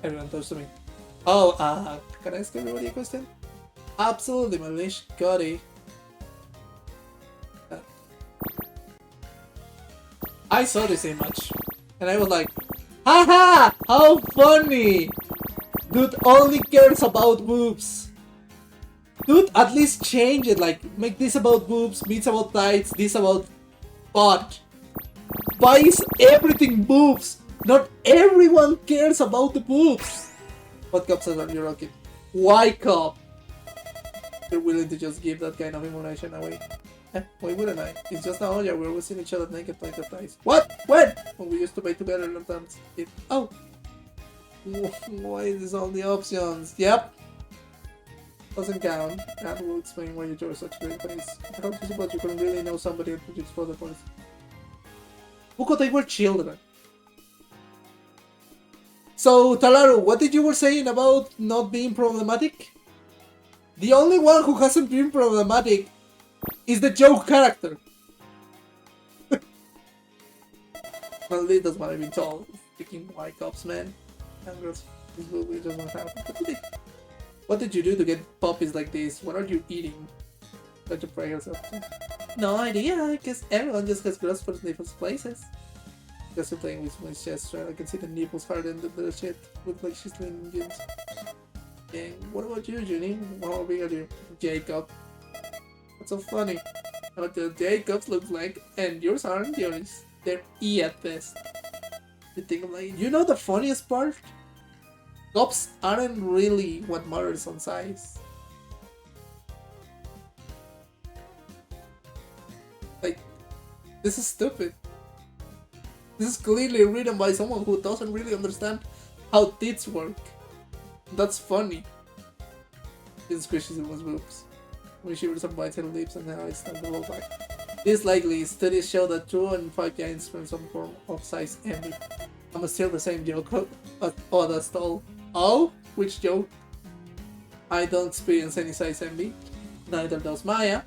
Everyone talks to me. Oh, can I ask everybody a question? Absolutely, my wish. Got it. I saw this image, and I was like, haha! How funny! Dude only cares about boobs. Dude, at least change it. Like, make this about boobs, meets about tights, this about butt. Why is everything boobs? Not everyone cares about the boobs. What cup says you're okay? Why cup? You're willing to just give that kind of emotion away. Why wouldn't I? It's just now, yeah, we're always seeing each other naked playing the dice. What? When? When we used to play together sometimes. Oh. Why is this all the options? Yep. Doesn't count. That will explain why you chose such a great place. I don't suppose you couldn't really know somebody who could explore the place. Buko, they were children. So, Talaru, what did you were saying about not being problematic? The only one who hasn't been problematic is the joke character. Well, it doesn't matter being told. Freaking white cops, man. This movie doesn't happen. What did you do to get puppies like this? What are you eating? Try to pray yourself. No idea. I guess everyone just has gross for nipples places. Guess you're playing with my chest, right? I can see the nipples harder than the shit. Look like she's leaning against. Dang. What about you, Junie? How big are you? Jacob. What's so funny? What the Jacobs look like, and yours aren't yours. They're E at best. You think I'm like, you know the funniest part? Cops aren't really what matters on size. Like, this is stupid. This is clearly written by someone who doesn't really understand how tits work. That's funny. This squishes in one's boobs. When she was bites her lips and her eyes stand the whole back. This likely, studies show that 2 in 5 giants spend some form of size envy. I'm still the same joke, but oh, that's all. Oh? Which joke? I don't experience any size envy. Neither does Maya.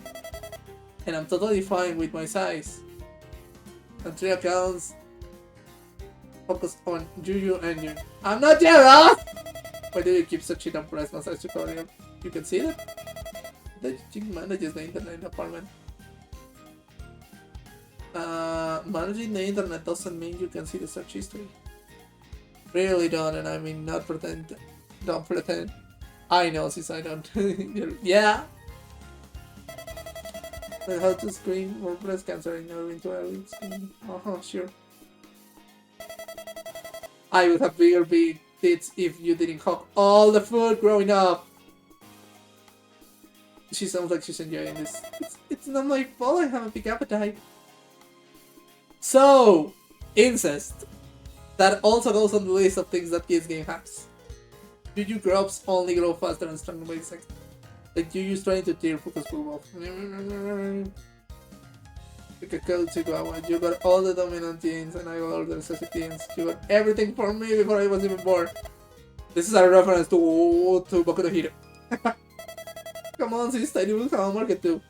And I'm totally fine with my size. On 3 accounts, focus on Juju and you. I'm not jealous! Why do you keep searching on breast massage tutorial? You can see that? The chick manages the internet apartment. Managing the internet doesn't mean you can see the search history. Really don't, and I mean not pretend. Don't pretend. I know since I don't. Yeah. But how to screen for breast cancer in your eventuality screen? Sure. I would have bigger big tits if you didn't cook all the food growing up. She sounds like she's enjoying this. It's not my fault I have a big appetite. So, incest. That also goes on the list of things that kids game has. Juju grubs only grow faster and stronger by sex. Like Juju's trying to tear focus for wolf. You got all the dominant genes and I got all the recessive genes. You got everything for me before I was even born. This is a reference to Boku no Hero. Come on, sis, I will have a market too.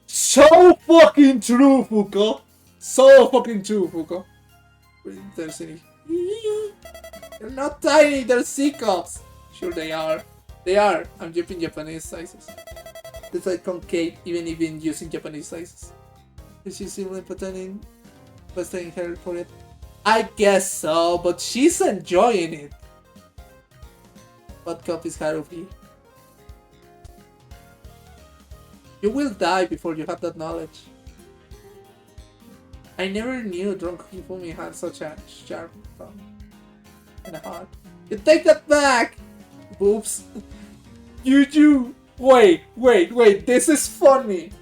So fucking true, Fuko! So fucking true, Fuko. There's any. They're not tiny, they're C-cups. Sure they are. They are. I'm using Japanese sizes. It's like concave even using Japanese sizes. Is she simply pretending staying her for it? I guess so, but she's enjoying it. What cup is Haruhi? You will die before you have that knowledge. I never knew drunk Hifumi had such a sharp tongue and a heart. You take that back! Boobs. Juju! Wait, this is funny!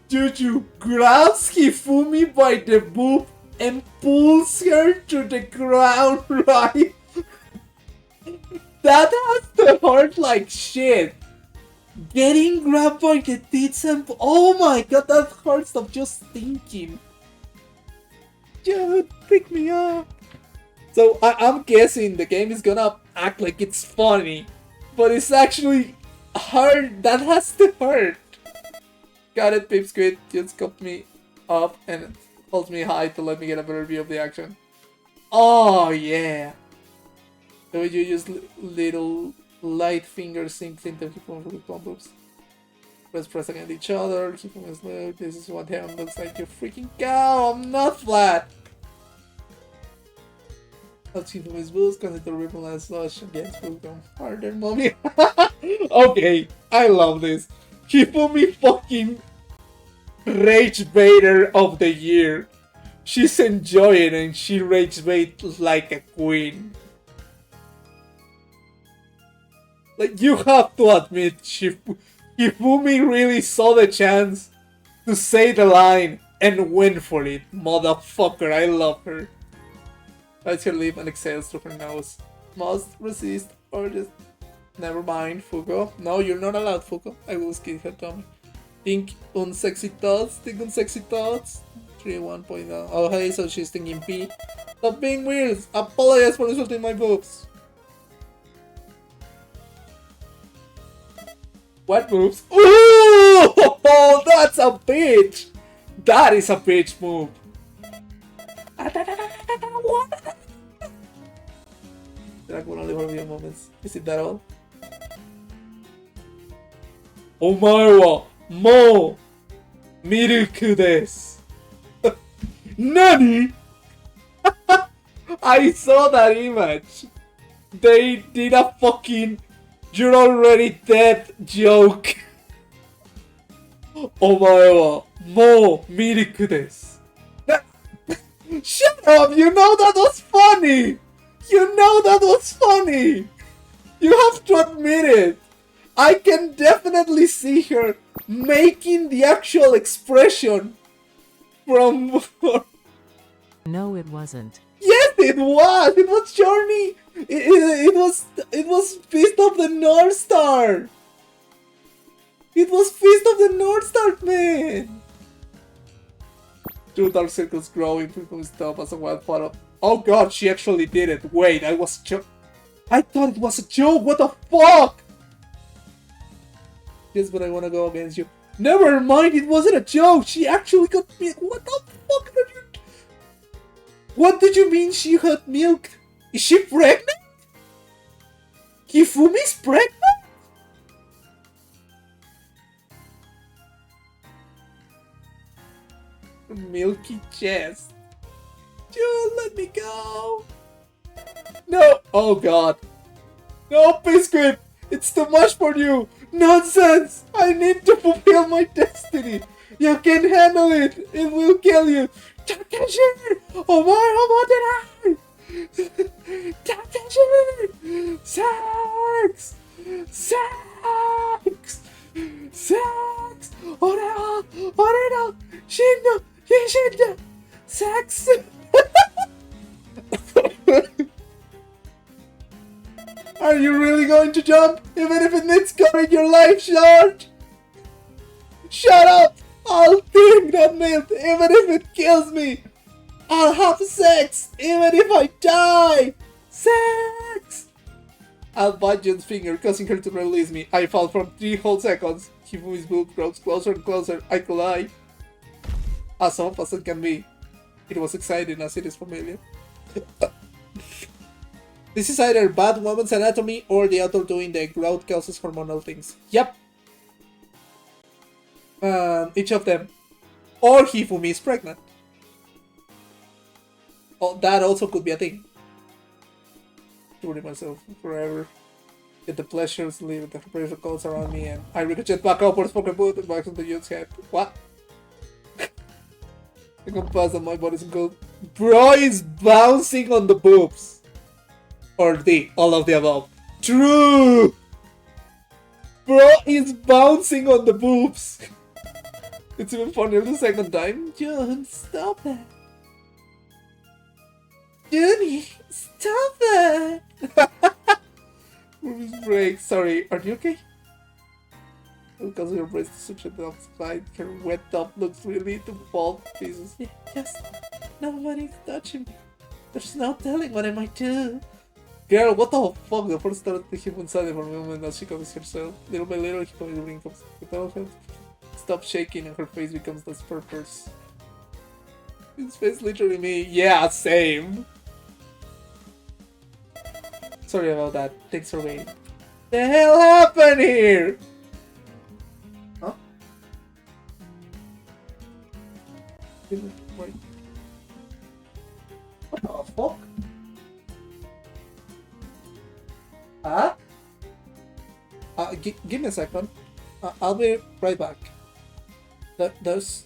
Juju grabs Hifumi by the boob and pulls her to the ground, right? That has to hurt like shit! Getting grabbed by the tits and oh my god, that hurts of just thinking. Dude, pick me up. So I'm guessing the game is gonna act like it's funny, but it's actually hurt. That has to hurt. Got it, Pipsquid. Just cut me up and holds me high to let me get a better view of the action. Oh yeah. So you use little light fingers sink into Hifumi with plump boobs. Press against each other. Hifumi is low. This is what heaven looks like. You freaking cow! I'm not flat. Let's see his boost, consider ripple and slush against Fugo. Harder, mommy. Okay, I love this. Hifumi fucking Rage Baiter of the year. She's enjoying and she rage bait like a queen. Like, you have to admit, Hifumi really saw the chance to say the line and went for it. Motherfucker, I love her. Bites her lip and exhales through her nose. Must resist or just... Never mind, Fugo. No, you're not allowed, Fugo. I will skin her tummy. Think unsexy thoughts. Think unsexy thoughts. 3 1.0. Oh, hey, so she's thinking P. Stop being weird. Apologize for insulting my boobs. What moves? Ooh! That's a bitch! That is a bitch move. Drag will only for a few moments. Is it that all? Omae wa mou miruku desu. Nani? I saw that image. They did a fucking "you're already dead" joke. Omae wa mou miruku desu. Shut up! You know that was funny! You know that was funny! You have to admit it! I can definitely see her making the actual expression from... No, it wasn't. Yes, it was! It was Journey! It was Feast of the North Star! It was Feast of the North Star, man! Two dark circles growing from his top as a wild photo. Oh god, she actually did it. Wait, I thought it was a joke. What the fuck? Yes, but I wanna go against you. Never mind, it wasn't a joke. She actually got milk. What the fuck are you? What did you mean she got milk? Is she pregnant? Hifumi's pregnant? Milky chest. Dude, let me go. No. Oh god. No, Biscuit. It's too much for you. Nonsense. I need to fulfill my destiny. You can handle it. It will kill you. Takeshi. Oh my, Takeshi. Sex. Sex. Sex. Oreo. Oreo. Shindo. Yishinda. Sex. Are you really going to jump? Even if it means cutting your life short? Shut up! I'll drink that milk even if it kills me! I'll have sex even if I die! Sex! I'll bite Jun's finger, causing her to release me. I fall for 3 whole seconds. Hifumi's boot grows closer and closer. I collide. As soft as it can be. It was exciting as it is familiar. This is either bad woman's anatomy or the author doing the growth causes hormonal things. Yep. Each of them. Or Hifumi is pregnant. Oh, that also could be a thing. Torturing myself forever. Get the pleasures, leave the pressure calls around me, and I ricochet back upwards, poke boot, and back into Yun's head. What? I can pass on my body's good. Bro is bouncing on the boobs. Or all of the above. True! Bro is bouncing on the boobs. It's even funnier the second time. Jun, stop that. Junie, stop that. Ruby's break. Sorry, are you okay? Because your breast is such a dog spine. Her wet top looks really to fall to pieces. Yeah, just nobody's touching me. There's no telling what I might do. Girl, what the fuck? The first started to him inside for a moment as she covers herself. Little by little, he comes wrinkles. Stop shaking and her face becomes less purpose. His face literally me. Yeah, same. Sorry about that. Thanks for waiting. The hell happened here? Huh? Wait. What the fuck? Huh? Give me a second. I'll be right back. There's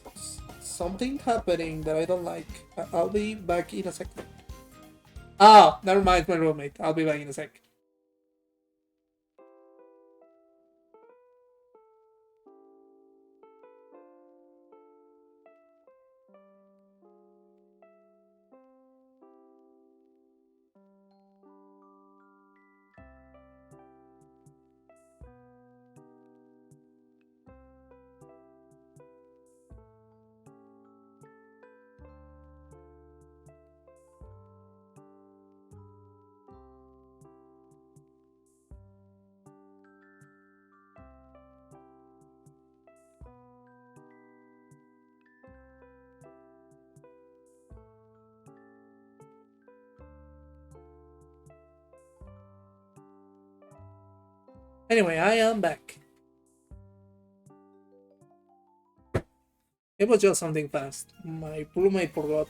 something happening that I don't like. I'll be back in a second. Ah, never mind, my roommate. I'll be back in a sec. Anyway, I am back. It was just something fast. My roommate forgot.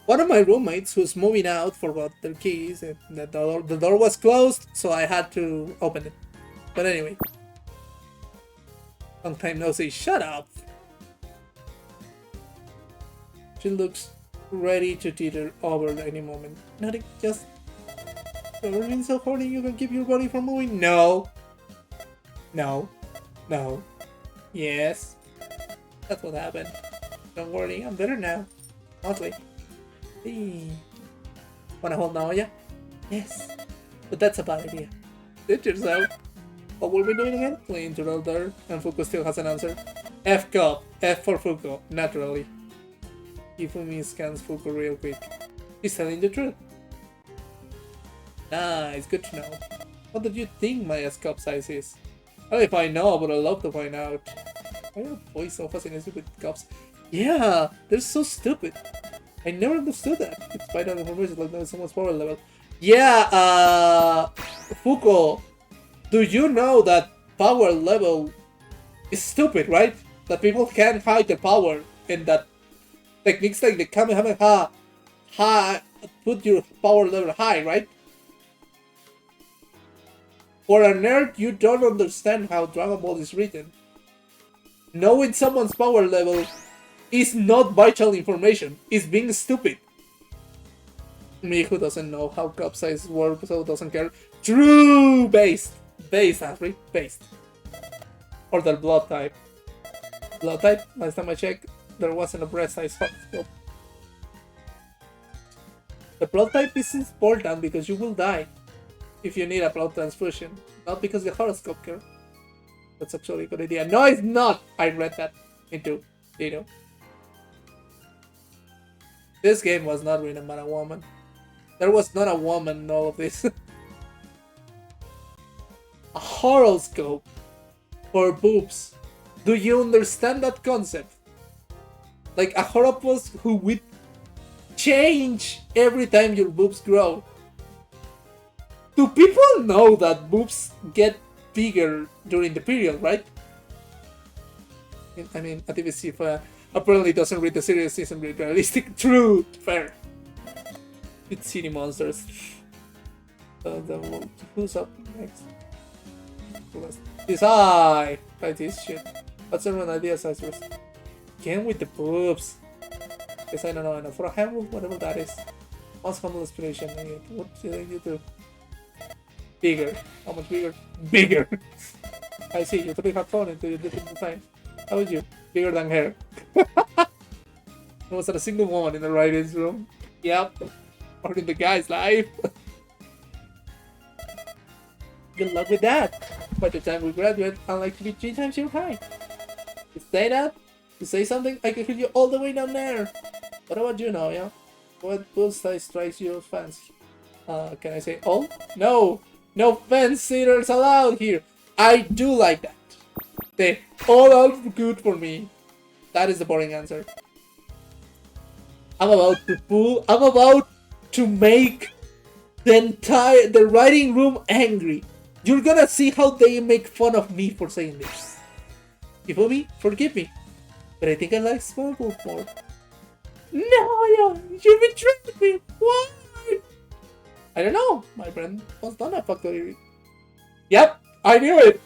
One of my roommates who's moving out forgot their keys and the door was closed, so I had to open it. But anyway. Long time no see. Shut up! She looks ready to teeter over any moment. Nothing, just... You're being so horny you can keep your body from moving? No. No. No. Yes. That's what happened. Don't worry, I'm better now. Mostly. Hey. Wanna hold Naoya? Yes. But that's a bad idea. Did yourself. What were we doing again? Playing to the there, and Fuko still has an answer. F cup. F for Fuko, naturally. Ifumi scans Fuko real quick. He's telling the truth. Nice, good to know. What did you think my cup size is? Well, if I know, but I'd love to find out. Why are boys so fascinated with cups? Yeah, they're so stupid. I never understood that. Despite all the information, like knowing someone's power level. Yeah, Fuko, do you know that power level is stupid, right? That people can't hide the power, and that techniques like the Kamehameha put your power level high, right? For a nerd, you don't understand how Dragon Ball is written. Knowing someone's power level is not vital information, it's being stupid. Me who doesn't know how cup size works, so doesn't care. True! Based, Asri, based. Or the blood type. Blood type, last time I checked, there wasn't a breast size horoscope. The blood type is important because you will die if you need a blood transfusion, not because the horoscope care. That's actually a good idea. No, it's not! I read that into, you know. This game was not written by a woman. There was not a woman in all of this. A horoscope for boobs. Do you understand that concept? Like a horoscope who would change every time your boobs grow. Do people know that boobs get bigger during the period, right? I mean, a TVC apparently doesn't read the series, isn't really realistic. True, fair. It's city monsters. Who's up next? Decide! Like this shit. What's everyone idea size first? Again with the boobs. Guess I don't know enough. For a handle, whatever that is. Most humble inspiration. What should I do? Bigger. How much bigger? Bigger! I see, you totally have fun into your different design. How would you? Bigger than hair. Was there a single woman in the writer's room? Yep. Or in the guy's life. Good luck with that. By the time we graduate, I'd like to be 3 times your height. You say that? You say something, I can hear you all the way down there. What about you now, yeah? What boost size strikes you fancy? Can I say all? No! No fence sitters allowed here! I do like that. They all are good for me. That is the boring answer. I'm about to make the writing room angry. You're gonna see how they make fun of me for saying this. You feel me? Forgive me. But I think I like small wolf more. No, you betrayed me. Why? I don't know. My friend was done a factory. Yep, I knew it.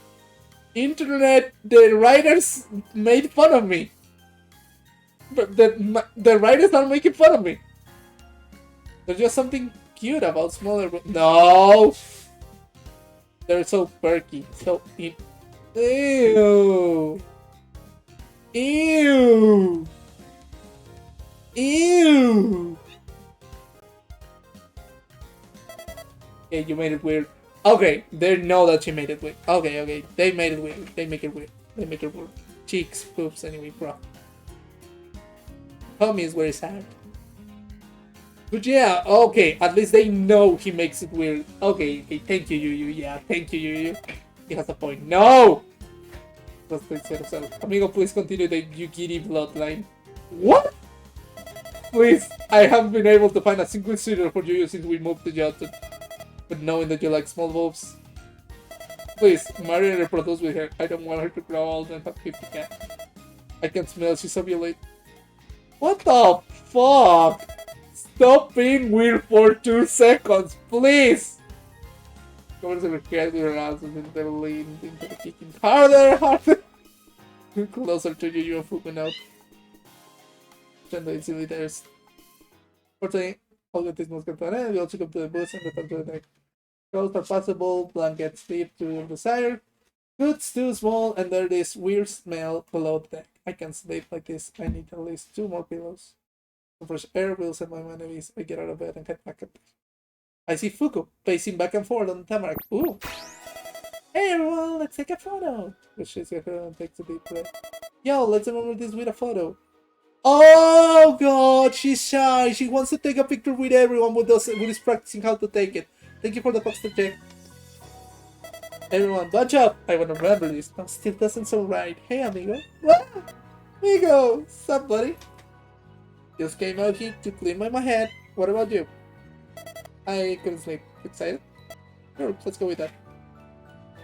Internet, the writers made fun of me. But the writers are making fun of me. There's just something cute about smaller. No, they're so perky. So ew, ew, ew. Okay, you made it weird. Okay, they know that she made it weird. Okay, they made it weird. They make it weird. They make it weird. Cheeks, boobs, anyway, bro. Tommy is very sad. But yeah, okay, at least they know he makes it weird. Okay, thank you, Yu. Yeah, thank you, Yu. He has a point. No! Amigo, please continue the Yugiri bloodline. What? Please, I haven't been able to find a single suitor for Yu since we moved to Johto. But knowing that you like small boobs, please, marry and reproduce with her. I don't want her to grow old and have 50 cats. I can smell she's ovulate. What the fuck? Stop being weird for 2 seconds, please! Covers her head with her ass and then lean into the kicking. Harder! Closer to you and Fuku now. Gender is silly there's. Fortunately, all of this must come to an end. We also come to the bus and return to the deck. Clothes are passable, blankets deep to your desire. Goods too small, and there is weird smell below the deck. I can't sleep like this. I need at least 2 more pillows. Some fresh air will set my mind at ease. I get out of bed and head back up. I see Fuku pacing back and forth on the tamarack. Ooh! Hey everyone, let's take a photo! She says and takes a deep breath. Yo, let's remember this with a photo. Oh god, she's shy. She wants to take a picture with everyone who is practicing how to take it. Thank you for the poster check. Everyone, bunch up! I want to remember this. No, still doesn't sound right. Hey, amigo. Ah, amigo! What's up, buddy? Just came out here to clean my head. What about you? I couldn't sleep. Excited? Sure, let's go with that.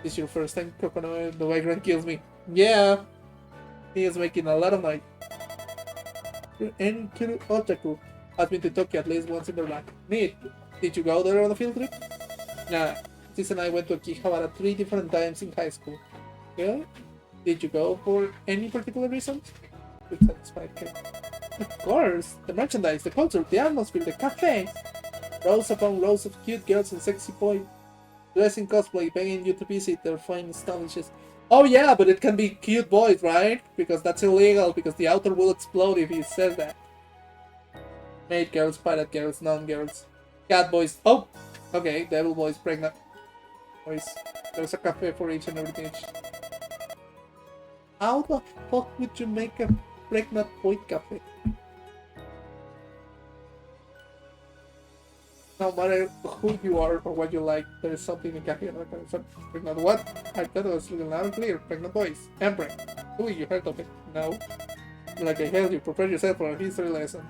This is your first time Kokono the Vagrant kills me. Yeah! He is making a lot of noise. Enkuru Otaku has been to Tokyo at least once in their life. Neat. Did you go there on a field trip? Nah. Sis and I went to Akihabara 3 different times in high school. Yeah? Did you go for any particular reason? With satisfied kid. Of course! The merchandise, the culture, the atmosphere, the cafe! Rows upon rows of cute girls and sexy boys dressed in cosplay begging you to visit their fine establishments. Oh yeah, but it can be cute boys, right? Because that's illegal, because the outer will explode if he says that. Maid girls, pirate girls, non-girls. Cat boys. Oh! Okay, devil boys, pregnant boys. There's a cafe for each and every niche. How the fuck would you make a pregnant boy cafe? No matter who you are or what you like, there is something in cafe that is pregnant. What? I thought it was loud and clear. Pregnant boys. Emperor. Who you heard of it? No. Like I held you, prepare yourself for a history lesson.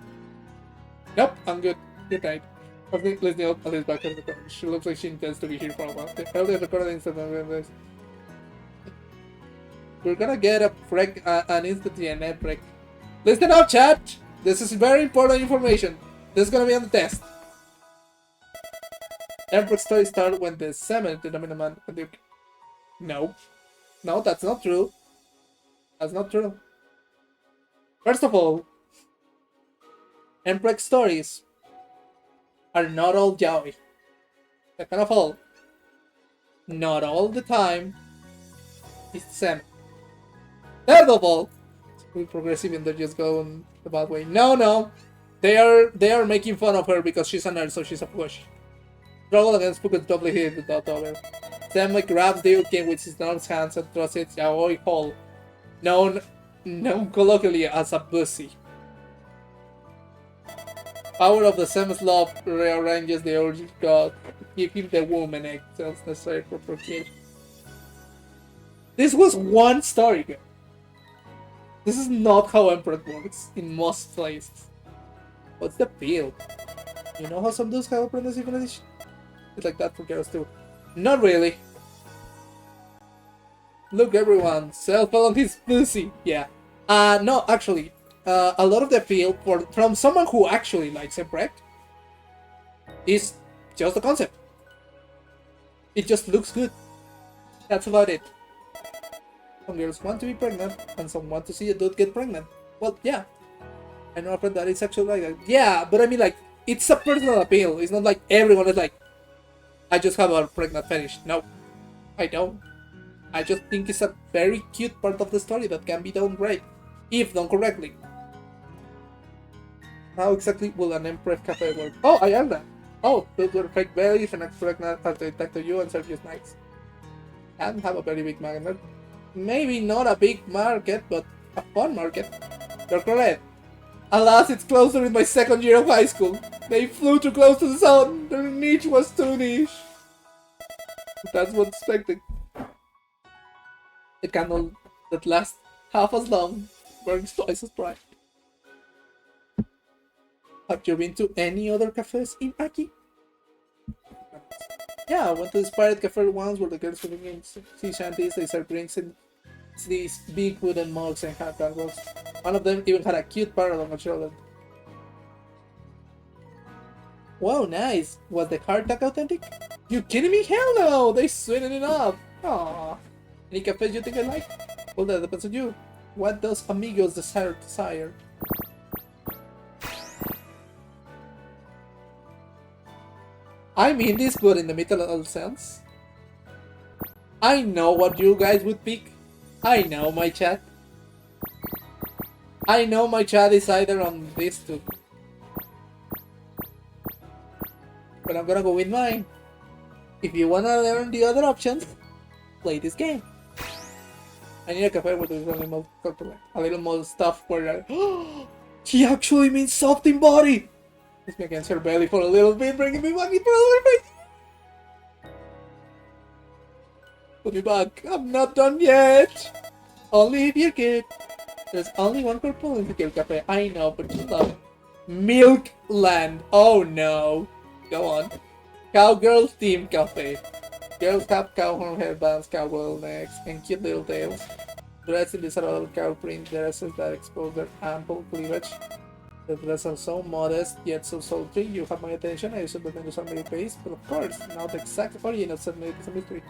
Nope, I'm good. You're right. I think let's know Alice back in the corner. She looks like she intends to be here for a while. Earlier recorded instant this. We're gonna get an instantly an epic. Listen up, chat! This is very important information. This is gonna be on the test. Emperor's story started when the semen denominator man. No. No, that's not true. That's not true. First of all, Emperor's stories are not all yaoi. Second of all, not all the time is semen. Third of all, we're progressive and they're just going the bad way. No. They are making fun of her because she's a nerd, so she's a push. Struggle against Fuku's doubly hit without over. Sam grabs the Ukin with his arms hands and throws it yaoi hole, known colloquially as a pussy. Power of the Sam's love rearranges the urge god, giving the woman egg cells necessary for procreation. This was one story, guys. This is not how Emperor works in most places. What's the appeal? You know how some dudes have a pregnancy fetish? It's like that for girls too. Not really. Look everyone, Cell fell on his pussy. Yeah. No, actually, a lot of the appeal from someone who actually likes Emperor is just a concept. It just looks good. That's about it. Some girls want to be pregnant, and some want to see a dude get pregnant. Well, yeah. I know a friend that is actually like that. Yeah, but I mean, like, it's a personal appeal. It's not like everyone is like, I just have a pregnant fetish. No, I don't. I just think it's a very cute part of the story that can be done right, if done correctly. How exactly will an Empress Cafe work? Oh, I am that. Oh, those were fake bellies and pregnant as they talk to you and serve you snacks. And have a very big magnet. Maybe not a big market, but a fun market. You're correct. Alas, it's closer in my second year of high school. They flew too close to the sun. Their niche was too niche. That's what's expected. A candle that lasts half as long burns twice as bright. Have you been to any other cafes in Aki? Yeah, I went to this pirate cafe once where the girls were in sea shanties. They serve drinks in these big wooden mugs and hot dogs. One of them even had a cute parrot on her shoulder. Wow, nice. Was the hardtack authentic? You kidding me? Hell no! They sweetened it up. Aww. Any cafes you think I like? Well, that depends on you. What does amigos desire? I mean this, but in the middle sense. I know what you guys would pick. I know my chat. I know my chat is either on this too. But I'm gonna go with mine. If you wanna learn the other options, play this game. I need a cafe where there's a little more stuff where he actually means soft in body. Push me against her belly for a little bit, bringing me back for a little bit. Put me back. I'm not done yet. Only if you're good. There's only one purple in the Kill Cafe. I know, but you love Milk Land. Oh no. Go on. Cowgirls Team Cafe. Girls have cow horn headbands, cowgirl necks, and cute little tails. Dressed in desirable cow print dresses that expose their ample cleavage. The dresses are so modest, yet so sultry. You have my attention. I assume the menus are very based, but of course, now the exact origin of said milk is a mystery.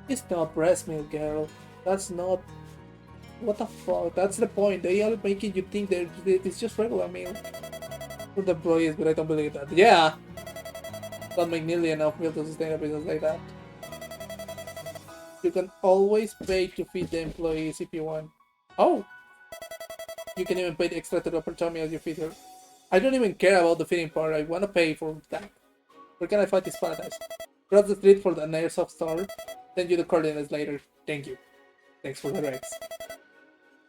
It's not breast milk, girl. That's not... What the fuck? That's the point. They are making you think that it's just regular milk. For the employees, but I don't believe that. Yeah! Don't make nearly enough milk to sustain a business like that. You can always pay to feed the employees if you want. Oh! You can even pay extra to the Tommy as you feed her. I don't even care about the feeding part. I want to pay for that. Where can I find this paradise? Cross the street for the Airsoft store. Send you the coordinates later. Thank you. Thanks for the Rex.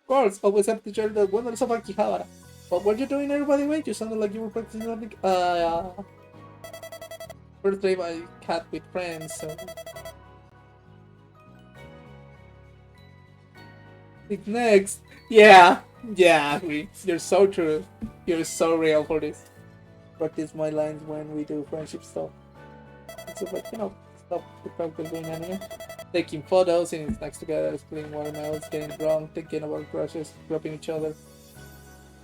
Of course, always have to share the wonders of Akihabara. What were you doing, everybody? Wait, you sounded like you were practicing something. First day I cat with friends, so... Next. Yeah, I agree. You're so true. You're so real for this. Practice my lines when we do friendship stuff. It's about, stuff the practice doing anime. Taking photos, eating snacks together, splitting watermelons, getting drunk, thinking about crushes, dropping each other.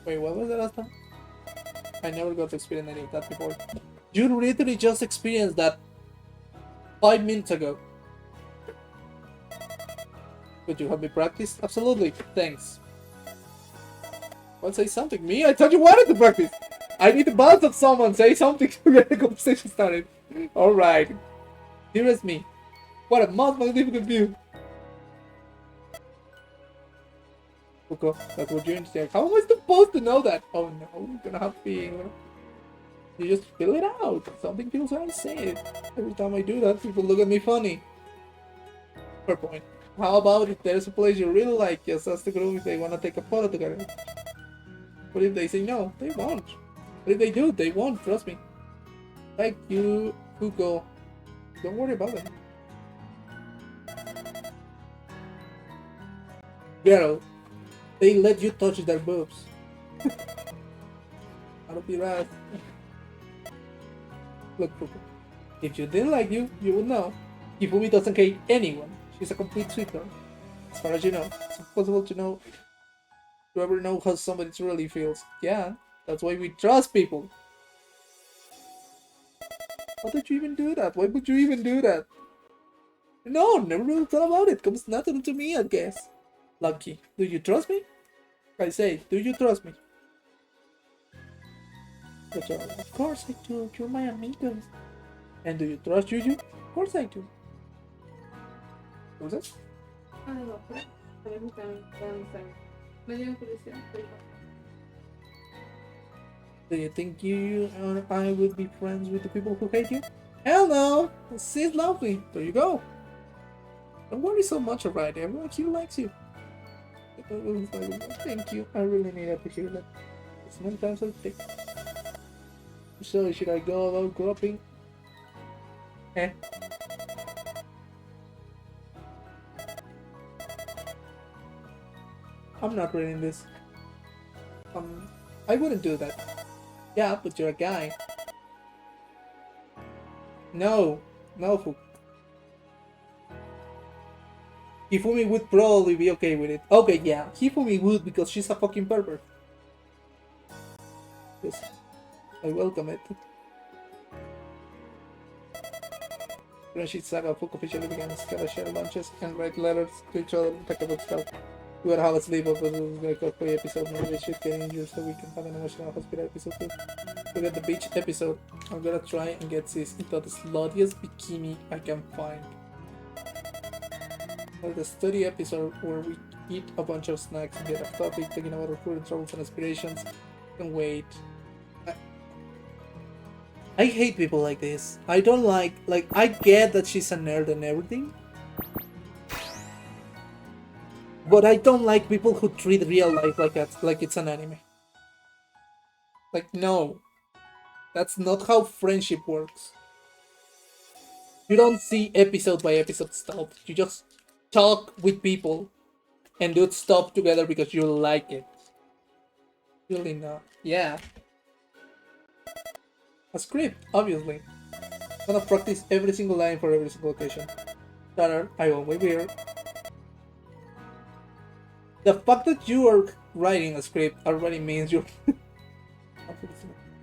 Wait, what was the last time? I never got to experience any of that before. You literally just experienced that 5 minutes ago. Could you help me practice? Absolutely, thanks. Well, say something. Me? I thought you wanted to practice. I need the bounce of someone. Say something to get the conversation started. Alright. Dearest me. What a most magnificent view. Fuko, that's what you're interested. How am I supposed to know that? Oh no, I'm gonna have to be... You just fill it out. Something feels when I say it. Every time I do that, people look at me funny. Fair point. How about if there's a place you really like, just ask the group if they want to take a photo together. But if they say no, they won't. But if they do, they won't, trust me. Like you, Fuko. Don't worry about it. Girl, they let you touch their boobs. That'll be right. Look, Fuko. If she didn't like you, you would know. Hifumi doesn't hate anyone. She's a complete sweetheart. As far as you know, it's impossible to ever know how somebody really feels. Yeah, that's why we trust people. How did you even do that? Why would you even do that? No, never really thought about it. Comes natural to me, I guess. Lucky. Do you trust me? I say, do you trust me? But, of course I do. You're my amigo. And do you trust Juju? Of course I do. What was that? Ah, no, pero a ver, me dio curiosidad. Do you think you or I would be friends with the people who hate you? Hell no! She's lovely. There you go. Don't worry so much, alright? Everyone here likes you. Thank you. I really needed to hear that. Sometimes I think. So should I go about groping? Eh? I'm not reading this. I wouldn't do that. Yeah, but you're a guy. No, Fuck. Hifumi would probably be okay with it. Okay, yeah, Hifumi would because she's a fucking pervert. Yes, I welcome it. Friendship Saga Book officially begins. Gotta share lunches and write letters to each other and talk about stuff. We gotta have a sleepover, but it's gonna go for the episode. Maybe they should get injured so we can have an emotional hospital episode too. We got the beach episode. I'm gonna try and get sis into the sluttiest bikini I can find. Or the study episode where we eat a bunch of snacks and get off topic, talking about our current troubles and aspirations. Can wait. I hate people like this. I don't like I get that she's a nerd and everything. But I don't like people who treat real life like it's an anime. Like, no. That's not how friendship works. You don't see episode by episode stuff. You just talk with people and do stuff together because you like it. Really not. Yeah. A script, obviously. I'm gonna practice every single line for every single occasion. That I hold my beer. The fact that you are writing a script already means you're...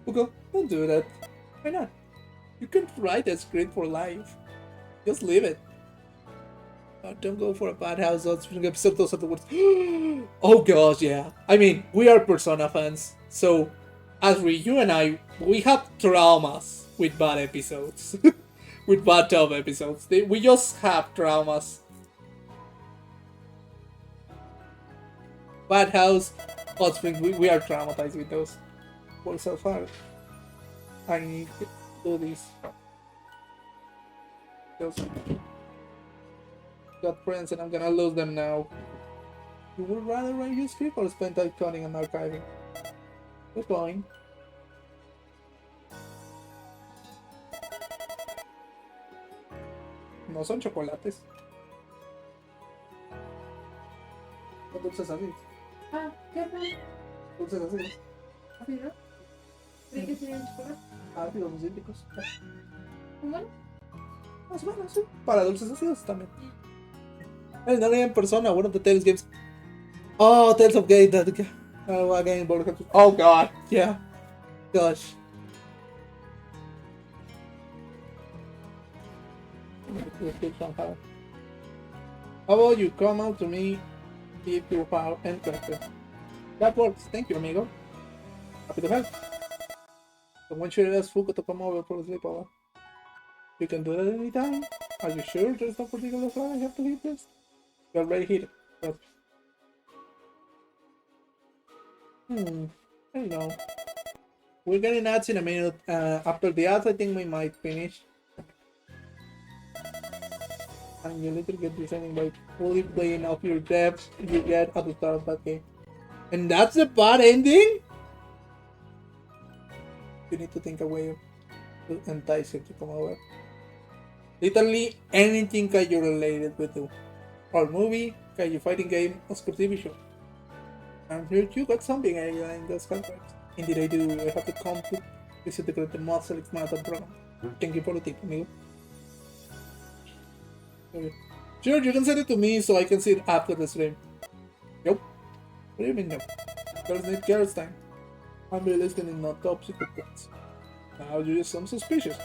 Okay, don't do that. Why not? You can write a script for life. Just leave it. Don't go for a bad house. Those episodes afterwards. Oh gosh, yeah. I mean, we are Persona fans, so Asri, you and I, we have traumas with bad episodes, with bad top episodes. We just have traumas. Bad House, Hot Springs, we are traumatized with those. Well, so far, I need to do this. Just got friends and I'm gonna lose them now. You would rather write your script or spend time coding and archiving? Good going. No son chocolates. Son dulces así. Ah, ¿qué fue? Dulces así. ¿Así, no? ¿Creí que serían chocolate? Ácidos cítricos. ¿Bueno? Más o menos, sí. Para dulces ácidos también. And then in Persona, one of the Tales games. Oh, Tales of Gate. That again, oh god, yeah. Gosh. How about you come out to me if you are interested? That works. Thank you, amigo. Happy to help. So when should I ask Fuko to come over for a sleepover? You can do that anytime. Are you sure there's no particular floor I have to hit this? You already hit it. But... I don't know. We're getting ads in a minute. After the ads, I think we might finish. And you literally get designing by fully playing off your depths you get at the start of that game. And that's the bad ending? You need to think a way to entice him to come over. Literally anything Kaiju related with you. Or movie, Kaiju fighting game, or TV show. I'm here you got something in those contracts. Indeed I do. I have to come to visit the Great Mod Select Marathon program. Thank you for the tip, amigo. Okay. Sure, you can send it to me so I can see it after the stream. Nope. What do you mean nope? Girls need girls time. I'm really listening not top secret plans. Now you just sound suspicious.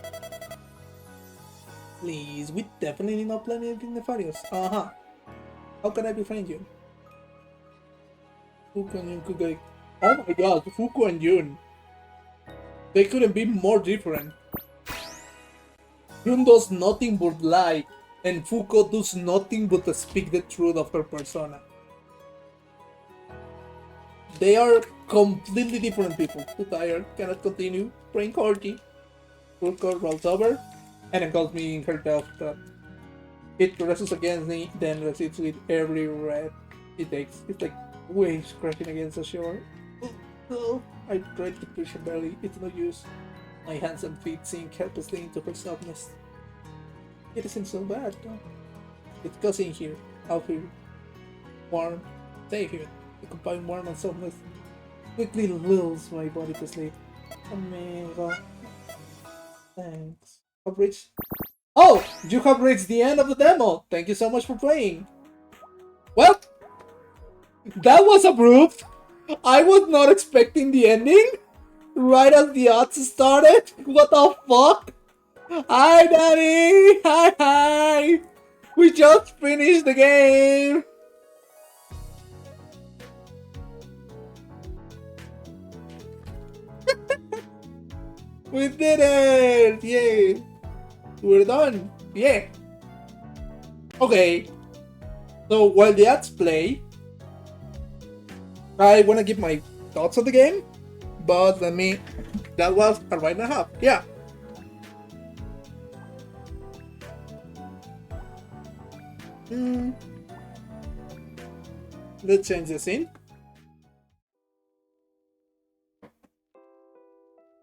Please, we definitely not playing anything nefarious. Uh-huh. How can I befriend you? Fuku and Yun could go. Oh my god, Fuku and Yun. They couldn't be more different. Yun does nothing but lie, and Fuko does nothing but speak the truth of her persona. They are completely different people. Too tired, cannot continue, brain corgi. Fuko rolls over, and then calls me in her death trap. It presses against me, then resists with every breath it takes. It's like waves crashing against the shore. Oh, I tried to push her belly, it's no use. My hands and feet sink helplessly into her softness. It isn't so bad, though. It's cozy in here. I'll feel warm, safe here. The combined warm and softness quickly lulls my body to sleep. Amigo. Thanks. I've reached. Oh! You have reached the end of the demo! Thank you so much for playing! Well, that was abrupt! I was not expecting the ending! Right as the odds started? What the fuck? Hi, Daddy! Hi, hi! We just finished the game! We did it! Yay! We're done! Yeah! Okay. So while the ads play, I wanna give my thoughts on the game, but let me. That was a right and a half. Yeah. Let's change the scene.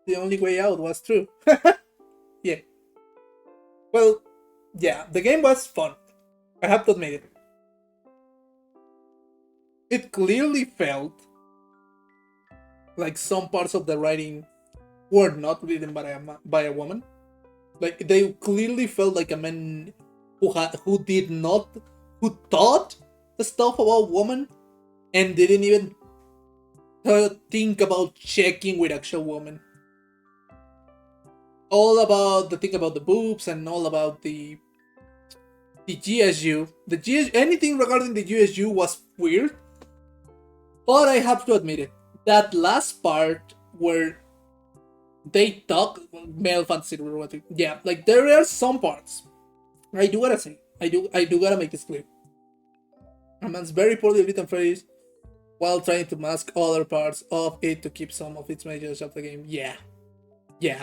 The only way out was through. Yeah. Well, yeah, the game was fun. I have to admit it. It clearly felt like some parts of the writing were not written by a woman. Like they clearly felt like a man who thought the stuff about women and didn't even think about checking with actual women. All about the thing about the boobs and all about the GSU. Anything regarding the GSU was weird. But I have to admit it. That last part where they talk male fantasy, yeah, like there are some parts. I do gotta say, I do gotta make this clear. A man's very poorly written phrase while trying to mask other parts of it to keep some of its messages of the game. Yeah,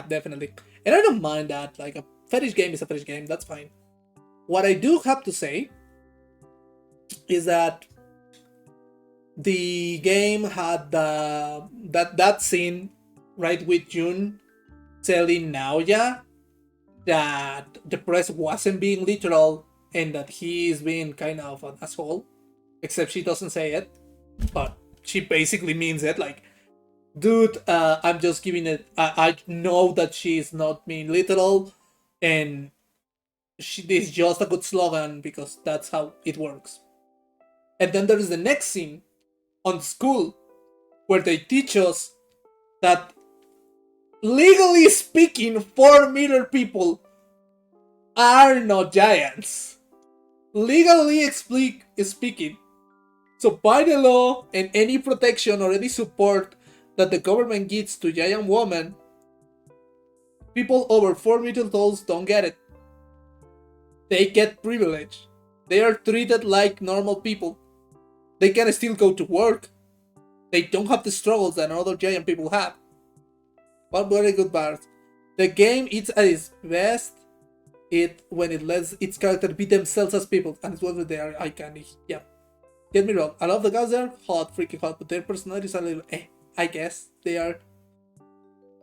definitely. And I don't mind that. Like a fetish game is a fetish game. That's fine. What I do have to say is that the game had that scene right with Jun telling Naoya that the press wasn't being literal and that he is being kind of an asshole, except she doesn't say it, but she basically means it. Like, dude, I'm just giving it. I know that she's not being literal, and this is just a good slogan because that's how it works. And then there is the next scene on school where they teach us that, legally speaking, 4-meter people are not giants. Legally speaking. So by the law and any protection or any support that the government gives to giant women, people over 4 meters tall don't get it. They get privilege. They are treated like normal people. They can still go to work. They don't have the struggles that other giant people have. But very good part. The game is at its best when it lets its character be themselves as people, and it's what they are iconic. Yeah. Get me wrong, I love the guys there, hot, freaking hot, but their personalities are a little I guess. They are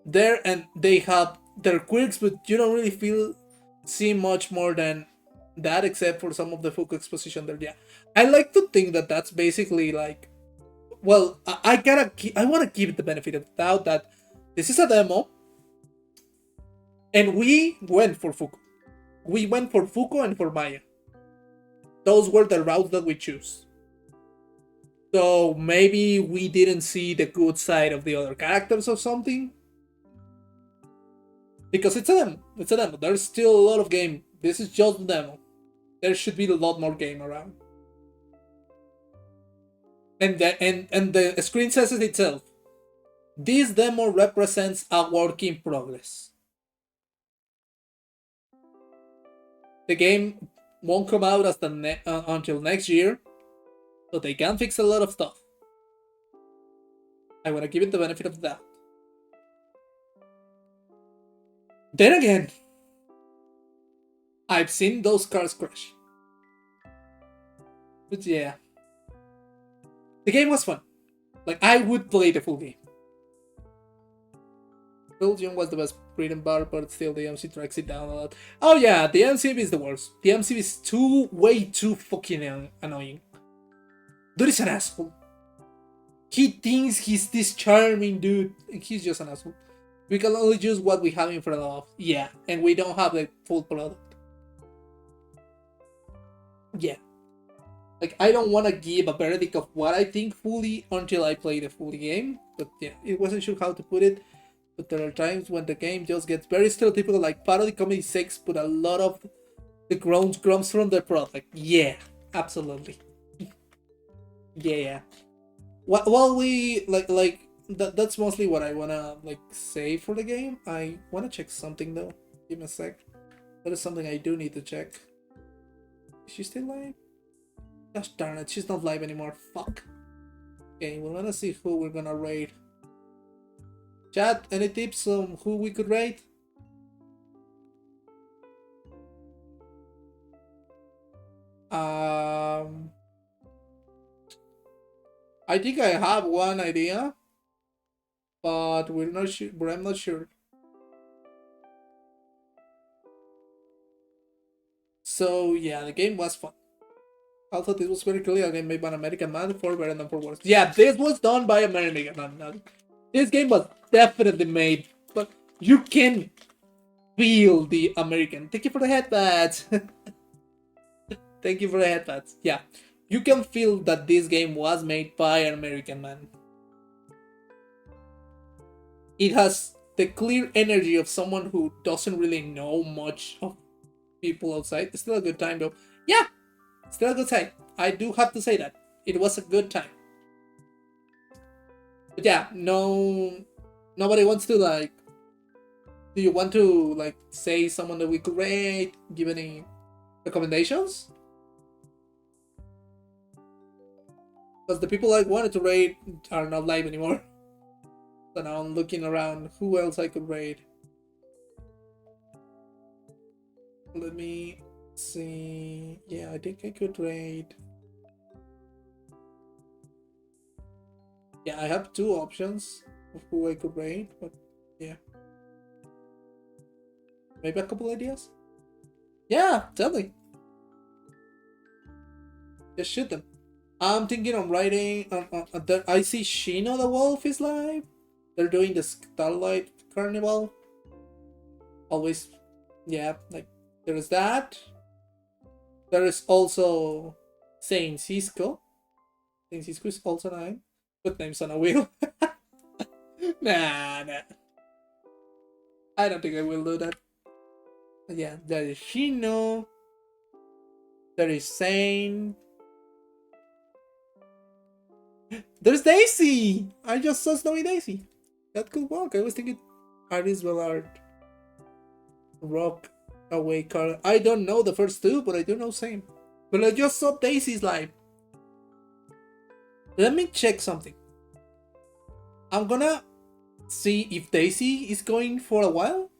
there and they have their quirks, but you don't really see much more than that except for some of the Fuku exposition there. Yeah. I like to think that that's basically like, well, I want to give it the benefit of the doubt that this is a demo and we went for Fuku. We went for Fuku and for Maya. Those were the routes that we choose. So maybe we didn't see the good side of the other characters or something. Because it's a demo. There's still a lot of game This is just the demo. There should be a lot more game around. And the screen says it itself. This demo represents a work in progress. The game won't come out as until next year, but they can fix a lot of stuff. I want to give it the benefit of the doubt. Then again, I've seen those cars crash. But yeah. The game was fun. Like, I would play the full game. Belgium was the best bread and butter, but still the MC drags it down a lot. Oh yeah, the MCV is the worst. The MCV is way too fucking annoying. Dude is an asshole. He thinks he's this charming dude, and he's just an asshole. We can only use what we have in front of us. Yeah, and we don't have the full product. Yeah. Like, I don't want to give a verdict of what I think fully until I play the full game. But yeah, it wasn't sure how to put it. But there are times when the game just gets very stereotypical, like Parody Comedy 6, but a lot of the crumbs from the product. Yeah, absolutely. Yeah. While we that's mostly what I wanna say for the game. I wanna check something though. Give me a sec. That is something I do need to check. Is she still live? Gosh darn it, she's not live anymore. Fuck. Okay, we wanna see who we're gonna raid. Chat, any tips on who we could raid? I think I have one idea, but we're not sure. But I'm not sure. So yeah, the game was fun. I thought this was very clear. A game made by an American man, for better than for worse. Yeah, this was done by an American man. This game was definitely made, but you can feel the American. Thank you for the headpads. Thank you for the headpads. Yeah, you can feel that this game was made by an American man. It has the clear energy of someone who doesn't really know much of people outside. It's still a good time though. Yeah, still a good time. I do have to say that. It was a good time. But yeah, nobody wants to do you want to say someone that we could rate? Give any recommendations? Because the people I wanted to rate are not live anymore. So now I'm looking around who else I could rate. Let me see. Yeah, I think I could rate. Yeah, I have two options of who I could rate, but yeah. Maybe a couple ideas? Yeah, tell me. Just shoot them. I'm thinking of writing. I see Shino the Wolf is live. They're doing the Starlight Carnival. Always, yeah, there is that. There is also Saint Cisco. Saint Cisco is also nice. Put names on a wheel. Nah. I don't think I will do that. Yeah, there is Shino. There is Saint. There's Daisy! I just saw Snowy Daisy. That could work. I was thinking Aris Ballard. Rock Away Car. I don't know the first two, but I do know Saint. But I just saw Daisy's live. Let me check something. I'm gonna see if Daisy is going for a while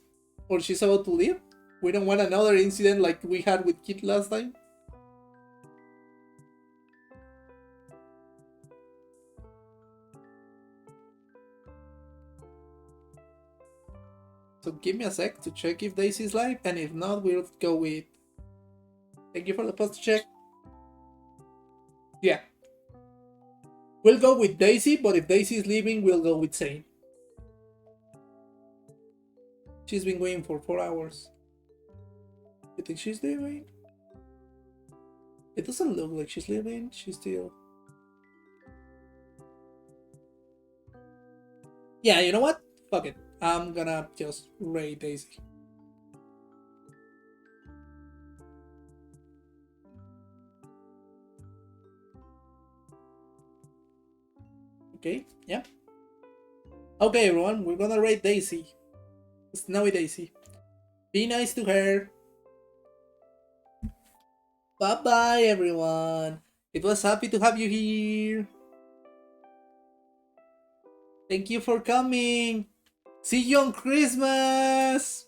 or she's about to leave. We don't want another incident like we had with Kit last time. So give me a sec to check if Daisy is live, and if not, we'll go with... Thank you for the post check. Yeah. We'll go with Daisy, but if Daisy is leaving, we'll go with Saint. She's been waiting for 4 hours. You think she's leaving? It doesn't look like she's leaving. She's still... Yeah, you know what? Fuck it. I'm gonna just raid Daisy. Okay, yeah. Okay, everyone, we're gonna rate Daisy. Snowy Daisy. Be nice to her. Bye bye, everyone. It was happy to have you here. Thank you for coming. See you on Christmas.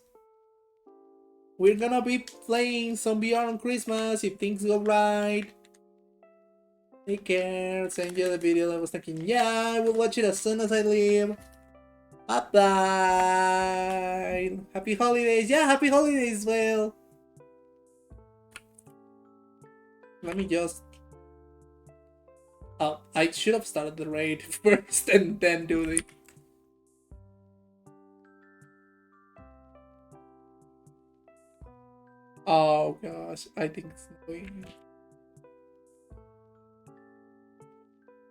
We're gonna be playing some VR on Christmas if things go right. Take care. Send you the video I was thinking. Yeah, I will watch it as soon as I leave. Bye bye. Happy holidays. Yeah, happy holidays, well. Let me just. Oh, I should have started the raid first and then do the. Oh gosh, I think it's annoying.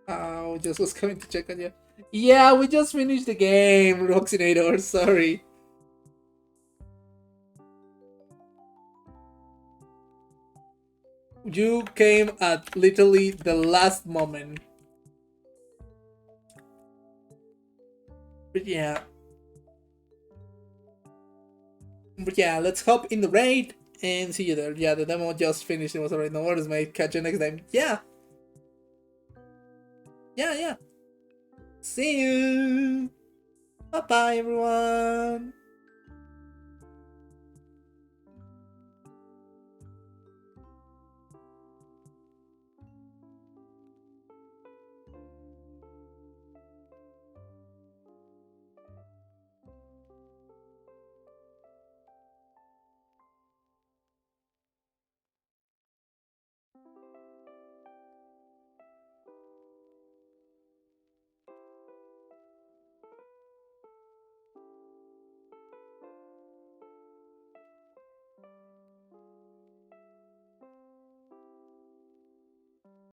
Oh, just was coming to check on you. Yeah, we just finished the game, Roxinator, sorry. You came at literally the last moment. But yeah. But yeah, let's hop in the raid and see you there. Yeah, the demo just finished. It was already no orders, mate. Catch you next time. Yeah. Yeah. See you. Bye bye, everyone.